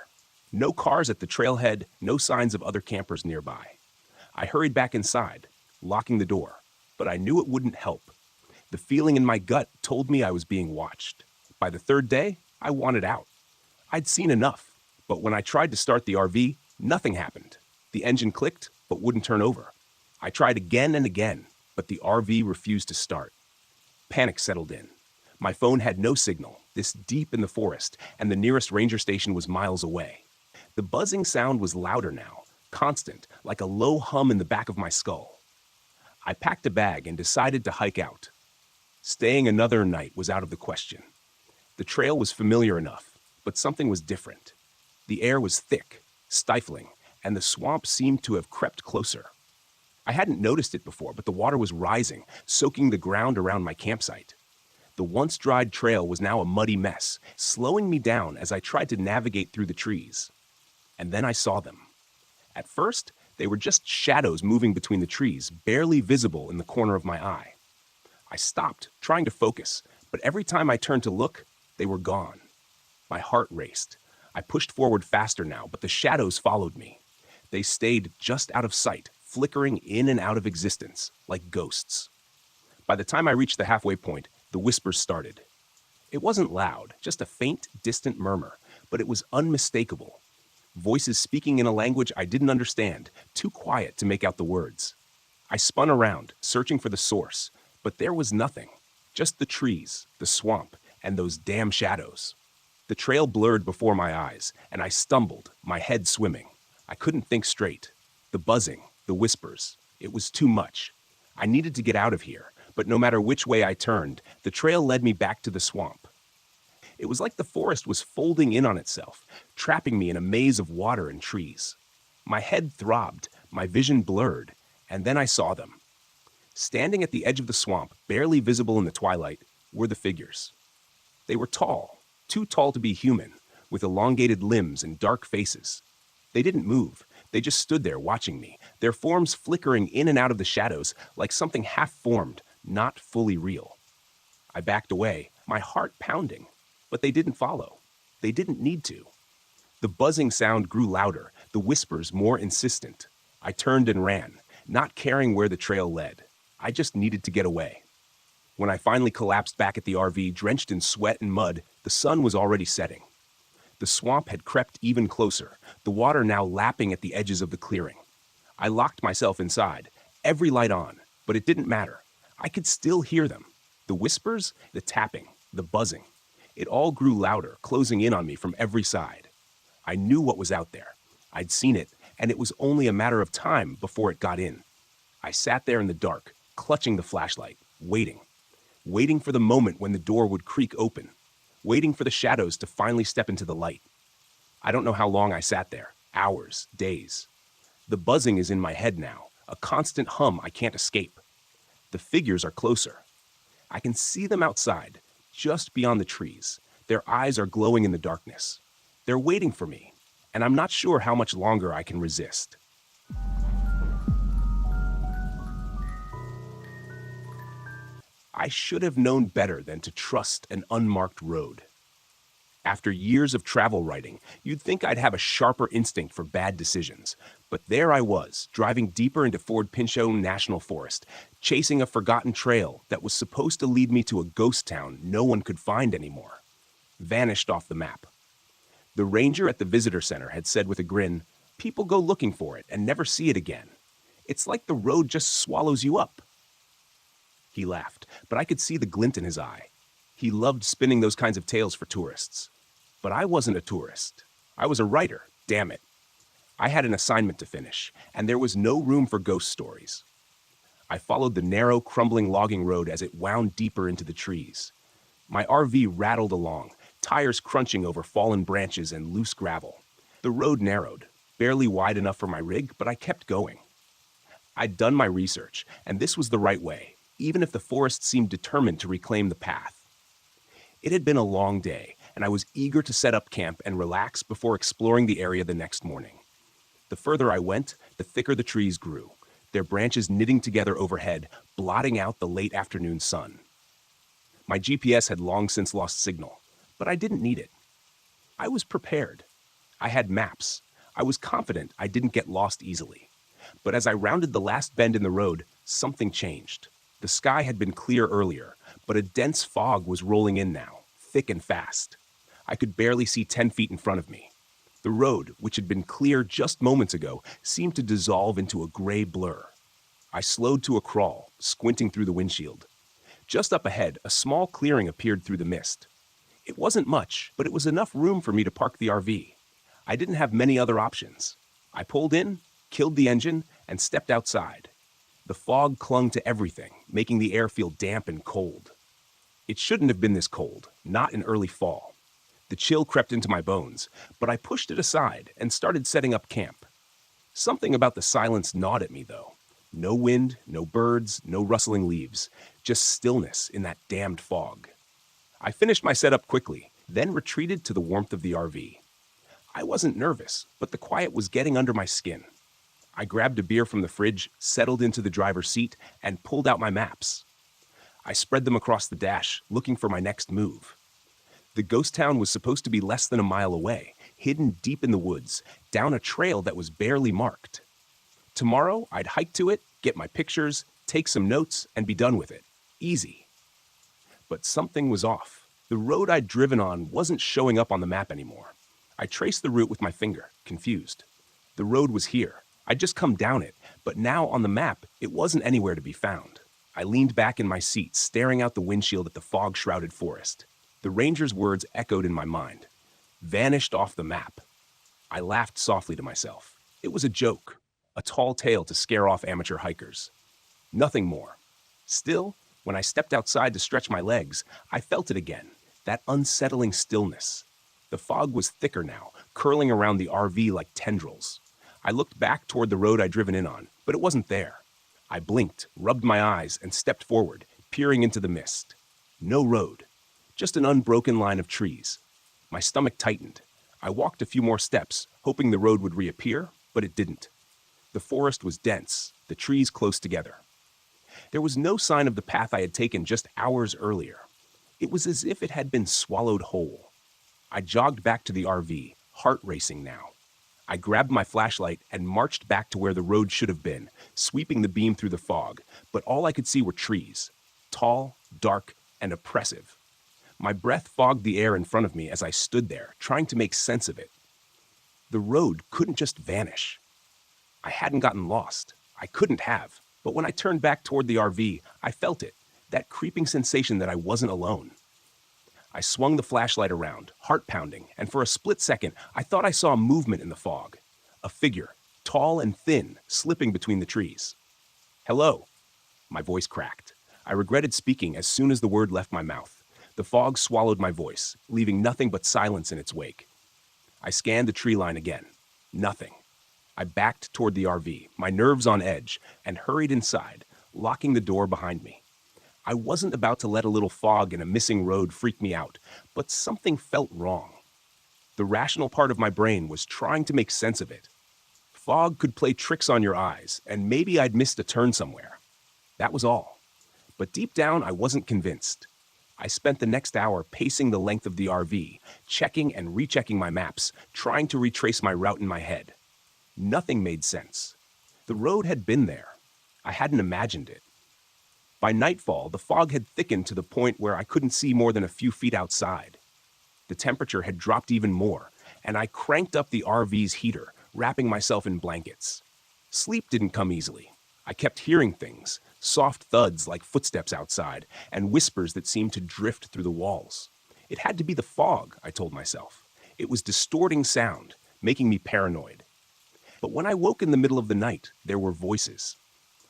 A: No cars at the trailhead, no signs of other campers nearby. I hurried back inside, locking the door, but I knew it wouldn't help. The feeling in my gut told me I was being watched. By the third day, I wanted out. I'd seen enough, but when I tried to start the RV, nothing happened. The engine clicked, but wouldn't turn over. I tried again and again, but the RV refused to start. Panic settled in. My phone had no signal, this deep in the forest, and the nearest ranger station was miles away. The buzzing sound was louder now, constant, like a low hum in the back of my skull. I packed a bag and decided to hike out. Staying another night was out of the question. The trail was familiar enough, but something was different. The air was thick, stifling, and the swamp seemed to have crept closer. I hadn't noticed it before, but the water was rising, soaking the ground around my campsite. The once dried trail was now a muddy mess, slowing me down as I tried to navigate through the trees. And then I saw them. At first, they were just shadows moving between the trees, barely visible in the corner of my eye. I stopped, trying to focus, but every time I turned to look, they were gone. My heart raced. I pushed forward faster now, but the shadows followed me. They stayed just out of sight, flickering in and out of existence, like ghosts. By the time I reached the halfway point, the whispers started. It wasn't loud, just a faint, distant murmur, but it was unmistakable. Voices speaking in a language I didn't understand, too quiet to make out the words. I spun around, searching for the source, but there was nothing. Just the trees, the swamp, and those damn shadows. The trail blurred before my eyes, and I stumbled, my head swimming. I couldn't think straight. The buzzing, the whispers, it was too much. I needed to get out of here, but no matter which way I turned, the trail led me back to the swamp. It was like the forest was folding in on itself, trapping me in a maze of water and trees. My head throbbed, my vision blurred, and then I saw them. Standing at the edge of the swamp, barely visible in the twilight, were the figures. They were tall, too tall to be human, with elongated limbs and dark faces. They didn't move. They just stood there watching me, their forms flickering in and out of the shadows like something half-formed, not fully real. I backed away, my heart pounding, but they didn't follow. They didn't need to. The buzzing sound grew louder, the whispers more insistent. I turned and ran, not caring where the trail led. I just needed to get away. When I finally collapsed back at the RV, drenched in sweat and mud, the sun was already setting. The swamp had crept even closer, the water now lapping at the edges of the clearing. I locked myself inside, every light on, but it didn't matter. I could still hear them. The whispers, the tapping, the buzzing. It all grew louder, closing in on me from every side. I knew what was out there. I'd seen it, and it was only a matter of time before it got in. I sat there in the dark, clutching the flashlight, waiting for the moment when the door would creak open, waiting for the shadows to finally step into the light. I don't know how long I sat there, hours, days. The buzzing is in my head now, a constant hum I can't escape. The figures are closer. I can see them outside, just beyond the trees. Their eyes are glowing in the darkness. They're waiting for me, and I'm not sure how much longer I can resist. I should have known better than to trust an unmarked road. After years of travel writing, you'd think I'd have a sharper instinct for bad decisions. But there I was, driving deeper into Fort Pinchot National Forest, chasing a forgotten trail that was supposed to lead me to a ghost town no one could find anymore. Vanished off the map. The ranger at the visitor center had said with a grin, "People go looking for it and never see it again. It's like the road just swallows you up." He laughed, but I could see the glint in his eye. He loved spinning those kinds of tales for tourists. But I wasn't a tourist. I was a writer, damn it. I had an assignment to finish, and there was no room for ghost stories. I followed the narrow, crumbling logging road as it wound deeper into the trees. My RV rattled along, tires crunching over fallen branches and loose gravel. The road narrowed, barely wide enough for my rig, but I kept going. I'd done my research, and this was the right way, even if the forest seemed determined to reclaim the path. It had been a long day, and I was eager to set up camp and relax before exploring the area the next morning. The further I went, the thicker the trees grew, their branches knitting together overhead, blotting out the late afternoon sun. My GPS had long since lost signal, but I didn't need it. I was prepared. I had maps. I was confident I didn't get lost easily. But as I rounded the last bend in the road, something changed. The sky had been clear earlier, but a dense fog was rolling in now, thick and fast. I could barely see 10 feet in front of me. The road, which had been clear just moments ago, seemed to dissolve into a gray blur. I slowed to a crawl, squinting through the windshield. Just up ahead, a small clearing appeared through the mist. It wasn't much, but it was enough room for me to park the RV. I didn't have many other options. I pulled in, killed the engine, and stepped outside. The fog clung to everything, making the air feel damp and cold. It shouldn't have been this cold, not in early fall. The chill crept into my bones, but I pushed it aside and started setting up camp. Something about the silence gnawed at me, though. No wind, no birds, no rustling leaves, just stillness in that damned fog. I finished my setup quickly, then retreated to the warmth of the RV. I wasn't nervous, but the quiet was getting under my skin. I grabbed a beer from the fridge, settled into the driver's seat, and pulled out my maps. I spread them across the dash, looking for my next move. The ghost town was supposed to be less than a mile away, hidden deep in the woods, down a trail that was barely marked. Tomorrow, I'd hike to it, get my pictures, take some notes, and be done with it. Easy. But something was off. The road I'd driven on wasn't showing up on the map anymore. I traced the route with my finger, confused. The road was here. I'd just come down it, but now on the map, it wasn't anywhere to be found. I leaned back in my seat, staring out the windshield at the fog-shrouded forest. The ranger's words echoed in my mind. Vanished off the map. I laughed softly to myself. It was a joke, a tall tale to scare off amateur hikers. Nothing more. Still, when I stepped outside to stretch my legs, I felt it again, that unsettling stillness. The fog was thicker now, curling around the RV like tendrils. I looked back toward the road I'd driven in on, but it wasn't there. I blinked, rubbed my eyes, and stepped forward, peering into the mist. No road. Just an unbroken line of trees. My stomach tightened. I walked a few more steps, hoping the road would reappear, but it didn't. The forest was dense, the trees close together. There was no sign of the path I had taken just hours earlier. It was as if it had been swallowed whole. I jogged back to the RV, heart racing now. I grabbed my flashlight and marched back to where the road should have been, sweeping the beam through the fog, but all I could see were trees. Tall, dark, and oppressive. My breath fogged the air in front of me as I stood there, trying to make sense of it. The road couldn't just vanish. I hadn't gotten lost. I couldn't have. But when I turned back toward the RV, I felt it, that creeping sensation that I wasn't alone. I swung the flashlight around, heart pounding, and for a split second, I thought I saw a movement in the fog. A figure, tall and thin, slipping between the trees. Hello. My voice cracked. I regretted speaking as soon as the word left my mouth. The fog swallowed my voice, leaving nothing but silence in its wake. I scanned the tree line again. Nothing. I backed toward the RV, my nerves on edge, and hurried inside, locking the door behind me. I wasn't about to let a little fog and a missing road freak me out, but something felt wrong. The rational part of my brain was trying to make sense of it. Fog could play tricks on your eyes, and maybe I'd missed a turn somewhere. That was all. But deep down, I wasn't convinced. I spent the next hour pacing the length of the RV, checking and rechecking my maps, trying to retrace my route in my head. Nothing made sense. The road had been there. I hadn't imagined it. By nightfall, the fog had thickened to the point where I couldn't see more than a few feet outside. The temperature had dropped even more, and I cranked up the RV's heater, wrapping myself in blankets. Sleep didn't come easily. I kept hearing things, soft thuds like footsteps outside, and whispers that seemed to drift through the walls. It had to be the fog, I told myself. It was distorting sound, making me paranoid. But when I woke in the middle of the night, there were voices.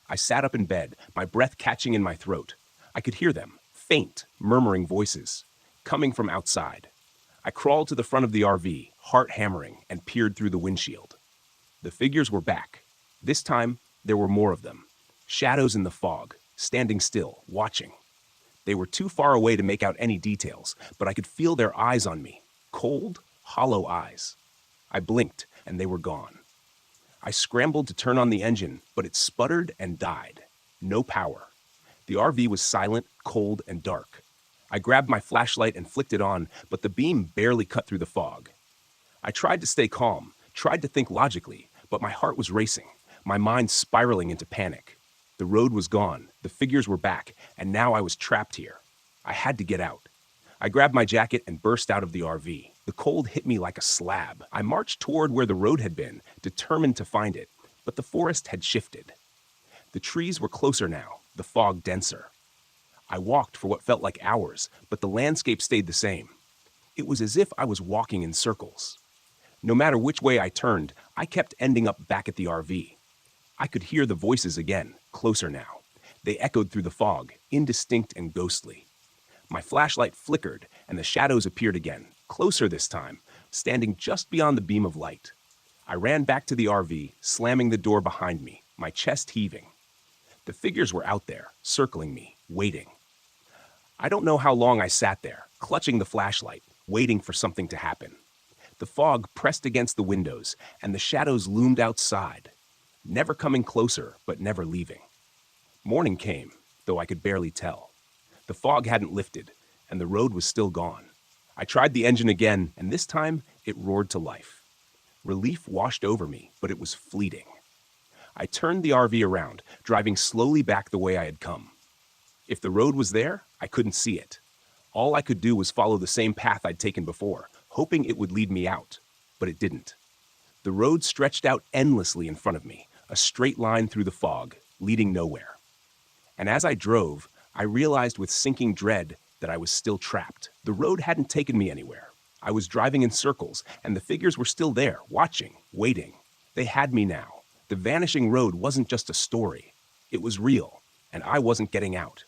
A: I sat up in bed, my breath catching in my throat. I could hear them, faint, murmuring voices, coming from outside. I crawled to the front of the RV, heart hammering, and peered through the windshield. The figures were back. This time, there were more of them. Shadows in the fog, standing still, watching. They were too far away to make out any details, but I could feel their eyes on me. Cold, hollow eyes. I blinked, and they were gone. I scrambled to turn on the engine, but it sputtered and died. No power. The RV was silent, cold, and dark. I grabbed my flashlight and flicked it on, but the beam barely cut through the fog. I tried to stay calm, tried to think logically, but my heart was racing, my mind spiraling into panic. The road was gone, the figures were back, and now I was trapped here. I had to get out. I grabbed my jacket and burst out of the RV. The cold hit me like a slab. I marched toward where the road had been, determined to find it, but the forest had shifted. The trees were closer now, the fog denser. I walked for what felt like hours, but the landscape stayed the same. It was as if I was walking in circles. No matter which way I turned, I kept ending up back at the RV. I could hear the voices again, closer now. They echoed through the fog, indistinct and ghostly. My flashlight flickered, and the shadows appeared again, closer this time, standing just beyond the beam of light. I ran back to the RV, slamming the door behind me, my chest heaving. The figures were out there, circling me, waiting. I don't know how long I sat there, clutching the flashlight, waiting for something to happen. The fog pressed against the windows, and the shadows loomed outside, never coming closer, but never leaving. Morning came, though I could barely tell. The fog hadn't lifted, and the road was still gone. I tried the engine again, and this time it roared to life. Relief washed over me, but it was fleeting. I turned the RV around, driving slowly back the way I had come. If the road was there, I couldn't see it. All I could do was follow the same path I'd taken before, hoping it would lead me out, but it didn't. The road stretched out endlessly in front of me, a straight line through the fog, leading nowhere. And as I drove, I realized with sinking dread that I was still trapped. The road hadn't taken me anywhere. I was driving in circles, and the figures were still there, watching, waiting. They had me now. The vanishing road wasn't just a story. It was real, and I wasn't getting out.